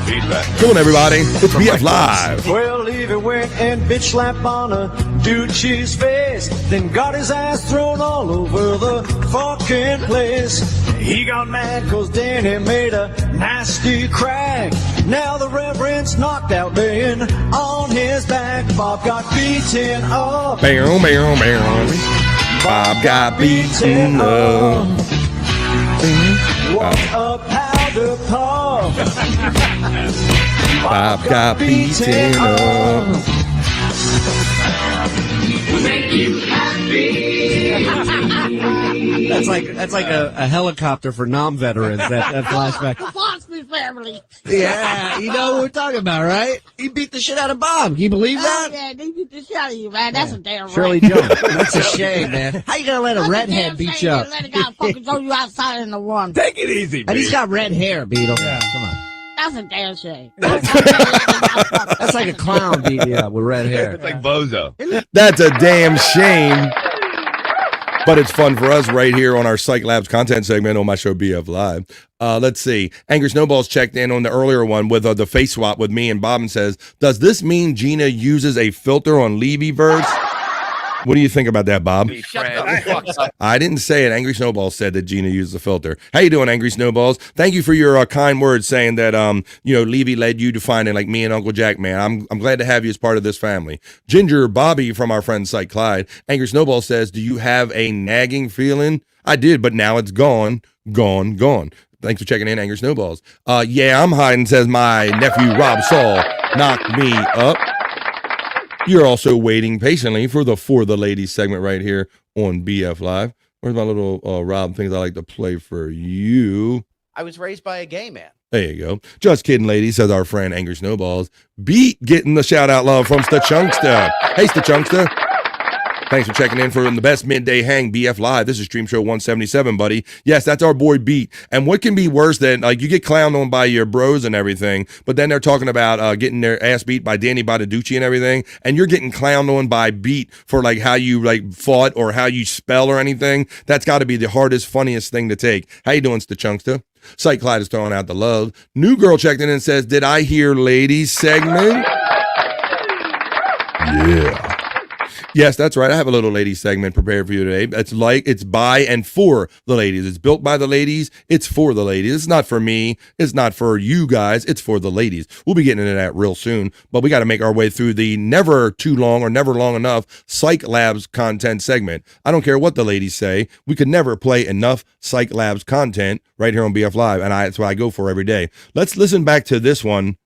Feedback. Come on, everybody. It's BF Live. Well, Levy went and bitch slapped on a dude cheese face, then got his ass thrown all over the fucking place. He got mad cause Danny made a nasty crack. Now the Reverend's knocked out laying on his back. Bob got beaten up. Bow, bow, bow. Bob got beaten up. What a powder puff. Bob got beaten up. Make you happy. That's like a helicopter for non-veterans. That flashback. The Foxby family. Yeah, you know what we're talking about, right? He beat the shit out of Bob. Can you believe that? Oh, yeah, they beat the shit out of you, man. That's a damn right. Shirley Jones. That's a shame, man. How you gonna let a redhead beat you up? Let a guy fucking throw you outside in the one. Take it easy, and he's got red hair, Beetle. Yeah. Come on. That's a damn shame. That's like a clown beating you up with red hair. It's like Bozo. That's a damn shame. But it's fun for us right here on our Cyke Labs content segment on my show BF Live. Let's see. Angry Snowballs checked in on the earlier one with the face swap with me and Bob and says, does this mean Gina uses a filter on Levy-verse? What do you think about that, Bob? I didn't say it. Angry Snowballs said that Gina used the filter. How you doing, Angry Snowballs? Thank you for your kind words saying that Levy led you to finding like me and Uncle Jack, man. I'm glad to have you as part of this family. Ginger Bobby from our friend Cyke Clyde. Angry Snowball says, do you have a nagging feeling? I did, but now it's gone. Thanks for checking in, Angry Snowballs. Yeah, I'm hiding, says my nephew Rob Saul knocked me up. You're also waiting patiently for the ladies segment right here on BF Live. Where's my little Rob things I like to play for you? I was raised by a gay man. There you go. Just kidding, ladies, says our friend Angry Snowballs. Beat getting the shout out love from Stachunkster. Hey, Stachunkster. Thanks for checking in for the best midday hang, BF Live. This is Streamshow 177, buddy. Yes, that's our boy Beat. And what can be worse than, you get clowned on by your bros and everything, but then they're talking about getting their ass beat by Danny Bottaducci and everything, and you're getting clowned on by Beat for, how you, fought or how you spell or anything. That's got to be the hardest, funniest thing to take. How you doing, Stachunkster? Cyke Clyde is throwing out the love. New girl checked in and says, did I hear ladies segment? Yeah. Yes, that's right. I have a little ladies segment prepared for you today. It's by and for the ladies. It's built by the ladies. It's for the ladies. It's not for me. It's not for you guys. It's for the ladies. We'll be getting into that real soon, but we got to make our way through the never too long or never long enough Cyke Labs content segment. I don't care what the ladies say. We could never play enough Cyke Labs content right here on BF Live, and that's what I go for every day. Let's listen back to this one.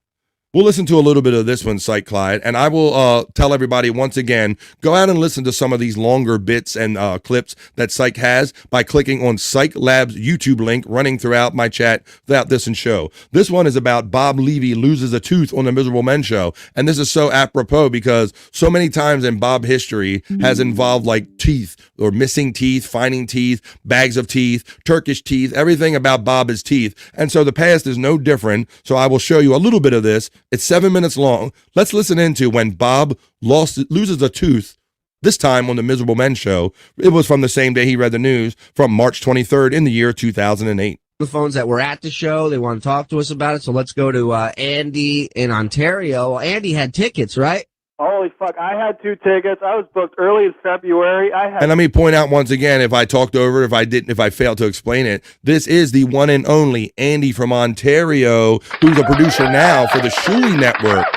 We'll listen to a little bit of this one, Cyke Clyde, and I will tell everybody once again, go out and listen to some of these longer bits and clips that Cyke has by clicking on Cyke Labs YouTube link running throughout my chat throughout this and show. This one is about Bob Levy loses a tooth on the Miserable Men show, and this is so apropos because so many times in Bob history has involved teeth or missing teeth, finding teeth, bags of teeth, Turkish teeth, everything about Bob is teeth, and so the past is no different, so I will show you a little bit of this. It's 7 minutes long. Let's listen into when Bob loses a tooth This time on the Miserable Men Show, it was from the same day he read the news from March 23rd in the year 2008. The phones that were at the show, they want to talk to us about it. So let's go to Andy in Ontario. Andy had tickets, right? Holy fuck, I had 2 tickets. I was booked early in February. And let me point out once again, if I talked over it, if I failed to explain it, this is the one and only Andy from Ontario, who's a producer now for the Shuli Network.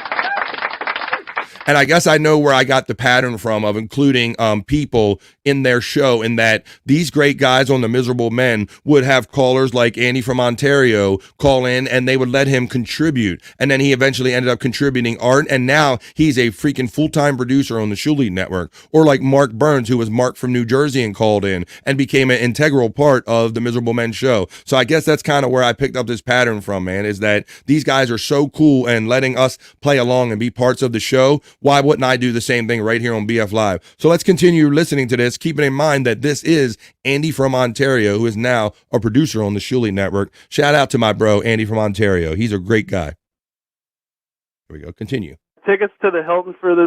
And I guess I know where I got the pattern from of including people in their show, in that these great guys on the Miserable Men would have callers like Andy from Ontario call in and they would let him contribute. And then he eventually ended up contributing art. And now he's a freaking full-time producer on the Shuli Network. Or like Mark Burns, who was Mark from New Jersey and called in and became an integral part of the Miserable Men Show. So I guess that's kind of where I picked up this pattern from, man, is that these guys are so cool and letting us play along and be parts of the show. Why wouldn't I do the same thing right here on BF Live? So let's continue listening to this, keeping in mind that this is Andy from Ontario, who is now a producer on the Shuli Network. Shout out to my bro, Andy from Ontario. He's a great guy. Here we go. Continue. Tickets to the Hilton for the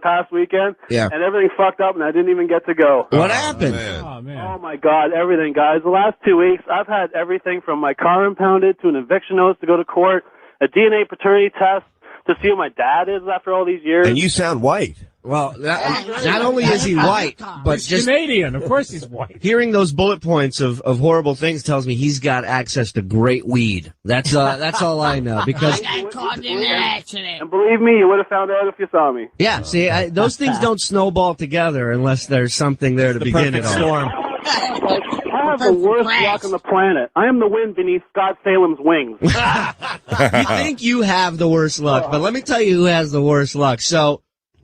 past weekend. Yeah. And everything fucked up and I didn't even get to go. What happened? Oh my God, everything, guys. The last 2 weeks, I've had everything from my car impounded to an eviction notice to go to court, a DNA paternity test, to see who my dad is after all these years. And you sound white. Well, not only is he white, but He's just Canadian. Of course he's white. hearing those bullet points of horrible things tells me he's got access to great weed. That's all I know. Because I got caught in an accident. And believe me, you would have found out if you saw me. yeah, see, those things don't snowball together unless there's something there to begin it on. I have the worst luck on the planet. I am the wind beneath Scott Salem's wings. You think you have the worst luck, but let me tell you who has the worst luck. So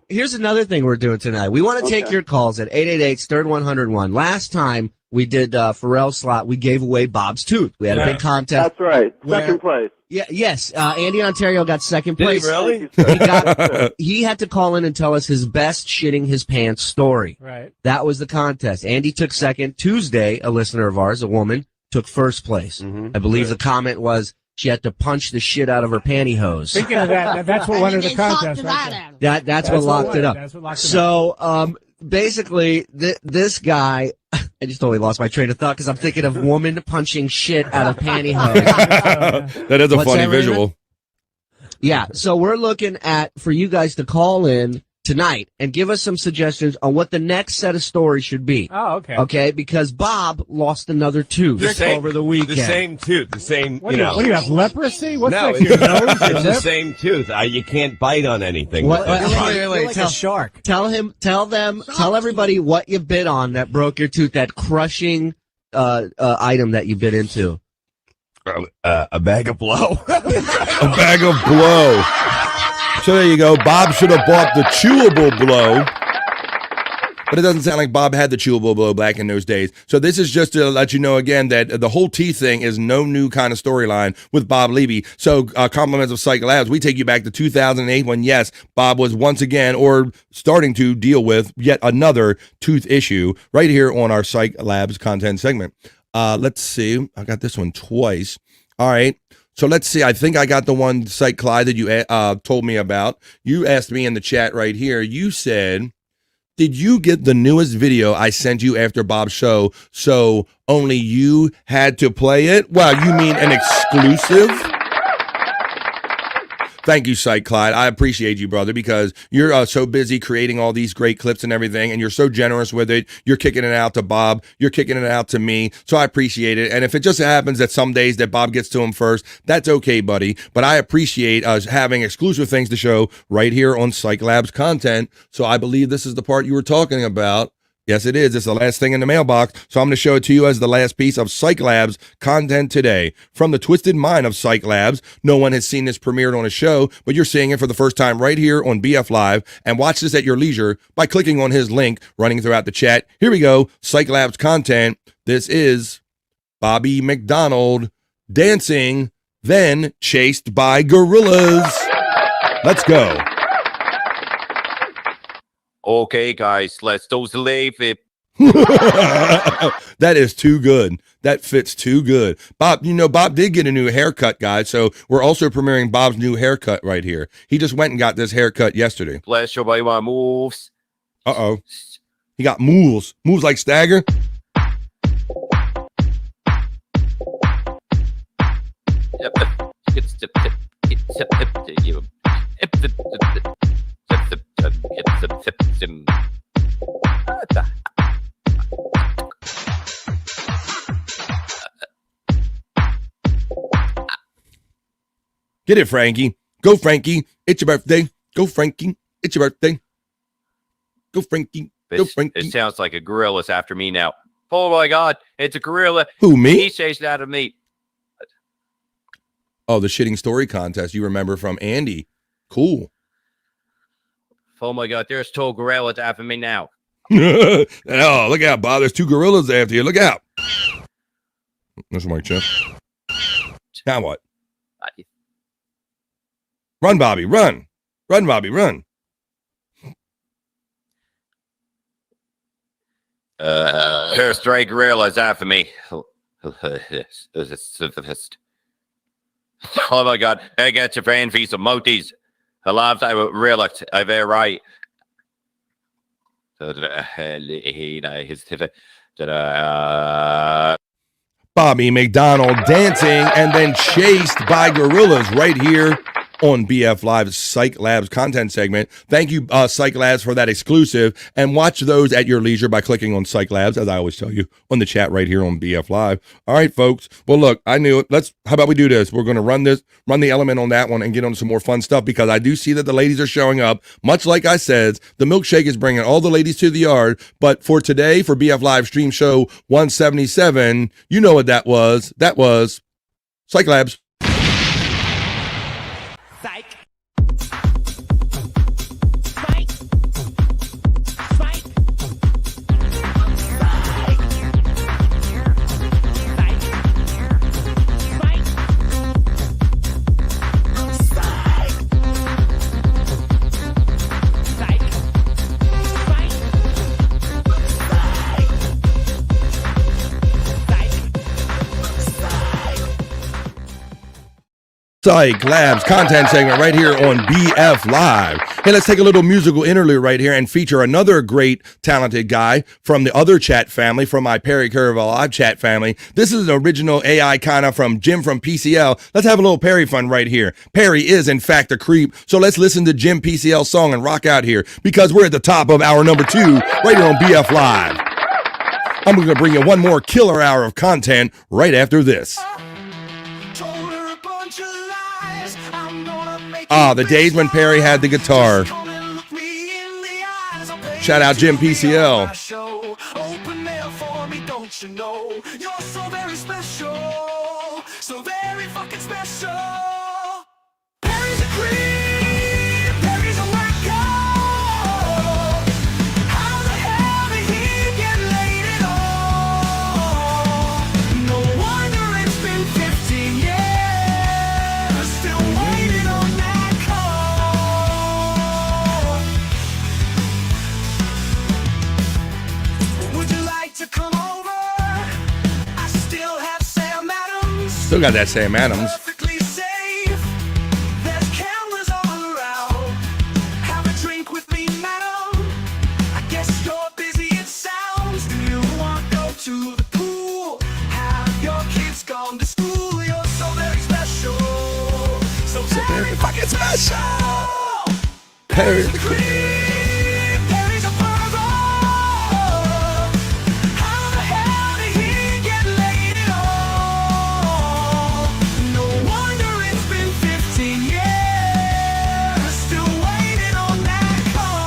here's another thing we're doing tonight. We want to take your calls at 888-STIRD-101. Last time we did Pharrell's slot, we gave away Bob's tooth. We had a big contest. That's right. Second place. Yeah, yes. Andy Ontario got second place. Did he really? He had to call in and tell us his best shitting his pants story. Right. That was the contest. Andy took second. Tuesday, a listener of ours, a woman, took first place. I believe the comment was she had to punch the shit out of her pantyhose. Speaking of that, that's what won the contest. Right there. That's what locked it up. That's what locked it up. So, basically, this guy, I just totally lost my train of thought because I'm thinking of woman punching shit out of pantyhose. That is a funny visual. Yeah, so we're looking for you guys to call in tonight and give us some suggestions on what the next set of stories should be. Oh, okay. Okay, because Bob lost another tooth over the weekend. The same tooth, the same, What do you have, leprosy? What's No, that, your nose, your it's the lip? same tooth. You can't bite on anything. What, with that. wait, like a shark. Tell everybody what you bit on that broke your tooth, that crushing item that you bit into. A bag of blow. A bag of blow. So there you go. Bob should have bought the chewable blow. But it doesn't sound like Bob had the chewable blow back in those days. So this is just to let you know again that the whole teeth thing is no new kind of storyline with Bob Levy. So compliments of Cyke Labs. We take you back to 2008 when, yes, Bob was once again or starting to deal with yet another tooth issue right here on our Cyke Labs content segment. Let's see. I got this one twice. All right. So let's see. I think I got the one, Cyke Clyde, that you told me about. You asked me in the chat right here. You said, did you get the newest video I sent you after Bob's show, so only you had to play it? Well, you mean an exclusive? Thank you, Cyke Clyde. I appreciate you, brother, because you're so busy creating all these great clips and everything, and you're so generous with it. You're kicking it out to Bob. You're kicking it out to me, so I appreciate it. And if it just happens that some days that Bob gets to him first, that's okay, buddy. But I appreciate us having exclusive things to show right here on Cyke Labs content, so I believe this is the part you were talking about. Yes, it is. It's the last thing in the mailbox. So I'm going to show it to you as the last piece of Cyke Labs content today. From the twisted mind of Cyke Labs, no one has seen this premiered on a show, but you're seeing it for the first time right here on BF Live. And watch this at your leisure by clicking on his link running throughout the chat. Here we go. Cyke Labs content. This is Bobby McDonald dancing, then chased by gorillas. Let's go. Okay, guys, let's do the leave it. That is too good. That fits too good. Bob, Bob did get a new haircut, guys, so we're also premiering Bob's new haircut right here. He just went and got this haircut yesterday. Let's show by my moves. Uh-oh. He got moves. Moves like stagger. Get it, Frankie. Go, Frankie. It's your birthday. Go, Frankie. It's your birthday. Go, Frankie. Go, Frankie. It sounds like a gorilla's after me now. Oh my God, it's a gorilla. Who, me? He's chasing out of me. Oh, the shitting story contest you remember from Andy. Cool. Oh my God, there's 2 gorillas after me now. Oh, look out, Bob. There's 2 gorillas after you. Look out. That's my chest. Now what? Run, Bobby, run. Run, Bobby, run. There's 3 gorillas after me. Oh my God, I got your friend for some motis. A lot of time realized I very right. Bobby McDonald dancing and then chased by gorillas right here on BF Live's Cyke Labs content segment. Thank you, Cyke Labs, for that exclusive. And watch those at your leisure by clicking on Cyke Labs, as I always tell you, on the chat right here on BF Live. All right, folks. Well, look, I knew it. How about we do this? We're going to run the element on that one and get on some more fun stuff, because I do see that the ladies are showing up. Much like I said, the milkshake is bringing all the ladies to the yard. But for today, for BF Live Stream Show 177, you know what that was. That was Cyke Labs. Cyke Labs content segment right here on BF Live. Hey, let's take a little musical interlude right here and feature another great, talented guy from the other chat family, from my Perry Curve Live chat family. This is an original AI kind of from Jim from PCL. Let's have a little Perry fun right here. Perry is, in fact, a creep, so let's listen to Jim PCL's song and rock out here, because we're at the top of hour number 2 right here on BF Live. I'm going to bring you one more killer hour of content right after this. The days when Perry had the guitar. Shout out Jim PCL. Open mail for me, don't you know? You're so very special, so very fucking special. Perry's a creep, Perry's a wacko. How the hell did he get laid at all? No wonder it's been 15 years, still waiting on that call. Would you like to come over? I still have Sam Adams. Still got that Sam Adams. Perfectly safe. There's cameras all around. Have a drink with me, madam. I guess you're busy, it sounds. Do you want to go to the pool? Have your kids gone to school? You're so very special. So very fucking special. Perry. Perry's a pervo. How the hell did he get laid at all? No wonder it's been 15 years, still waiting on that call.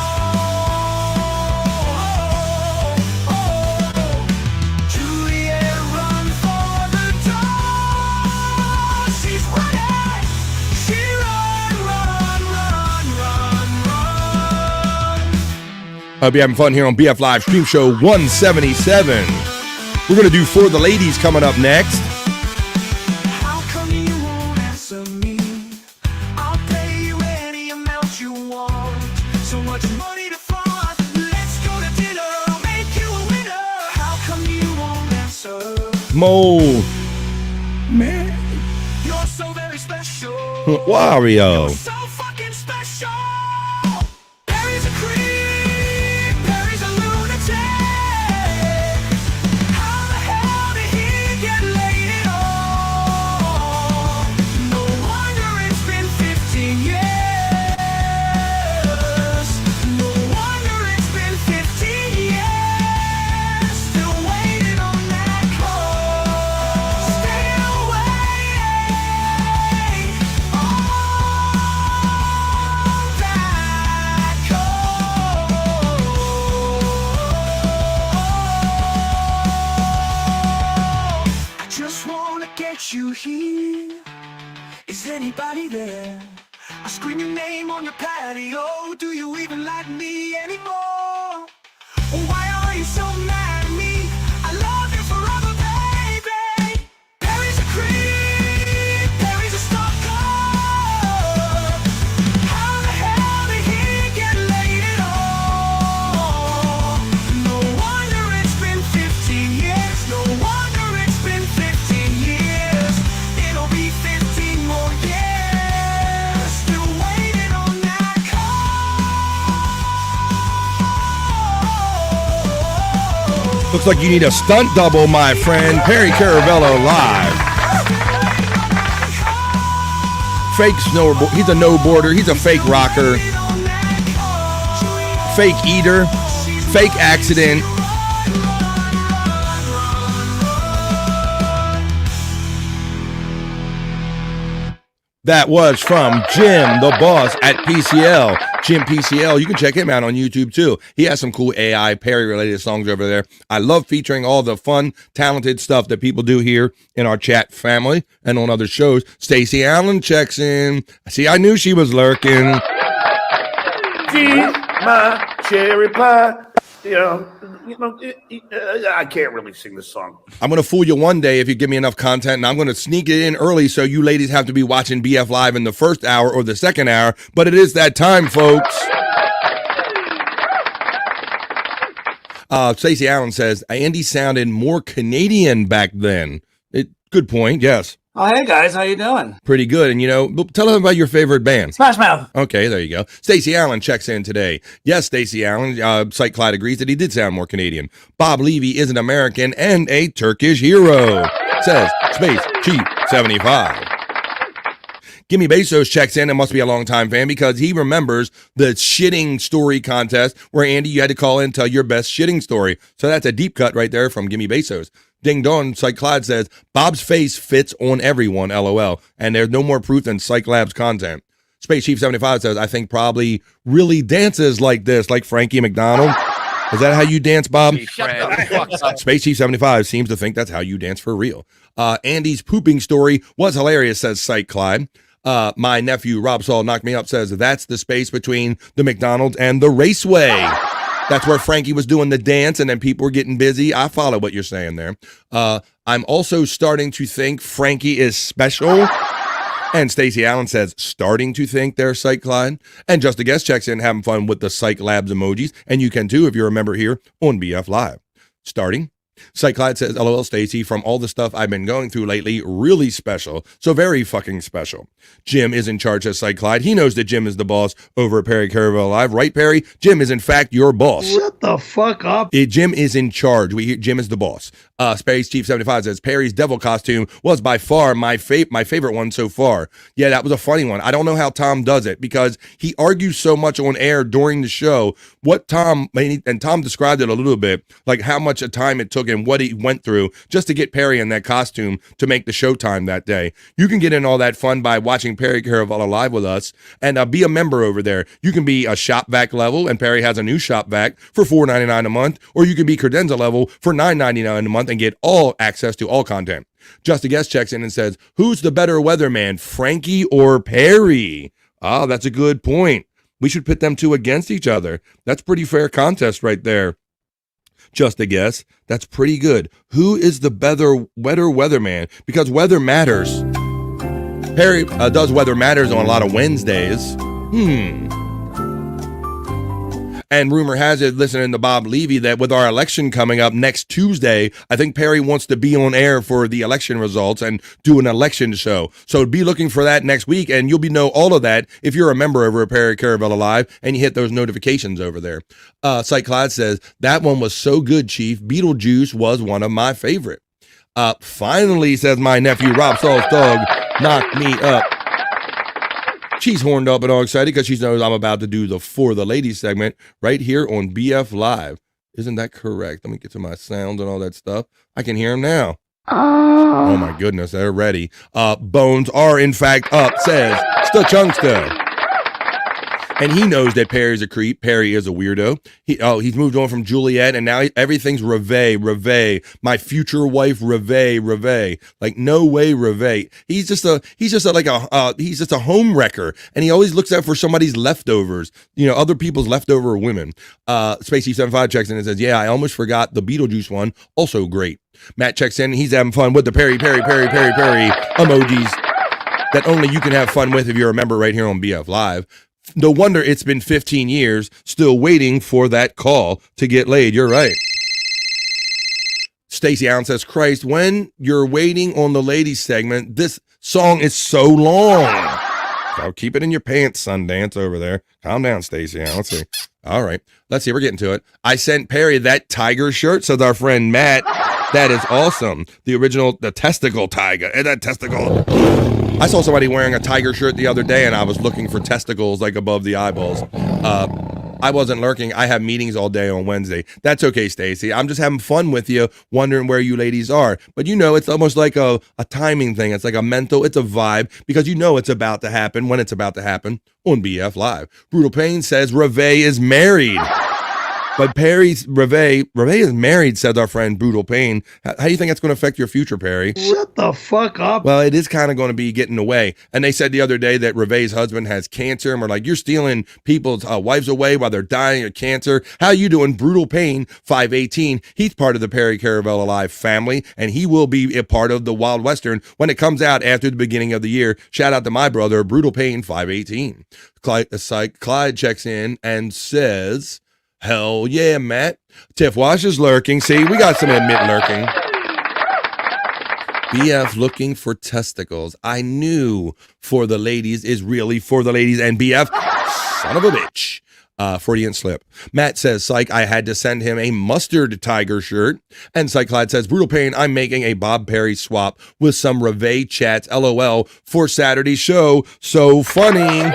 Juliet, run for the door. She's running. She run, run, run, run, run. Hope you're having fun here on BF Live Stream Show 177. We're going to do For the Ladies coming up next. How come you won't answer me? I'll pay you any amount you want. So much money to flaunt. Let's go to dinner. I'll make you a winner. How come you won't answer? Mold. Man. You're so very special. Wario. So fucking special. Perry's a creep. invite you here. Is anybody there? I scream your name on your patio. Do you even like me anymore? Why are you so mad at me? I love you forever, baby. Perry's a creep, Perry's a stalker. How the hell did he get laid at all? No wonder it's been 15 years. No wonder it's been 15 years. It'll be 15 more years. Still waiting on that call. Looks like you need a stunt double, my friend. Perry Caravello live. Fake snowboard. He's a no-boarder. He's a fake rocker. Fake eater. Fake accident. That was from Jim, the boss at PCL. Jim PCL. You can check him out on YouTube too. He has some cool AI Perry-related songs over there. I love featuring all the fun, talented stuff that people do here in our chat family and on other shows. Stacey Allen checks in. See, I knew she was lurking. My cherry pie. I can't really sing this song. I'm going to fool you one day if you give me enough content, and I'm going to sneak it in early so you ladies have to be watching BF Live in the first hour or the second hour, but it is that time, folks. Stacey Allen says, Andy sounded more Canadian back then. Good point, yes. Oh, hey guys, how you doing? Pretty good. And, tell them about your favorite band. Smash Mouth. Okay, there you go. Stacey Allen checks in today. Yes, Stacey Allen. Cyke Labs agrees that he did sound more Canadian. Bob Levy is an American and a Turkish hero, says Space Chief 75. Gimme Bezos checks in and must be a longtime fan because he remembers the shitting story contest where, Andy, you had to call in and tell your best shitting story. So that's a deep cut right there from Gimme Bezos. Ding Dong, Cyke Labs says, Bob's face fits on everyone, LOL. And there's no more proof than Cyke Labs content. Space Chief 75 says, I think probably really dances like this, like Frankie McDonald. Is that how you dance, Bob? Space Chief 75 seems to think that's how you dance for real. Andy's pooping story was hilarious, says Cyke Labs. My nephew, Rob Saul, knocked me up, says, that's the space between the McDonald's and the Raceway. That's where Frankie was doing the dance and then people were getting busy. I follow what you're saying there. I'm also starting to think Frankie is special. And Stacey Allen says, starting to think they're Cyke Labs. And Just a Guest checks in, having fun with the Cyke Labs emojis. And you can too if you're a member here on BF Live. Starting. Cyke Labs says, LOL Stacey, from all the stuff I've been going through lately, really special. So very fucking special. Jim is in charge as Cyke Labs. He knows that Jim is the boss over at Perry Caravello Live. Right, Perry? Jim is in fact your boss. Shut the fuck up. Jim is in charge. Jim is the boss. Space Chief 75 says, Perry's devil costume was by far my favorite one so far. Yeah, that was a funny one. I don't know how Tom does it because he argues so much on air during the show. Tom described it a little bit, like how much time it took and what he went through just to get Perry in that costume to make the showtime that day. You can get in all that fun by watching Perry Caravello Live with us and be a member over there. You can be a shop vac level, and Perry has a new shop vac for $4.99 a month, or you can be credenza level for $9.99 a month and get all access to all content. Just a Guest checks in and says, who's the better weatherman, Frankie or Perry? Oh, that's a good point. We should pit them two against each other. That's pretty fair contest right there. Just a Guess. That's pretty good. Who is the wetter weatherman? Because weather matters. Perry does Weather Matters on a lot of Wednesdays. And rumor has it, listening to Bob Levy, that with our election coming up next Tuesday, I think Perry wants to be on air for the election results and do an election show. So be looking for that next week, and you'll know all of that if you're a member over at Perry Caravello Live and you hit those notifications over there. Cyke Labs says, that one was so good, Chief. Beetlejuice was one of my favorite. Finally, says my nephew, Rob Saul's dog, knocked me up. She's horned up and all excited because she knows I'm about to do the For the Ladies segment right here on BF Live. Isn't that correct? Let me get to my sounds and all that stuff. I can hear them now. Oh my goodness, they're ready. Bones are in fact up, says Stuchunksta. And he knows that Perry's a creep. Perry is a weirdo. He's moved on from Juliet, and now everything's Reve. My future wife, Reve. Like, no way, Reve. He's just a home wrecker, and he always looks out for somebody's leftovers. Other people's leftover women. Spacey75 checks in and says, "Yeah, I almost forgot the Beetlejuice one. Also great." Matt checks in. He's having fun with the Perry emojis that only you can have fun with if you're a member right here on BF Live. No wonder it's been 15 years still waiting for that call to get laid. You're right. Stacey Allen says, "Christ, when you're waiting on the ladies segment, this song is so long." So keep it in your pants, Sundance over there. Calm down, Stacey. Let's see. All right. Let's see. We're getting to it. I sent Perry that tiger shirt, says our friend Matt. That is awesome. The testicle tiger. That testicle. I saw somebody wearing a tiger shirt the other day, and I was looking for testicles like above the eyeballs. I wasn't lurking. I have meetings all day on Wednesday. That's okay, Stacey. I'm just having fun with you, wondering where you ladies are. But it's almost like a timing thing. It's like a it's a vibe, because it's about to happen when it's about to happen on BF Live. Brutal Pain says Reve is married. But Perry's Reve is married, said our friend Brutal Pain. How do you think that's going to affect your future, Perry? Shut the fuck up. Well, it is kind of going to be getting away. And they said the other day that Reve's husband has cancer, and we're like, "You're stealing people's wives away while they're dying of cancer. How you doing?" Brutal Pain 518. He's part of the Perry Caravel Alive family, and he will be a part of the Wild Western when it comes out after the beginning of the year. Shout out to my brother, Brutal Pain 518. Clyde checks in and says, "Hell yeah, Matt." Tiff Wash is lurking. See, we got some admit lurking. BF looking for testicles. I knew for the ladies is really for the ladies, and BF, son of a bitch. Freudian slip. Matt says, "Cyke, I had to send him a mustard tiger shirt." And Cyclad says, "Brutal Pain, I'm making a Bob Perry swap with some Reve chats, LOL, for Saturday's show. So funny."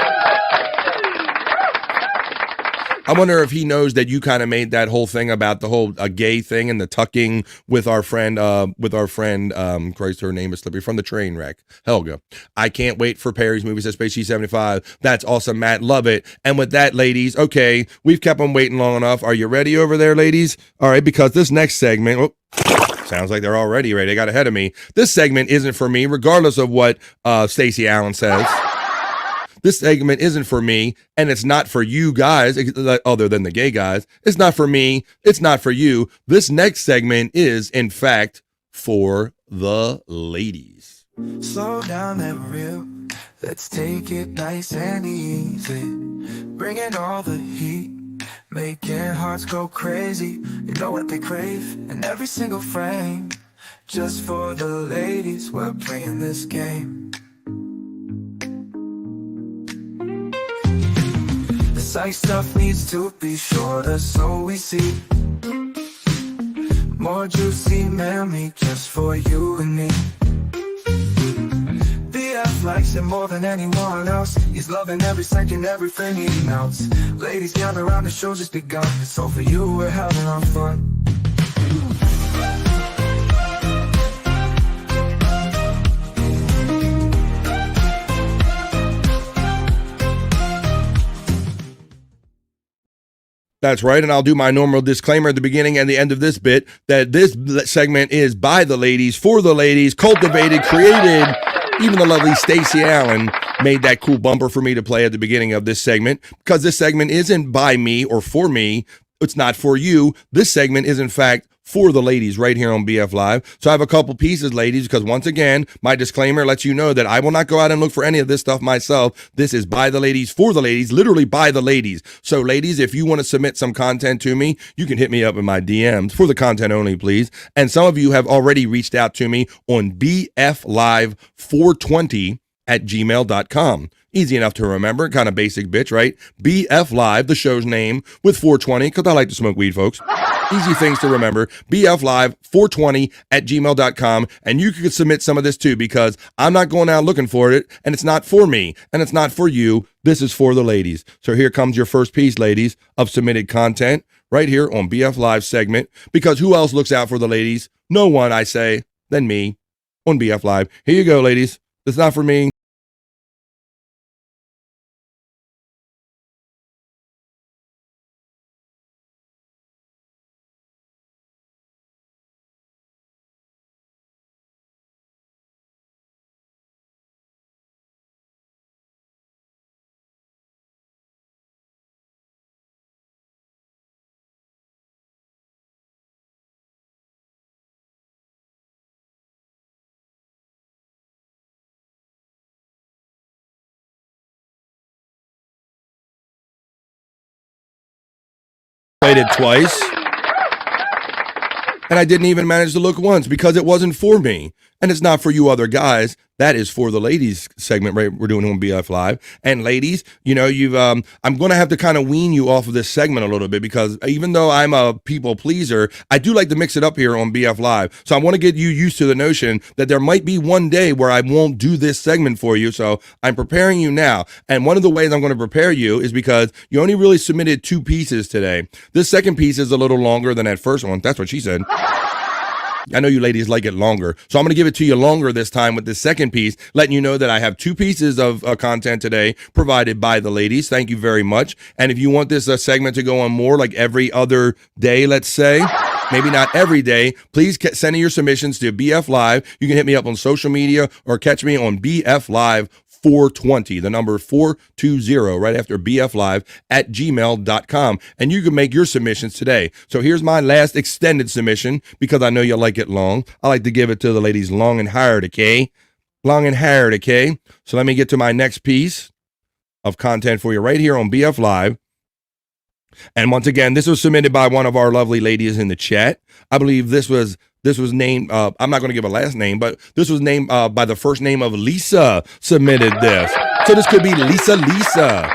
I wonder if he knows that you kind of made that whole thing about the whole gay thing and the tucking with our friend, Christ, her name is slipping, from the train wreck, Helga. I can't wait for Perry's movie, says Space G75. That's awesome, Matt. Love it. And with that, ladies, okay, we've kept them waiting long enough. Are you ready over there, ladies? All right, because this next segment, sounds like they're already ready. They got ahead of me. This segment isn't for me, regardless of what Stacey Allen says. This segment isn't for me, and it's not for you guys, other than the gay guys. It's not for me. It's not for you. This next segment is, in fact, for the ladies. Slow down, let me real. Let's take it nice and easy. Bringing all the heat. Making hearts go crazy. You know what they crave in every single frame. Just for the ladies, we're playing this game. Cyke stuff needs to be shorter, so we see more juicy memory just for you and me. BF likes it more than anyone else. He's loving every second, everything he melts. Ladies gather around, the show just begun. So for you, we're having our fun. That's right, and I'll do my normal disclaimer at the beginning and the end of this bit that this segment is by the ladies, for the ladies, cultivated, created. Even the lovely Stacey Allen made that cool bumper for me to play at the beginning of this segment, because this segment isn't by me or for me. It's not for you. This segment is, in fact, for the ladies right here on BF Live. So I have a couple pieces, ladies, because once again, my disclaimer lets you know that I will not go out and look for any of this stuff myself. This is by the ladies, for the ladies, literally by the ladies. So ladies, if you want to submit some content to me, you can hit me up in my DMs for the content only, please. And some of you have already reached out to me on bflive420@gmail.com. Easy enough to remember, kind of basic bitch, right? BF Live, the show's name, with 420, because I like to smoke weed, folks. Easy things to remember. bflive420@gmail.com. And you can submit some of this too, because I'm not going out looking for it, and it's not for me, and it's not for you. This is for the ladies. So here comes your first piece, ladies, of submitted content right here on BF Live segment, because who else looks out for the ladies? No one, I say, than me on BF Live. Here you go, ladies. It's not for me. Played it twice. And I didn't even manage to look once because it wasn't for me. And it's not for you other guys. That is for the ladies segment, right? We're doing on BF Live. And ladies, you know, I'm going to have to kind of wean you off of this segment a little bit because even though I'm a people pleaser, I do like to mix it up here on BF Live. So I want to get you used to the notion that there might be one day where I won't do this segment for you. So I'm preparing you now. And one of the ways I'm going to prepare you is because you only really submitted 2 pieces today. This second piece is a little longer than that first one. That's what she said. I know you ladies like it longer. So I'm going to give it to you longer this time with this second piece, letting you know that I have 2 pieces of content today provided by the ladies. Thank you very much. And if you want this segment to go on more like every other day, let's say, maybe not every day, please send in your submissions to BF Live. You can hit me up on social media or catch me on BF Live 420, the number 420, right after BF Live at gmail.com. And you can make your submissions today. So here's my last extended submission because I know you like it long. I like to give it to the ladies long and hard, okay? Long and hard, okay? So let me get to my next piece of content for you right here on BF Live. And once again, this was submitted by one of our lovely ladies in the chat. I believe this was named, I'm not going to give a last name, but this was named by the first name of Lisa submitted this. So this could be Lisa.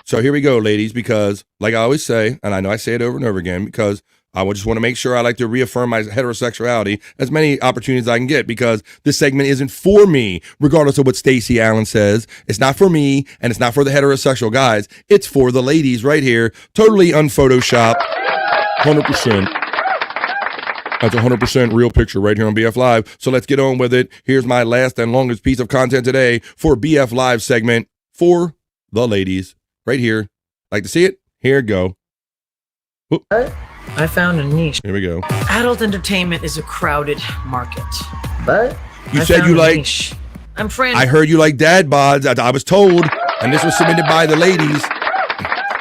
So here we go, ladies, because like I always say, and I know I say it over and over again, because I just want to make sure I like to reaffirm my heterosexuality as many opportunities as I can get because this segment isn't for me, regardless of what Stacey Allen says. It's not for me, and it's not for the heterosexual guys. It's for the ladies right here. Totally unphotoshopped. 100%. That's a 100% real picture right here on BF Live. So let's get on with it. Here's my last and longest piece of content today for BF Live segment for the ladies right here. Like to see it? Here go. Whoop. I found a niche. Here we go. Adult entertainment is a crowded market. But you said you like. I'm friend. I heard you like dad bods. I was told, and this was submitted by the ladies.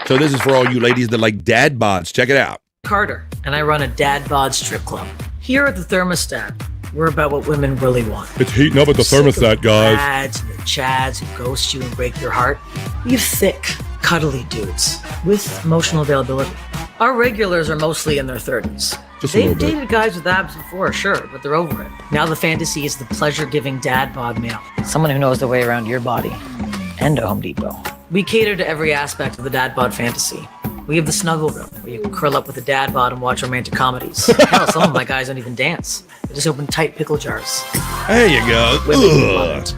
So this is for all you ladies that like dad bods. Check it out. Carter, and I run a dad bod strip club. Here at the Thermostat, we're about what women really want. It's heating up at the Thermostat, guys. Ads and the chads who ghost you and break your heart. We have thick, cuddly dudes with emotional availability. Our regulars are mostly in their 30s. They've dated guys with abs before, sure, but they're over it. Now the fantasy is the pleasure-giving dad bod male. Someone who knows their way around your body. And a Home Depot. We cater to every aspect of the dad bod fantasy. We have the snuggle room, where you can curl up with a dad bod and watch romantic comedies. Hell, some of my guys don't even dance. They just open tight pickle jars. There you go. Women love it.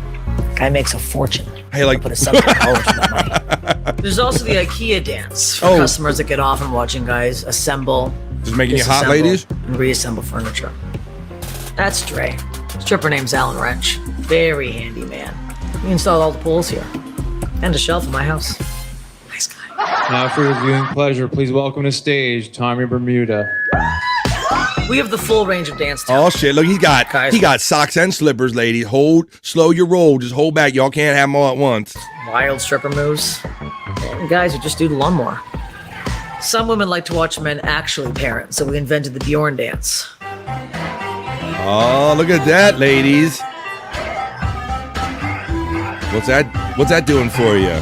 Guy makes a fortune. Hey, like put a $7 for that money. There's also the IKEA dance for customers that get off on watching guys assemble, just making you hot, ladies, and reassemble furniture. That's Dre. Stripper name's Alan Wrench. Very handy man. We installed all the poles here, and a shelf in my house. Nice guy. Now for your viewing pleasure, please welcome to stage Tommy Bermuda. We have the full range of dance Oh talent. shit! Look, he got socks and slippers, ladies. Slow your roll. Just hold back. Y'all can't have them all at once. Wild stripper moves. And guys who just do the lawnmower. Some women like to watch men actually parent, so we invented the Bjorn dance. Oh, look at that, ladies. What's that doing for you?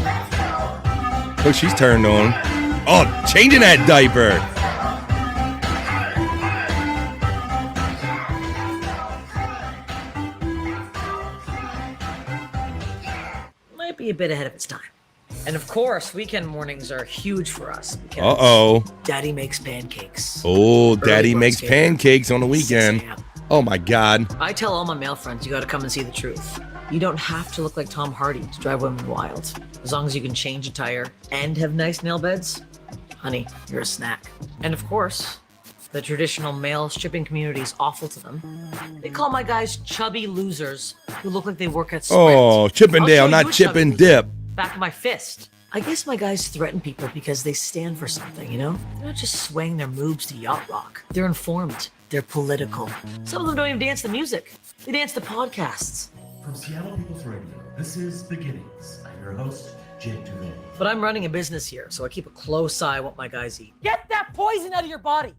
Look, she's turned on. Oh, changing that diaper. Might be a bit ahead of its time. And of course, weekend mornings are huge for us. Daddy makes pancakes. Oh, Daddy makes pancakes on the weekend. Oh my God. I tell all my male friends, you gotta come and see the truth. You don't have to look like Tom Hardy to drive women wild. As long as you can change a tire and have nice nail beds, honey, you're a snack. And of course, the traditional male stripping community is awful to them. They call my guys chubby losers who look like they work at Sprint. Oh, Chippendale, not Chip and Dip. Back of my fist. I guess my guys threaten people because they stand for something, you know? They're not just swaying their moves to yacht rock. They're informed. They're political. Some of them don't even dance the music. They dance the podcasts. From Seattle People's Radio, this is Beginnings. I'm your host, Jake Duvet. But I'm running a business here, so I keep a close eye on what my guys eat. Get that poison out of your body.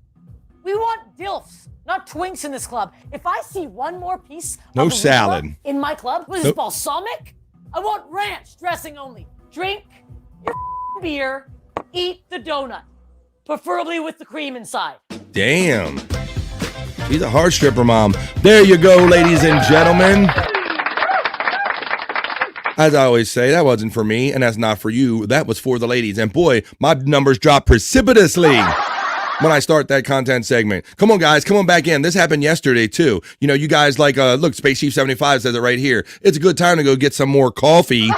We want DILFs, not twinks in this club. If I see one more piece of salad in my club, what is this, balsamic? I want ranch dressing only. Drink your beer, eat the donut. preferably with the cream inside. Damn. She's a hard stripper mom. There you go, ladies and gentlemen. As I always say, that wasn't for me, and that's not for you. That was for the ladies. And boy, my numbers dropped precipitously when I start that content segment. Come on, guys. Come on back in. This happened yesterday, too. You know, you guys like, look, Space Chief 75 says it right here. It's a good time to go get some more coffee.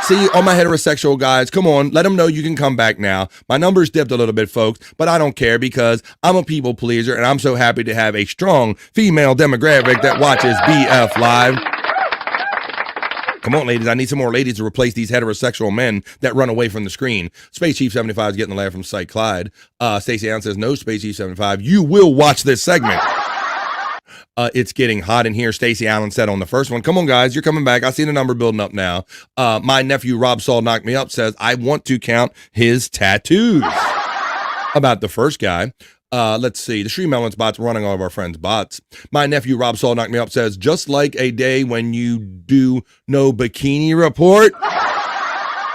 See, all my heterosexual guys, come on, let them know you can come back now. My numbers dipped a little bit, folks, but I don't care because I'm a people pleaser, and I'm so happy to have a strong female demographic that watches BF Live. Come on, ladies. I need some more ladies to replace these heterosexual men that run away from the screen. Space Chief 75 is getting the laugh from Cyke Labs. Stacey Allen says, no, Space Chief 75. You will watch this segment. It's getting hot in here, Stacey Allen said on the first one. Come on, guys. You're coming back. I see the number building up now. My nephew, Rob Saul, knocked me up, says, I want to count his tattoos. About the first guy. Let's see. The Stream Elements bot's running all of our friends' bots. My nephew, Rob Saul, knocked me up, says, just like a day when you do no bikini report.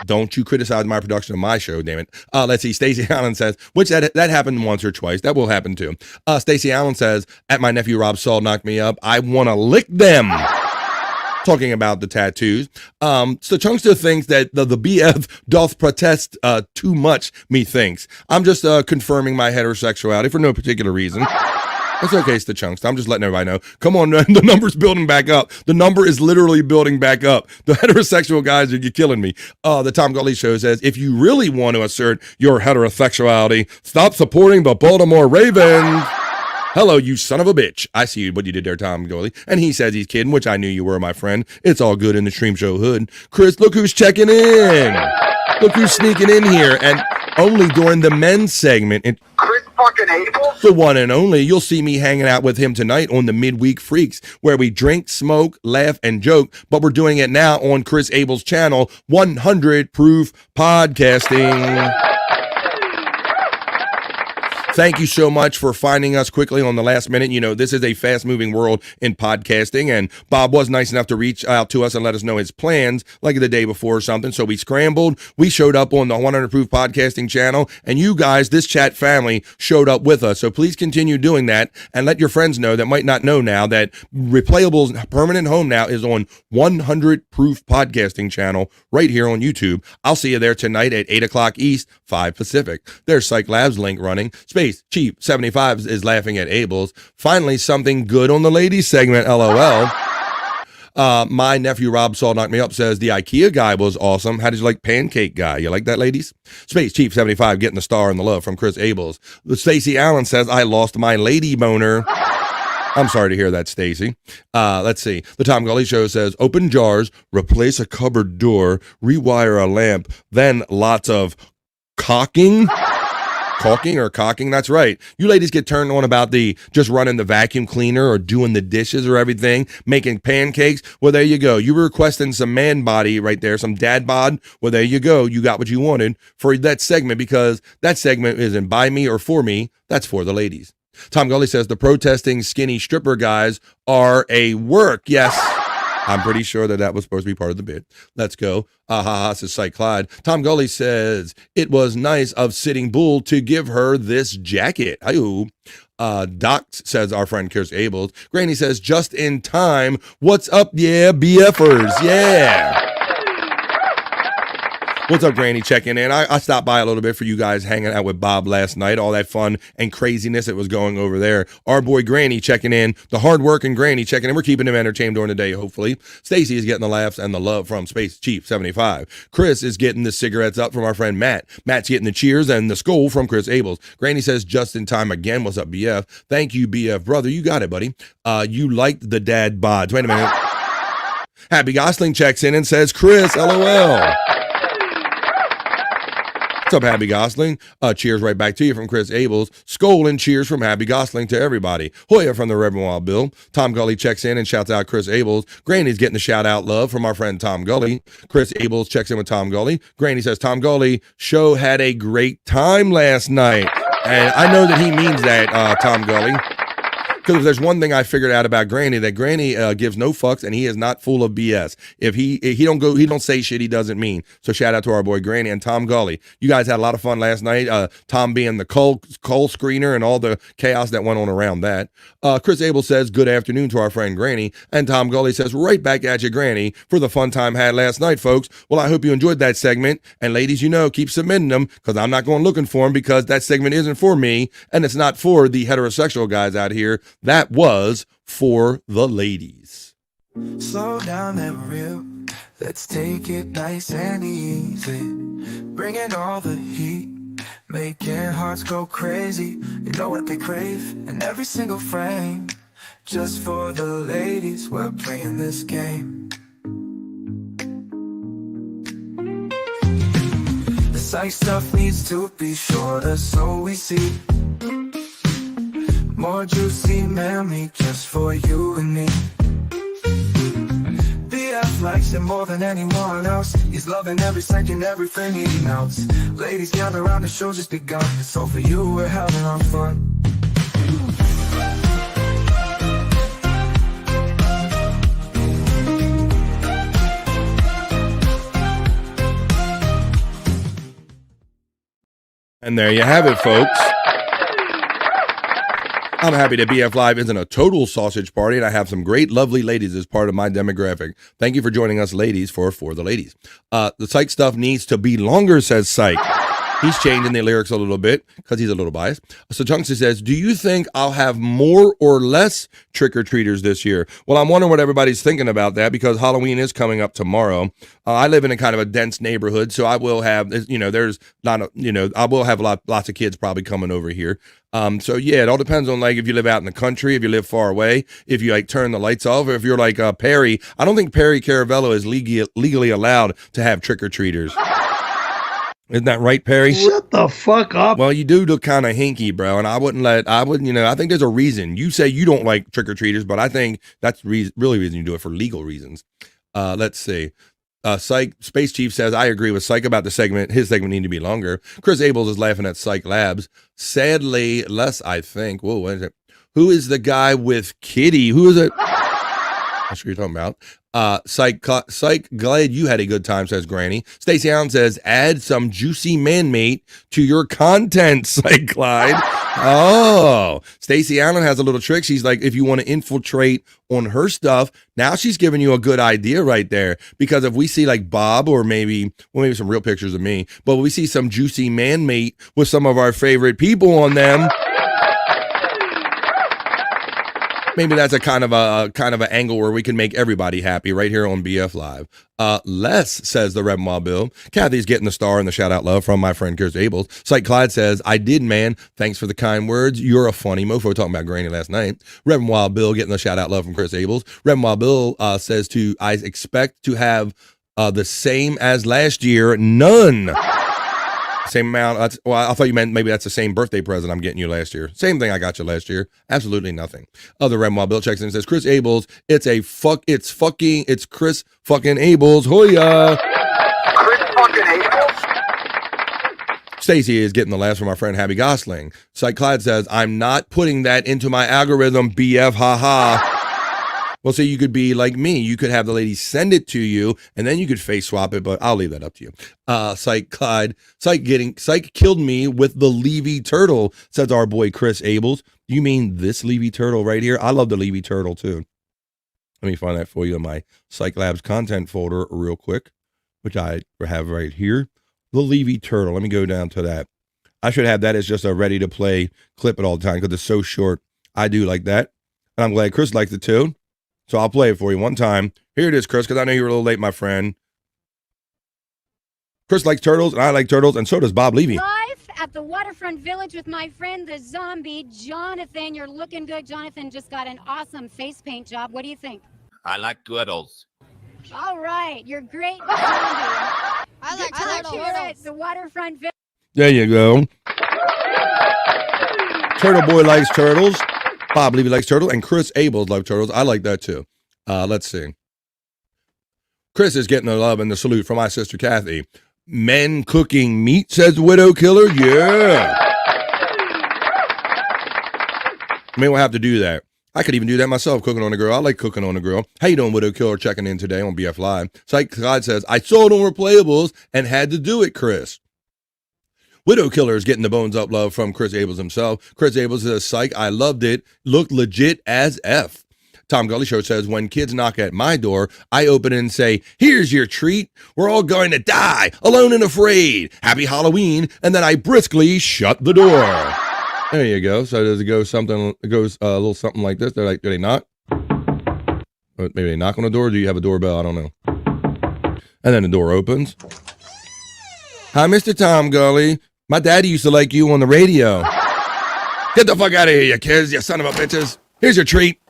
Don't you criticize my production of my show, damn it. Let's see. Stacey Allen says, which that happened once or twice. That will happen too. Stacey Allen says, at my nephew, Rob Saul, knocked me up. I want to lick them. Talking about the tattoos. So Chunkster thinks that the BF doth protest too much, methinks. I'm just confirming my heterosexuality for no particular reason. It's okay, it's the Chunks. I'm just letting everybody know. Come on, the number's building back up. The number is literally building back up. The heterosexual guys, you're killing me. The Tom Gully Show says, if you really want to assert your heterosexuality, stop supporting the Baltimore Ravens. Hello, you son of a bitch. I see what you did there, Tom Gully. And he says he's kidding, which I knew you were, my friend. It's all good in the Streamshow hood. Chris, look who's checking in. Look who's sneaking in here. And only during the men's segment. Chris fucking Abel? The one and only. You'll see me hanging out with him tonight on the Midweek Freaks, where we drink, smoke, laugh, and joke. But we're doing it now on Chris Abel's channel, 100 Proof Podcasting. Thank you so much for finding us quickly on the last minute. You know, this is a fast-moving world in podcasting, and Bob was nice enough to reach out to us and let us know his plans like the day before or something. So we scrambled. We showed up on the 100 Proof Podcasting channel, and you guys, this chat family, showed up with us. So please continue doing that and let your friends know that might not know now that Replayable's permanent home now is on 100 Proof Podcasting channel right here on YouTube. I'll see you there tonight at 8 o'clock East, 5 Pacific. There's Cyke Labs link running. Space Chief 75 is laughing at Abel's. Finally, something good on the ladies segment, LOL. My nephew Rob Saul knocked me up, says the IKEA guy was awesome. How did you like Pancake Guy? You like that, ladies? Space Chief 75 getting the star and the love from Chris Abel's. Stacey Allen says, I lost my lady boner. I'm sorry to hear that, Stacy. Let's see. The Tom Gully Show says, open jars, replace a cupboard door, rewire a lamp, then lots of cocking. Cocking, that's right. You ladies get turned on about the just running the vacuum cleaner or doing the dishes or everything, making pancakes. Well, there you go. You were requesting some man body right there, some dad bod. Well, there you go. You got what you wanted for that segment, because that segment isn't by me or for me. That's for the ladies. Tom Gully says the protesting skinny stripper guys are a work. Yes. I'm pretty sure that was supposed to be part of the bit. Let's go. Says Cyke Clyde. Tom Gully says, it was nice of Sitting Bull to give her this jacket. Doc says our friend Chris Abel. Granny says, just in time. What's up, yeah, BFers? Yeah. What's up, Granny? Checking in. I stopped by a little bit for you guys hanging out with Bob last night. All that fun and craziness that was going over there. Our boy Granny checking in. The hard-working Granny checking in. We're keeping him entertained during the day, hopefully. Stacy is getting the laughs and the love from Space Chief 75. Chris is getting the cigarettes up from our friend Matt. Matt's getting the cheers and the skull from Chris Abels. Granny says, just in time again. What's up, BF? Thank you, BF. Brother, you got it, buddy. You liked the dad bods. Wait a minute. Happy Gosling checks in and says, Chris, LOL. What's up, Happy Gosling? Cheers right back to you from Chris Abels. Skol and cheers from Happy Gosling to everybody. Hoya from the Reverend Wild Bill. Tom Gully checks in and shouts out Chris Abels. Granny's getting the shout out love from our friend Tom Gully. Chris Abels checks in with Tom Gully. Granny says, Tom Gully, show had a great time last night. And I know that he means that, Tom Gully. Because if there's one thing I figured out about Granny, that Granny gives no fucks, and he is not full of BS. If he don't say shit he doesn't mean. So shout out to our boy Granny and Tom Gully. You guys had a lot of fun last night. Tom being the coal screener and all the chaos that went on around that. Chris Abel says good afternoon to our friend Granny, and Tom Gully says right back at you, Granny, for the fun time had last night, folks. Well, I hope you enjoyed that segment, and ladies, keep submitting them, because I'm not going looking for them, because that segment isn't for me, and it's not for the heterosexual guys out here. That was for the ladies. Slow down and real. Let's take it nice and easy. Bringing all the heat. Making hearts go crazy. You know what they crave in every single frame. Just for the ladies, we're playing this game. The Cyke stuff needs to be shorter, so we see more juicy memory just for you and me. BF likes it more than anyone else. He's loving every second, everything he melts. Ladies gather around, the show just begun. So for you, we're having our fun. And there you have it, folks. I'm happy that BF Live isn't a total sausage party, and I have some great, lovely ladies as part of my demographic. Thank you for joining us, ladies, for the ladies. The Cyke stuff needs to be longer, says Cyke. He's changing the lyrics a little bit because he's a little biased. So Chunksy says, do you think I'll have more or less trick-or-treaters this year? Well, I'm wondering what everybody's thinking about that, because Halloween is coming up tomorrow. I live in a kind of a dense neighborhood, so I will have, I will have lots of kids probably coming over here. So yeah, it all depends on like if you live out in the country, if you live far away, if you like turn the lights off, or if you're like Perry. I don't think Perry Caravello is legally allowed to have trick-or-treaters. Isn't that right, Perry? Shut the fuck up. Well, you do look kind of hinky, bro, and I think there's a reason. You say you don't like trick-or-treaters, but I think that's really reason you do it for legal reasons. Let's see. Cyke Space Chief says, I agree with Cyke about the segment. His segment need to be longer. Chris Abels is laughing at Cyke Labs. Sadly, less, I think. Whoa, what is it? Who is the guy with Kitty? Who is it? That's what you're talking about. Cyke, glad you had a good time, says Granny. Stacey Allen says, add some juicy man-mate to your content, Cyke Clyde. Oh, Stacey Allen has a little trick. She's like, if you want to infiltrate on her stuff, now she's giving you a good idea right there. Because if we see like Bob, or maybe some real pictures of me, but we see some juicy man-mate with some of our favorite people on them, maybe that's a kind of an angle where we can make everybody happy right here on BF Live. Les, says the Reverend Wild Bill. Kathy's getting the star and the shout out love from my friend Chris Abels. Cyke Clyde says, I did, man. Thanks for the kind words. You're a funny mofo, talking about Granny last night. Reverend Wild Bill getting the shout out love from Chris Abels. Reverend Wild Bill says I expect to have the same as last year. None. Same amount. I thought you meant maybe that's the same birthday present I'm getting you last year. Same thing I got you last year. Absolutely nothing. Other Remois Bill checks in and says, Chris Abels, it's Chris fucking Abels. Hoya. Chris fucking Abels? Stacy is getting the last from our friend Abby Gosling. Cyke Clyde says, I'm not putting that into my algorithm, BF, haha. Well, so you could be like me. You could have the lady send it to you, and then you could face swap it, but I'll leave that up to you. Cyke Clyde. Cyke killed me with the Levy turtle, says our boy Chris Abels. You mean this Levy turtle right here? I love the Levy turtle, too. Let me find that for you in my Cyke Labs content folder real quick, which I have right here. The Levy turtle. Let me go down to that. I should have that as just a ready-to-play clip it all the time because it's so short. I do like that, and I'm glad Chris liked it, too. So I'll play it for you one time. Here it is, Chris, because I know you were a little late, my friend. Chris likes turtles, and I like turtles, and so does Bob Levy. Live at the Waterfront Village with my friend, the zombie, Jonathan. You're looking good. Jonathan just got an awesome face paint job. What do you think? I like turtles. All right. You're great, zombie. I like turtles. You're at the Waterfront Village. There you go. Turtle Boy likes turtles. Bob Levy likes turtles, and Chris Abels likes turtles. I like that too. Let's see. Chris is getting the love and the salute from my sister Kathy. Men cooking meat, says Widow Killer. Yeah. Maybe we'll have to do that. I could even do that myself, cooking on the grill. I like cooking on the grill. How you doing, Widow Killer? Checking in today on BF Live. Cyke Labs says, I saw it on Replayables and had to do it, Chris. Widow Killer is getting the bones up love from Chris Abels himself. Chris Abels says, Cyke, I loved it. Looked legit as F. Tom Gully Show says, when kids knock at my door, I open it and say, here's your treat. We're all going to die, alone and afraid. Happy Halloween. And then I briskly shut the door. There you go. So does it go something, it goes a little something like this. They're like, do they knock? Or maybe they knock on the door. Or do you have a doorbell? I don't know. And then the door opens. Hi, Mr. Tom Gully. My daddy used to like you on the radio. Get the fuck out of here, you kids, you son of a bitches. Here's your treat.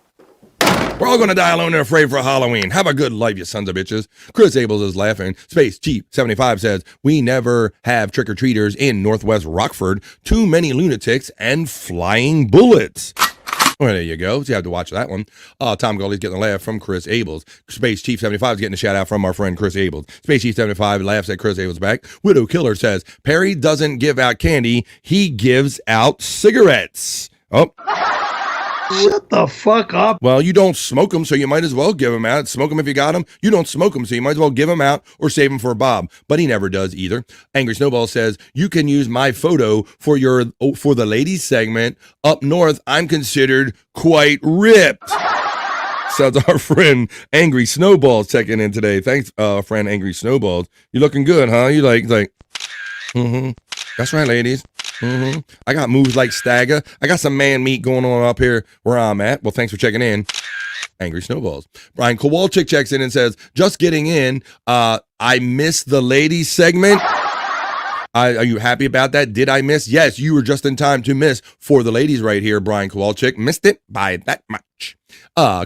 We're all going to die alone and afraid for Halloween. Have a good life, you sons of bitches. Chris Abels is laughing. Space Chief 75 says, we never have trick-or-treaters in Northwest Rockford. Too many lunatics and flying bullets. Well, there you go. So you have to watch that one. Tom Gully's getting a laugh from Chris Abels. Space Chief 75 is getting a shout out from our friend Chris Abels. Space Chief 75 laughs at Chris Abels back. Widow Killer says, Perry doesn't give out candy. He gives out cigarettes. Oh. Shut the fuck up. Well, you don't smoke them, so you might as well give them out. Smoke them if you got them. You don't smoke them, so you might as well give them out or save them for Bob. But he never does either. Angry Snowball says, you can use my photo for the ladies segment. Up north, I'm considered quite ripped. Sounds our friend Angry Snowballs checking in today. Thanks, friend Angry Snowballs. You looking good, huh? You like, that's right, ladies. I got moves like stagger. I got some man meat going on up here where I'm at. Well, thanks for checking in. Angry Snowballs. Brian Kowalczyk checks in and says, just getting in. I missed the ladies segment. Are you happy about that? Did I miss? Yes, you were just in time to miss for the ladies right here, Brian Kowalczyk. Missed it by that much.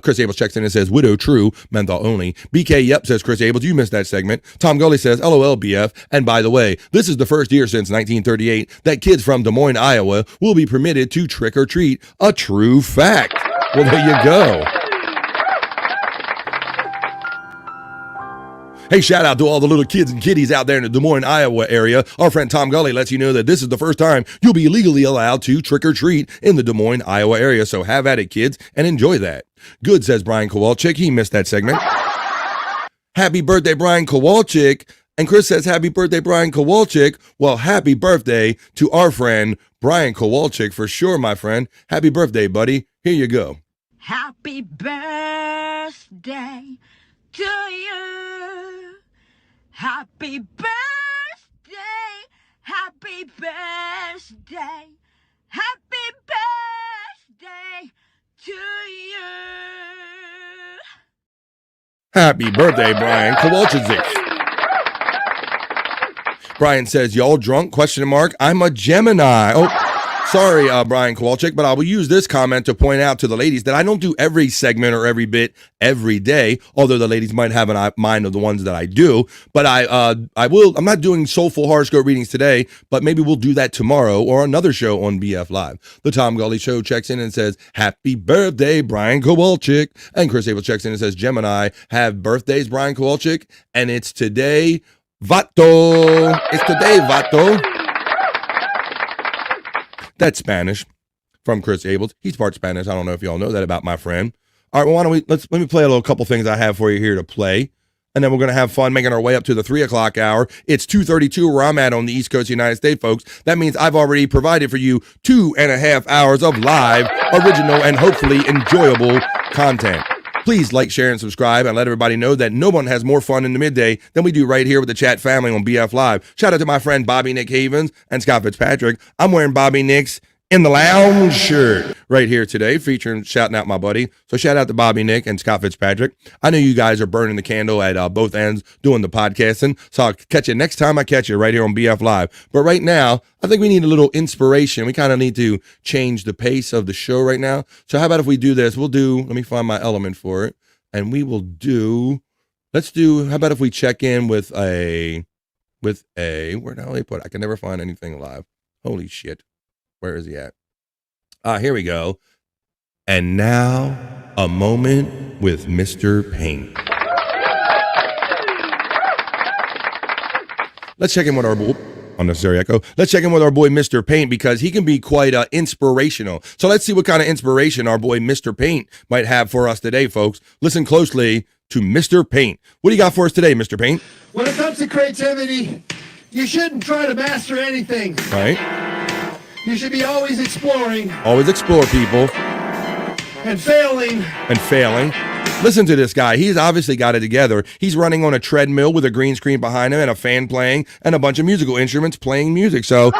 Chris Abels checks in and says, widow true, menthol only. BK, yep, says Chris Abels, you missed that segment. Tom Gully says, LOL, BF. And by the way, this is the first year since 1938 that kids from Des Moines, Iowa will be permitted to trick or treat. A true fact. Well, there you go. Hey, shout out to all the little kids and kiddies out there in the Des Moines, Iowa area. Our friend Tom Gully lets you know that this is the first time you'll be legally allowed to trick or treat in the Des Moines, Iowa area. So have at it, kids, and enjoy that. Good, says Brian Kowalczyk. He missed that segment. Happy birthday, Brian Kowalczyk. And Chris says, happy birthday, Brian Kowalczyk. Well, happy birthday to our friend Brian Kowalczyk for sure, my friend. Happy birthday, buddy. Here you go. Happy birthday to you. Happy birthday. Happy birthday. Happy birthday to you. Happy birthday, Brian Kowalczyk. Brian says, y'all drunk? Question mark. I'm a Gemini. Oh, sorry, Brian Kowalczyk, but I will use this comment to point out to the ladies that I don't do every segment or every bit every day, although the ladies might have an mind of the ones that I do. But I will. I'm not doing Soulful Horoscope Readings today, but maybe we'll do that tomorrow or another show on BF Live. The Tom Gully Show checks in and says, happy birthday, Brian Kowalczyk. And Chris Abel checks in and says, Gemini, have birthdays, Brian Kowalczyk. And it's today, Vato. It's today, Vato. That's Spanish from Chris Abels. He's part Spanish. I don't know if y'all know that about my friend. All right, well, why don't let me play a little couple things I have for you here to play. And then we're going to have fun making our way up to the 3 o'clock hour. It's 2:32 where I'm at on the East Coast of the United States, folks. That means I've already provided for you 2.5 hours of live, original, and hopefully enjoyable content. Please like, share, and subscribe, and let everybody know that no one has more fun in the midday than we do right here with the chat family on BF Live. Shout out to my friend Bobby Nick Havens and Scott Fitzpatrick. I'm wearing Bobby Nick's In the Lounge shirt right here today, featuring shouting out my buddy. So shout out to Bobby Nick and Scott Fitzpatrick. I know you guys are burning the candle at both ends doing the podcasting. So I'll catch you next time I catch you right here on BF Live. But right now, I think we need a little inspiration. We kind of need to change the pace of the show right now. So how about if we do this? Let me find my element for it. And we will how about if we check in with where the hell they put it? I can never find anything live. Holy shit. Where is he at? Here we go. And now, a moment with Mr. Paint. Let's check in with our Unnecessary echo. Let's check in with our boy Mr. Paint because he can be quite inspirational. So let's see what kind of inspiration our boy Mr. Paint might have for us today, folks. Listen closely to Mr. Paint. What do you got for us today, Mr. Paint? When it comes to creativity, you shouldn't try to master anything. Right. You should be always exploring. Always explore, people. And failing. And failing. Listen to this guy. He's obviously got it together. He's running on a treadmill with a green screen behind him and a fan playing and a bunch of musical instruments playing music. So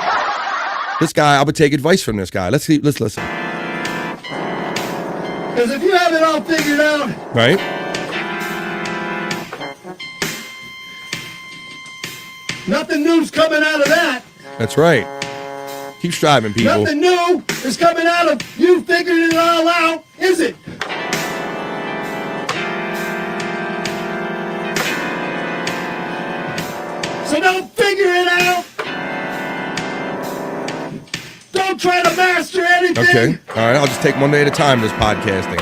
this guy, I would take advice from this guy. Let's listen. Because if you have it all figured out. Right. Nothing new's coming out of that. That's right. Keep striving, people. Nothing new is coming out of you figuring it all out, is it? So don't figure it out. Don't try to master anything. Okay. All right. I'll just take one day at a time, this podcasting.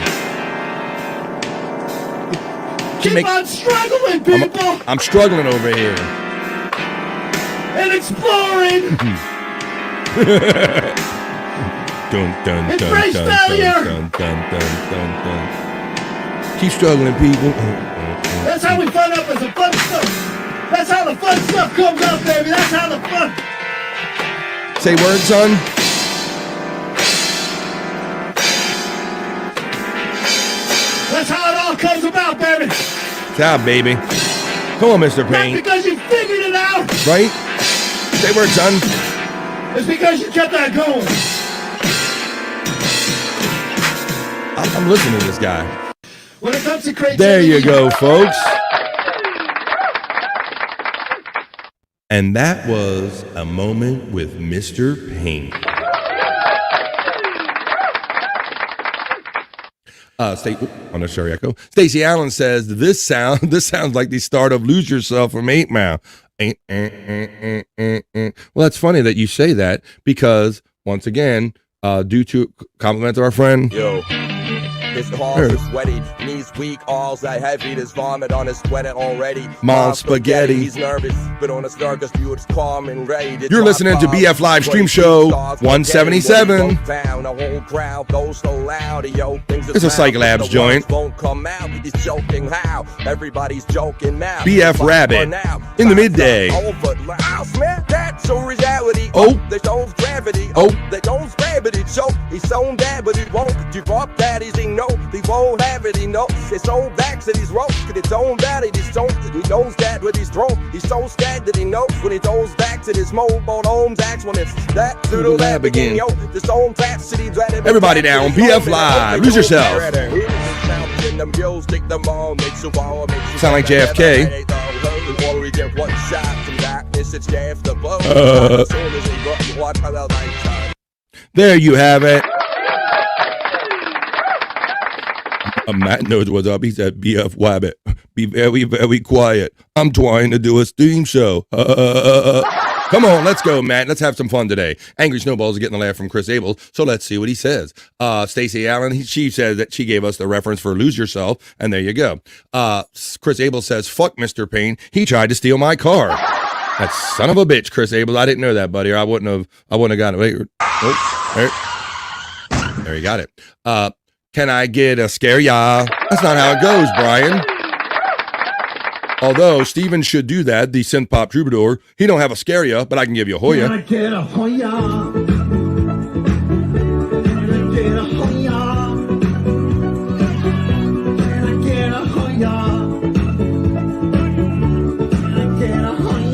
Keep on struggling, people. I'm struggling over here. And exploring. Embrace failure. Keep struggling, people. That's how we fun up as a fun stuff. That's how the fun stuff comes up, baby. That's how the fun. Say words, son. That's how it all comes about, baby. Stop, baby. Come on, Mr. Paint. Not because you figured it out. Right? Say words, son. It's because you kept that going. I'm listening to this guy. When it comes to creativity. There you go, folks. And that was a moment with Mr. Paint. Unnecessary echo. Stacey Allen says this sounds like the start of "Lose Yourself" from 8 Mile. Well, that's funny that you say that because once again, due to compliment to our friend. Yo. His balls are sweaty, knees weak, all's that heavy, there's vomit on his sweater already. Mom spaghetti. He's nervous, but on a circus view, it's calm and ready to You're listening to BF Live Stream Show 177. It's a Cyke Labs joint. Everybody's joking now. BF Rabbit in the midday. Oh, there's no gravity. Oh, there's no gravity. So he's so bad, but he won't give up. That he's no, he won't have it. He knows his own backs that he's wrong. Cause it's own bad, he's so he knows that with his throat. He's so scared that he knows when he throws back to his mobile home backs when it's that to the lab again. Yo, this own capacity. Everybody down, BF Live. Lose yourself. Sound like JFK. There you have it. Matt knows what's up. He said, BF Wabbit, be very, very quiet. I'm trying to do a stream show. Come on, let's go, Matt. Let's have some fun today. Angry Snowballs is getting a laugh from Chris Abel, so let's see what he says. Stacey Allen, she said that she gave us the reference for Lose Yourself, and there you go. Chris Abel says, fuck Mr. Payne. He tried to steal my car. That son of a bitch, Chris Abel. I didn't know that, buddy, or I wouldn't have got it. Wait, there you got it. Can I get a scare ya? That's not how it goes, Brian. Although Steven should do that, the synth pop troubadour. He don't have a scare ya, but I can give you a Hoya. Can I get a Hoya? Can I get a Hoya? Can I get a Hoya? Can I get a Hoya?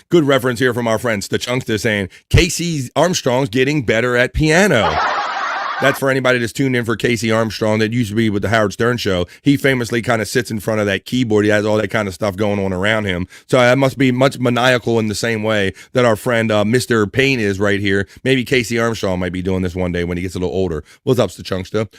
Good reference here from our friend Stachunkster saying, Casey Armstrong's getting better at piano. That's for anybody that's tuned in for Casey Armstrong that used to be with the Howard Stern show. He famously kind of sits in front of that keyboard. He has all that kind of stuff going on around him. So that must be much maniacal in the same way that our friend Mr. Payne is right here. Maybe Casey Armstrong might be doing this one day when he gets a little older. What's up, Stachunkster?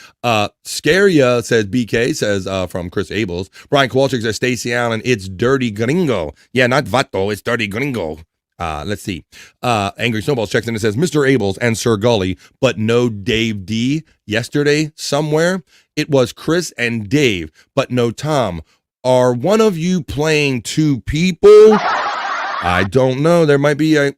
Scaria says BK, says from Chris Abels. Brian Kowalczyk says Stacey Allen, it's dirty gringo. Yeah, not vato, it's dirty gringo. Let's see. Angry Snowballs checks in and says, Mr. Abels and Sir Gully, but no Dave D. Yesterday, somewhere, it was Chris and Dave, but no Tom. Are one of you playing two people? I don't know. There might be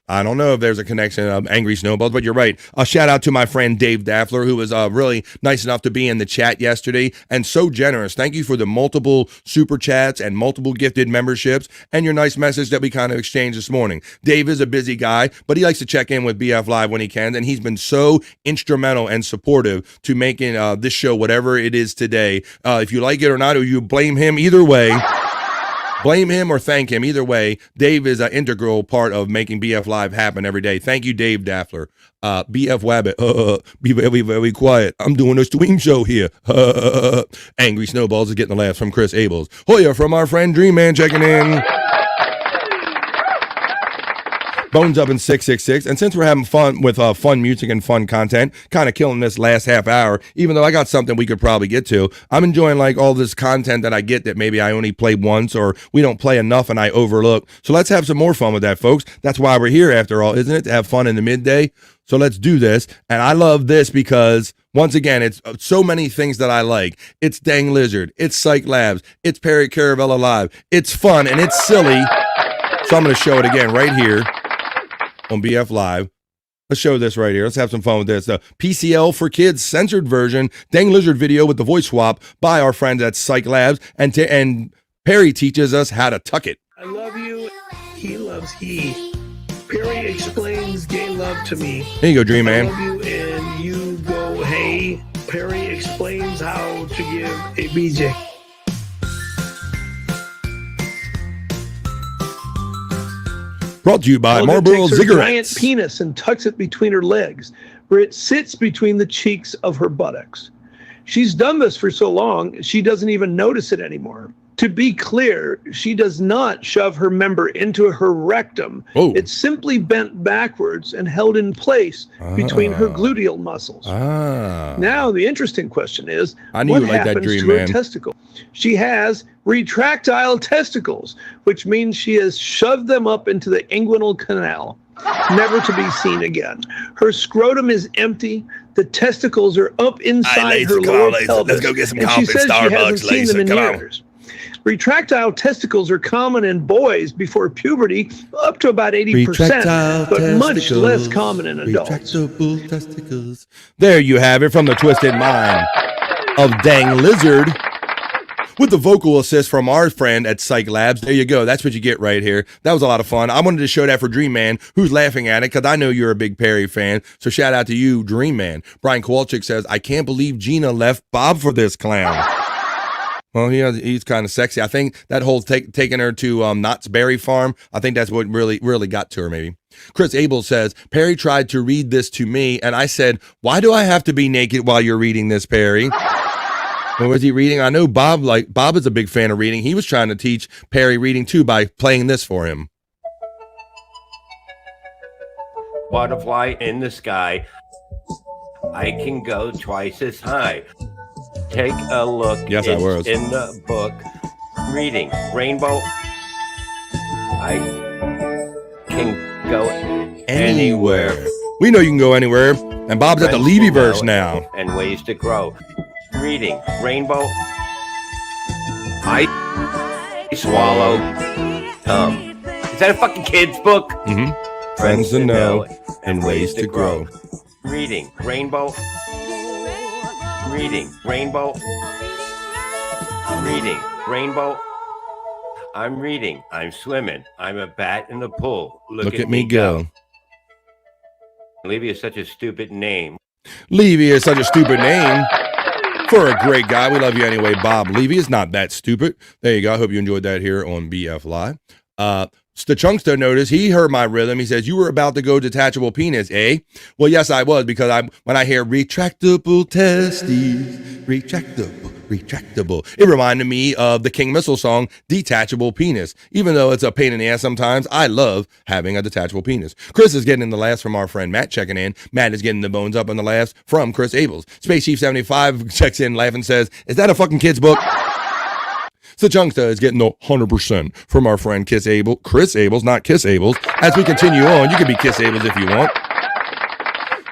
I don't know if there's a connection of Angry Snowballs, but you're right. A shout out to my friend Dave Daffler, who was really nice enough to be in the chat yesterday and so generous. Thank you for the multiple super chats and multiple gifted memberships and your nice message that we kind of exchanged this morning. Dave is a busy guy, but he likes to check in with BF Live when he can, and he's been so instrumental and supportive to making this show whatever it is today. If you like it or not, or you blame him, either way. Blame him or thank him. Either way, Dave is an integral part of making BF Live happen every day. Thank you, Dave Daffler. BF Wabbit, be very, very quiet. I'm doing a stream show here. Angry Snowballs is getting the laughs from Chris Abels. Hoya from our friend Dream Man checking in. Bones up in 666. And since we're having fun with fun music and fun content, kind of killing this last half hour, even though I got something we could probably get to, I'm enjoying like all this content that I get that maybe I only play once or we don't play enough and I overlook. So let's have some more fun with that, folks. That's why we're here after all, isn't it? To have fun in the midday. So let's do this. And I love this because, once again, it's so many things that I like. It's Dang Lizard. It's Cyke Labs. It's Perry Caravella Live. It's fun and it's silly. So I'm going to show it again right here on BF Live. Let's show this right here. Let's have some fun with this. The PCL for Kids censored version, Dang Lizard video with the voice swap by our friends at Cyke Labs. And Perry teaches us how to tuck it. I love you. He loves he. Perry explains gay love to me. Here you go, Dream Man. I love you and you go, hey. Perry explains how to give a BJ. Brought to you by Marlboro takes her giant Cigarettes. Penis and tucks it between her legs, where it sits between the cheeks of her buttocks. She's done this for so long, she doesn't even notice it anymore. To be clear, she does not shove her member into her rectum. Oh. It's simply bent backwards and held in place between her gluteal muscles. Now, the interesting question is, I knew what you liked that, happens Dream to Man. her testicle? She has retractile testicles, which means she has shoved them up into the inguinal canal, never to be seen again. Her scrotum is empty. The testicles are up inside her lower pelvis. Let's go get some and coffee she says at she hasn't Starbucks, seen them in Lisa. Come on. years. Retractile testicles are common in boys before puberty, up to about 80%, but much less common in adults. Retractable testicles. There you have it from the twisted mind of Dang Lizard. With the vocal assist from our friend at Cyke Labs. There you go. That's what you get right here. That was a lot of fun. I wanted to show that for Dream Man, who's laughing at it, because I know you're a big Perry fan. So shout out to you, Dream Man. Brian Kowalczyk says, I can't believe Gina left Bob for this clown. Well, he's kind of sexy. I think that whole taking her to Knott's Berry Farm, I think that's what really got to her, maybe. Chris Abel says, Perry tried to read this to me, and I said, why do I have to be naked while you're reading this, Perry? What was he reading? I know Bob is a big fan of reading. He was trying to teach Perry reading too by playing this for him. Butterfly in the sky. I can go twice as high. Take a look. Yes, I was. In the book. Reading. Rainbow. I can go anywhere. We know you can go anywhere. And Bob's at the Levy verse now. And ways to grow. Reading. Rainbow. I swallow. Is that a fucking kid's book? Mm-hmm. Friends to know and ways to grow. Reading. Rainbow. Reading. Rainbow. Reading. Rainbow. I'm reading. I'm swimming. I'm a bat in the pool. Look at me go. Levy is such a stupid name. Levy is such a stupid name. For a great guy. We love you anyway, Bob Levy is not that stupid. There you go. I hope you enjoyed that here on BF Live. Stachunkster noticed he heard my rhythm. He says, you were about to go detachable penis, eh? Well, yes, I was, because when I hear retractable testes, retractable, it reminded me of the King Missile song, Detachable Penis. Even though it's a pain in the ass sometimes, I love having a detachable penis. Chris is getting the laughs from our friend Matt checking in. Matt is getting the bones up on the laughs from Chris Abels. Space Chief 75 checks in laughing, says, is that a fucking kid's book? So Chunksta is getting the 100% from our friend Chris Abels, not Kiss Abels. As we continue on, you can be Kiss Abels if you want.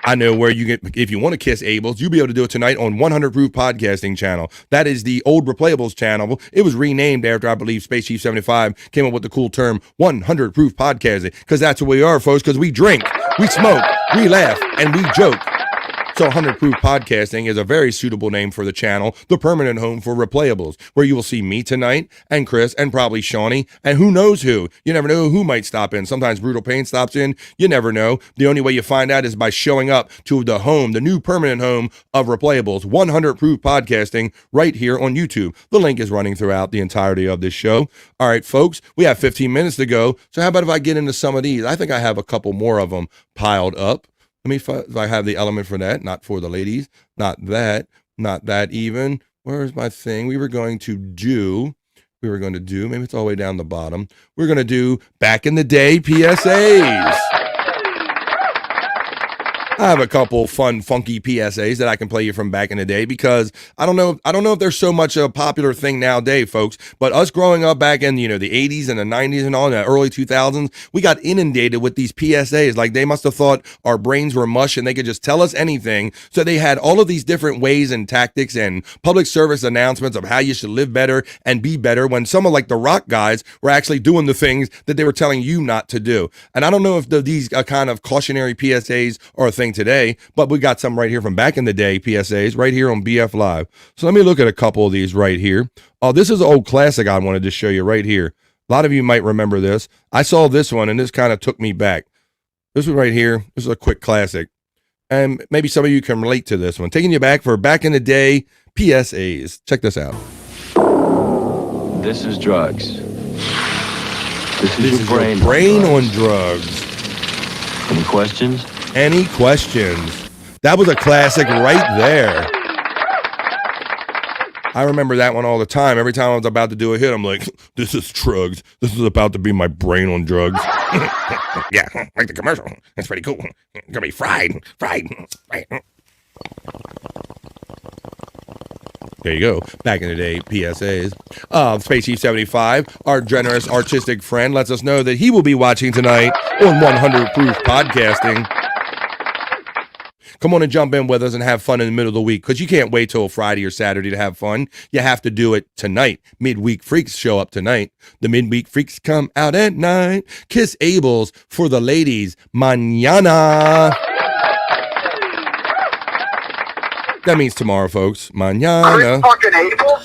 I know where you get, if you want to kiss Abel's, you'll be able to do it tonight on 100 Proof Podcasting channel. That is the old Replayables channel. It was renamed after, I believe, Space Chief 75 came up with the cool term 100 Proof Podcasting, because that's what we are, folks, because we drink, we smoke, we laugh, and we joke. So 100 Proof Podcasting is a very suitable name for the channel, the permanent home for Replayables, where you will see me tonight and Chris and probably Shawnee and who knows who. You never know who might stop in. Sometimes Brutal Pain stops in. You never know. The only way you find out is by showing up to the home, the new permanent home of Replayables, 100 Proof Podcasting, right here on YouTube. The link is running throughout the entirety of this show. All right, folks, we have 15 minutes to go. So how about if I get into some of these? I think I have a couple more of them piled up. Let me if I have the element for that, not for the ladies, not that even. Where's my thing? We were going to do, maybe it's all the way down the bottom. We're going to do back in the day PSAs. I have a couple fun, funky PSAs that I can play you from back in the day because I don't know if there's so much a popular thing nowadays, folks, but us growing up back in, the 80s and the 90s and all in the early 2000s, we got inundated with these PSAs. Like they must have thought our brains were mush and they could just tell us anything. So they had all of these different ways and tactics and public service announcements of how you should live better and be better when some of like the rock guys were actually doing the things that they were telling you not to do. And I don't know if these kind of cautionary PSAs are a thing today, but we got some right here from back in the day PSAs right here on BF Live. So let me look at a couple of these right here. Oh, this is an old classic I wanted to show you right here. A lot of you might remember this. I saw this one and this kind of took me back. This one right here, this is a quick classic. And maybe some of you can relate to this one. Taking you back for back in the day PSAs. Check this out. This is drugs. This is your brain on drugs. Any questions? Any questions? That was a classic right there. I remember that one all the time. Every time I was about to do a hit, I'm like, this is drugs. This is about to be my brain on drugs. Yeah, like the commercial. That's pretty cool. It's gonna be fried. There you go. Back in the day, PSAs. Space Chief 75, our generous artistic friend, lets us know that he will be watching tonight on 100 Proof Podcasting. Come on and jump in with us and have fun in the middle of the week, because you can't wait till Friday or Saturday to have fun. You have to do it tonight. Midweek Freaks show up tonight. The Midweek Freaks come out at night. Kiss Abel's for the ladies. Mañana. That means tomorrow, folks. Mañana.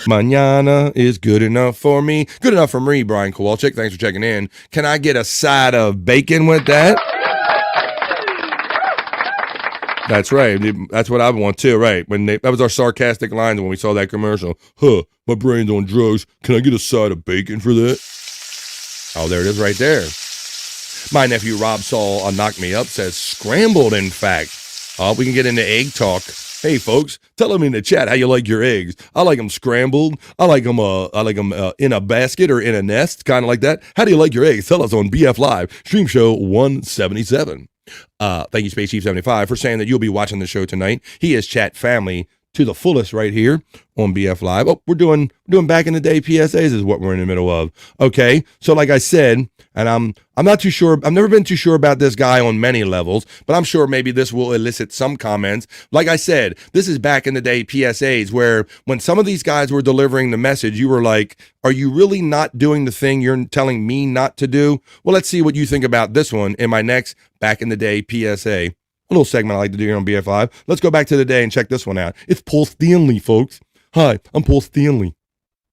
Mañana is good enough for me. Good enough for me, Brian Kowalczyk. Thanks for checking in. Can I get a side of bacon with that? That's right. That's what I want too, right? That was our sarcastic lines when we saw that commercial. Huh, my brain's on drugs. Can I get a side of bacon for that? Oh, there it is right there. My nephew Rob saw Knock Me Up says scrambled, in fact. We can get into egg talk. Hey, folks, tell them in the chat how you like your eggs. I like them scrambled. I like them in a basket or in a nest, kind of like that. How do you like your eggs? Tell us on BF Live, Streamshow 177. Thank you, Space Chief 75, for saying that you'll be watching the show tonight. He is chat family to the fullest right here on BF Live. Oh, we're doing back in the day PSAs is what we're in the middle of. Okay, so like I said, and I'm not too sure. I've never been too sure about this guy on many levels, but I'm sure maybe this will elicit some comments. Like I said, this is back in the day PSAs where when some of these guys were delivering the message, you were like, are you really not doing the thing you're telling me not to do? Well, let's see what you think about this one in my next back in the day PSA. A little segment I like to do here on BF Live. Let's go back to the day and check this one out. It's Paul Stanley, folks. Hi, I'm Paul Stanley.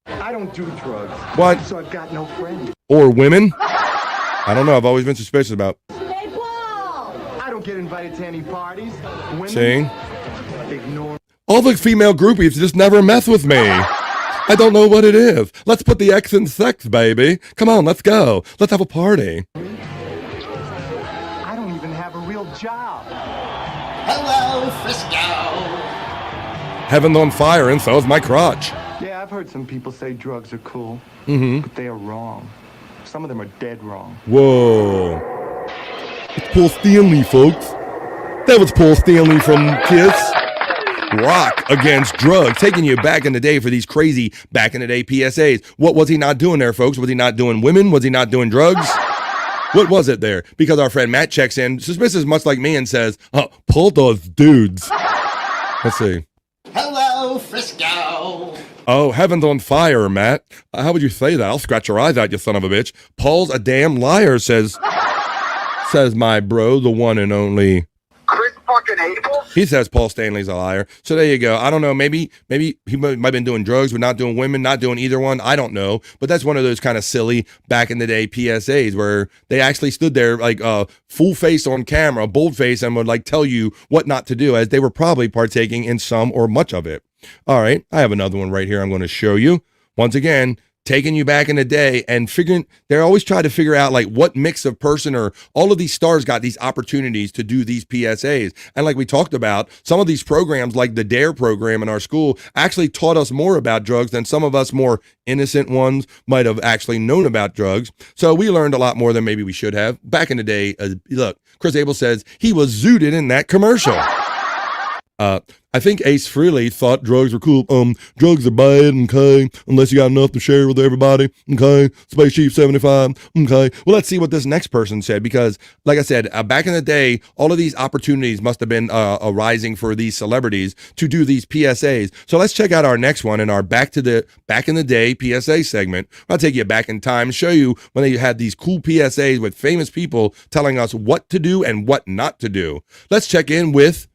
I don't do drugs. What? So I've got no friends. Or women? I don't know. I've always been suspicious about. I don't get invited to any parties. Women, See? ignore. All the female groupies just never mess with me. I don't know what it is. Let's put the X in sex, baby. Come on, let's go. Let's have a party. I don't even have a real job. Hello, Frisco. Heaven's on fire and so is my crotch. Yeah, I've heard some people say drugs are cool, but they are wrong. Some of them are dead wrong. Whoa. It's Paul Stanley, folks. That was Paul Stanley from Kiss. Rock against drugs, taking you back in the day for these crazy back in the day PSAs. What was he not doing there, folks? Was he not doing women? Was he not doing drugs? What was it there? Because our friend Matt checks in, suspicious much like me, and says, pull those dudes. Let's see. Hello, Frisco. Oh, heaven's on fire, Matt. How would you say that? I'll scratch your eyes out, you son of a bitch. Paul's a damn liar, says my bro, the one and only Chris fucking Abel? He says Paul Stanley's a liar. So there you go. I don't know. Maybe he might have been doing drugs, but not doing women, not doing either one. I don't know. But that's one of those kind of silly back in the day PSAs where they actually stood there like full face on camera, bold face, and would like tell you what not to do, as they were probably partaking in some or much of it. All right. I have another one right here I'm going to show you. Once again, taking you back in the day and they're always trying to figure out like what mix of person, or all of these stars got these opportunities to do these PSAs. And like we talked about, some of these programs like the DARE program in our school actually taught us more about drugs than some of us more innocent ones might have actually known about drugs. So we learned a lot more than maybe we should have. Back in the day, look, Chris Abel says he was zooted in that commercial. I think Ace Frehley thought drugs were cool. Drugs are bad, okay, unless you got enough to share with everybody, okay. Space Chief 75, okay. Well, let's see what this next person said, because like I said, back in the day, all of these opportunities must have been arising for these celebrities to do these PSAs. So let's check out our next one in our back in the day PSA segment. I'll take you back in time, show you when they had these cool PSAs with famous people telling us what to do and what not to do. Let's check in with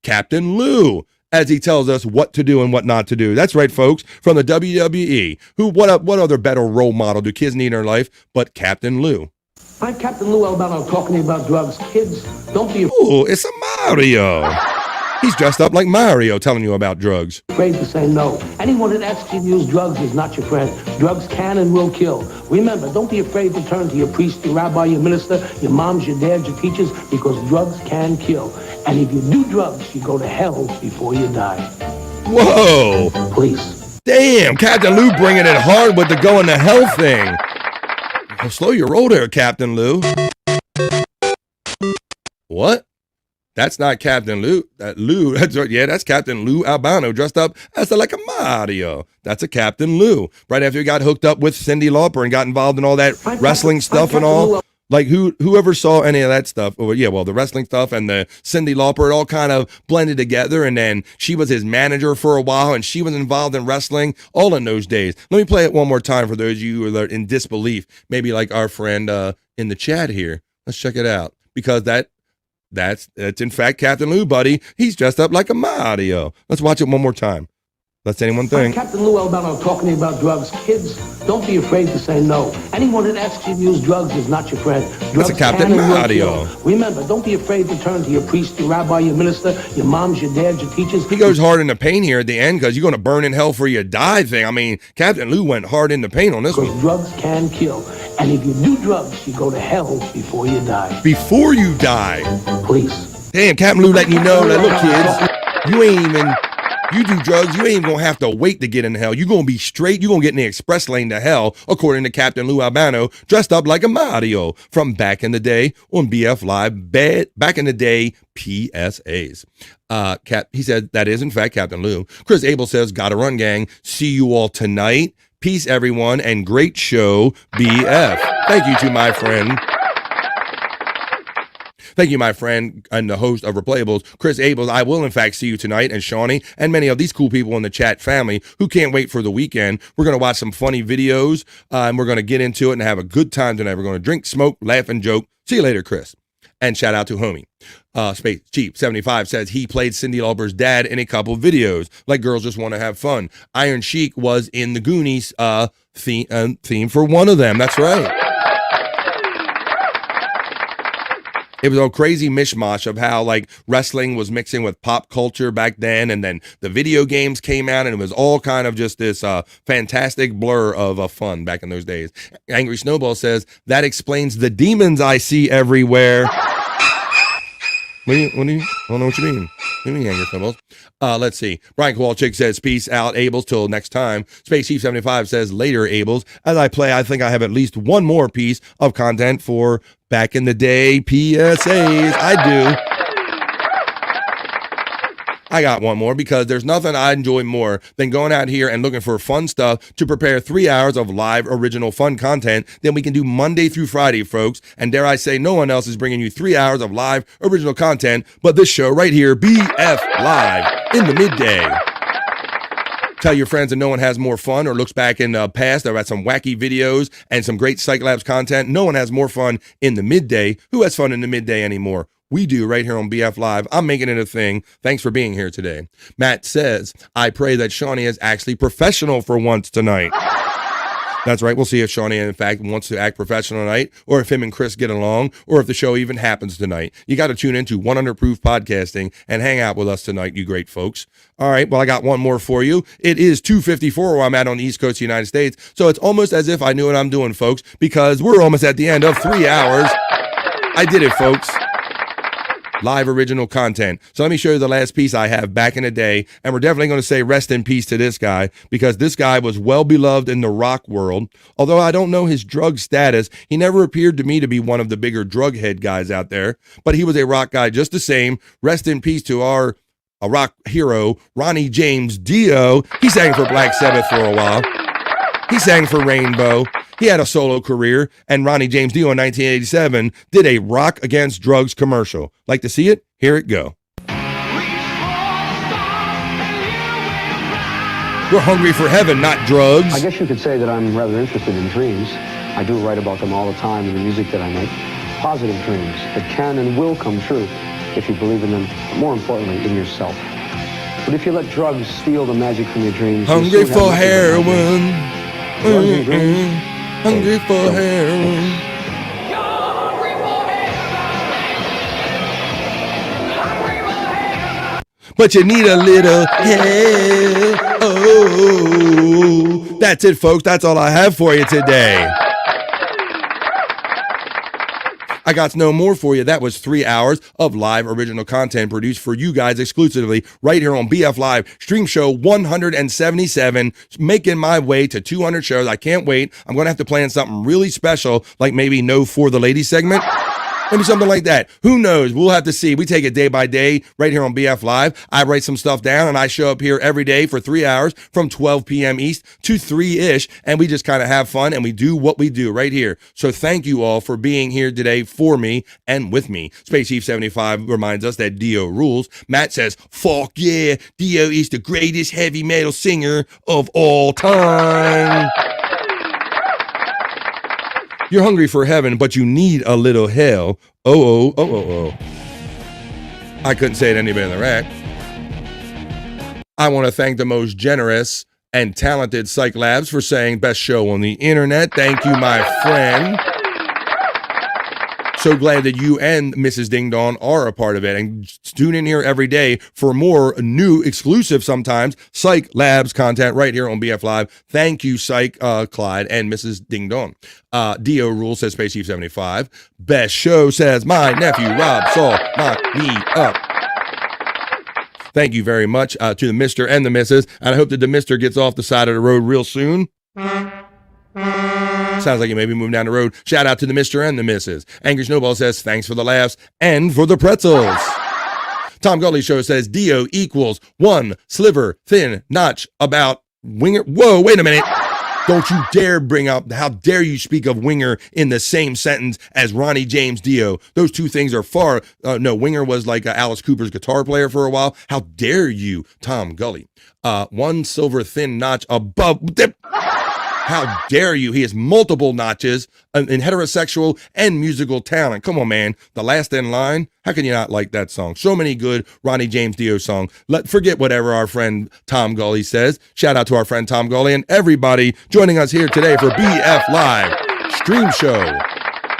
Captain Lou, as he tells us what to do and what not to do. That's right, folks, from the WWE. What other better role model do kids need in their life but Captain Lou? I'm Captain Lou Albano talking about drugs. Kids, don't be Ooh, it's a Mario. He's dressed up like Mario telling you about drugs. afraid to say no. Anyone that asks you to use drugs is not your friend. Drugs can and will kill. Remember, don't be afraid to turn to your priest, your rabbi, your minister, your moms, your dads, your teachers, because drugs can kill. And if you do drugs, you go to hell before you die. Whoa. Please. Damn, Captain Lou bringing it hard with the going to hell thing. Well, slow your roll there, Captain Lou. What? That's not Captain Lou. That's Captain Lou Albano dressed up as like a Mario. That's a Captain Lou. Right after he got hooked up with Cyndi Lauper and got involved in all that wrestling stuff and all. Like whoever saw any of that stuff, the wrestling stuff and the Cyndi Lauper, it all kind of blended together. And then she was his manager for a while, and she was involved in wrestling all in those days. Let me play it one more time for those of you who are in disbelief, maybe like our friend in the chat here. Let's check it out, because that's in fact Captain Lou, buddy. He's dressed up like a Mario. Let's watch it one more time. Let's anyone think. I'm Captain Lou Albano talking about drugs. Kids, don't be afraid to say no. Anyone that asks you to use drugs is not your friend. Drugs That's a Captain can and will Mario. kill. Remember, don't be afraid to turn to your priest, your rabbi, your minister, your moms, your dads, your teachers. He goes hard in the paint here at the end, because you're going to burn in hell for you die thing. I mean, Captain Lou went hard in the paint on this one. Drugs can kill. And if you do drugs, you go to hell before you die. Before you die? Please. Damn, Captain Lou letting you know that, look, kids, you do drugs, you ain't even gonna have to wait to get in hell. You're gonna be straight, you're gonna get in the express lane to hell, according to Captain Lou Albano, dressed up like a Mario from back in the day on BF Live, back in the day PSAs. He said that is in fact Captain Lou. Chris Abel says, gotta run, gang. See you all tonight. Peace, everyone, and great show, BF. Thank you to my friend. Thank you, my friend and the host of Replayables, Chris Abels. I will, in fact, see you tonight, and Shawnee, and many of these cool people in the chat family who can't wait for the weekend. We're going to watch some funny videos, and we're going to get into it and have a good time tonight. We're going to drink, smoke, laugh, and joke. See you later, Chris. And shout out to homie. Space Chief 75 says he played Cyndi Lauper's dad in a couple videos, like Girls Just Want to Have Fun. Iron Sheik was in the Goonies theme for one of them. That's right. It was a crazy mishmash of how like wrestling was mixing with pop culture back then, and then the video games came out, and it was all kind of just this fantastic blur of fun back in those days. Angry Snowball says that explains the demons I see everywhere. What do you? I don't know what you mean. What do you mean, Angry Snowballs? Let's see. Brian Kowalczyk says, peace out, Abels, till next time. Space Chief 75 says, later, Abels. As I play, I think I have at least one more piece of content for back in the day PSAs. I do. I got one more because there's nothing I enjoy more than going out here and looking for fun stuff to prepare 3 hours of live original fun content that we can do Monday through Friday, folks. And dare I say, no one else is bringing you 3 hours of live original content but this show right here, BF Live in the midday. Tell your friends that no one has more fun or looks back in the past about some wacky videos and some great Cyke Labs content. No one has more fun in the midday. Who has fun in the midday anymore? We do right here on BF Live. I'm making it a thing. Thanks for being here today. Matt says, I pray that Shawnee is actually professional for once tonight. That's right. We'll see if Shawnee, in fact, wants to act professional tonight, or if him and Chris get along, or if the show even happens tonight. You got to tune into 100 Proof Podcasting and hang out with us tonight, you great folks. All right. Well, I got one more for you. It is 2:54 where I'm at on the East Coast of the United States. So it's almost as if I knew what I'm doing, folks, because we're almost at the end of 3 hours. I did it, folks. Live original content. So let me show you the last piece I have back in the day. And we're definitely going to say rest in peace to this guy, because this guy was well beloved in the rock world. Although I don't know his drug status, he never appeared to me to be one of the bigger drug head guys out there. But he was a rock guy just the same. Rest in peace to our rock hero, Ronnie James Dio. He sang for Black Sabbath for a while. He sang for Rainbow. He had a solo career, and Ronnie James Dio in 1987 did a Rock Against Drugs commercial. Like to see it? Here it go. We're hungry for heaven, not drugs. I guess you could say that I'm rather interested in dreams. I do write about them all the time in the music that I make. Positive dreams that can and will come true if you believe in them, but more importantly, in yourself. But if you let drugs steal the magic from your dreams... Hungry for heroin. Hungry for heroin. But you need a little help. Oh, that's it, folks. That's all I have for you today. I got no more for you. That was 3 hours of live original content produced for you guys exclusively right here on BF Live Stream Show 177, making my way to 200 shows. I can't wait. I'm going to have to plan something really special, like maybe no For the Ladies segment. Maybe something like that. Who knows? We'll have to see. We take it day by day right here on BF Live. I write some stuff down and I show up here every day for 3 hours from 12 p.m. East to 3-ish. And we just kind of have fun and we do what we do right here. So thank you all for being here today for me and with me. Space Chief 75 reminds us that Dio rules. Matt says, fuck yeah, Dio is the greatest heavy metal singer of all time. You're hungry for heaven, but you need a little hell. Oh. I couldn't say it any better than that. I want to thank the most generous and talented Cyke Labs for saying best show on the internet. Thank you, my friend. So glad that you and Mrs. Ding Dong are a part of it. And tune in here every day for more new, exclusive sometimes, Cyke Labs content right here on BF Live. Thank you, Cyke, Clyde, and Mrs. Ding Dong. Dio Rule says Space Chief 75. Best show says my nephew Rob Saul. Knock me up. Thank you very much to the Mr. and the Mrs. And I hope that the Mr. gets off the side of the road real soon. Sounds like you may be moving down the road. Shout out to the Mr. and the Mrs. Angry Snowball says, thanks for the laughs and for the pretzels. Tom Gully Show says, Dio equals one sliver thin notch about Winger. Whoa, wait a minute. Don't you dare bring up, how dare you speak of Winger in the same sentence as Ronnie James Dio. Those two things are far, no, Winger was like Alice Cooper's guitar player for a while. How dare you, Tom Gully. One silver thin notch above. How dare you? He has multiple notches in heterosexual and musical talent. Come on, man. The Last in Line. How can you not like that song? So many good Ronnie James Dio songs. Forget whatever our friend Tom Gully says. Shout out to our friend Tom Gully and everybody joining us here today for BF Live Stream Show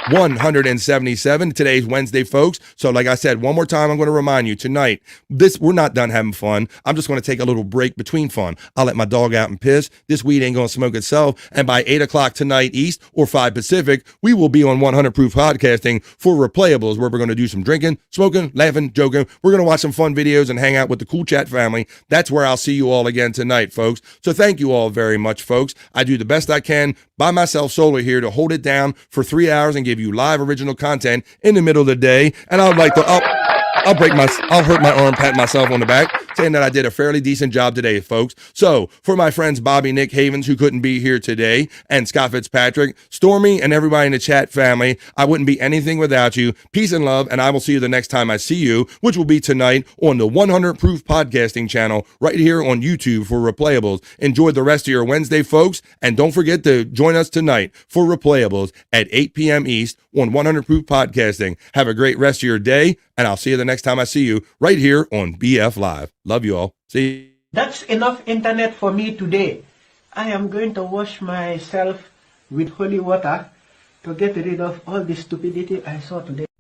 177. Today's Wednesday, folks. So like I said, one more time, I'm going to remind you tonight, we're not done having fun. I'm just going to take a little break between fun. I'll let my dog out and piss. This weed ain't going to smoke itself. And by 8 o'clock tonight East or 5 Pacific, we will be on 100 Proof Podcasting for Replayables, where we're going to do some drinking, smoking, laughing, joking. We're going to watch some fun videos and hang out with the Cool Chat family. That's where I'll see you all again tonight, folks. So thank you all very much, folks. I do the best I can by myself solo here to hold it down for 3 hours and give you live original content in the middle of the day. And I'd like to, I'll hurt my arm, pat myself on the back. saying that I did a fairly decent job today, folks. So for my friends Bobby Nick Havens, who couldn't be here today, and Scott Fitzpatrick, Stormy, and everybody in the chat family, I wouldn't be anything without you. Peace and love, and I will see you the next time I see you, which will be tonight on the 100 Proof Podcasting channel right here on YouTube for Replayables. Enjoy the rest of your Wednesday, folks, and don't forget to join us tonight for Replayables at 8 p.m. East on 100 Proof Podcasting. Have a great rest of your day, and I'll see you the next time I see you right here on BF Live. Love you all. See you. That's enough internet for me today. I am going to wash myself with holy water to get rid of all the stupidity I saw today.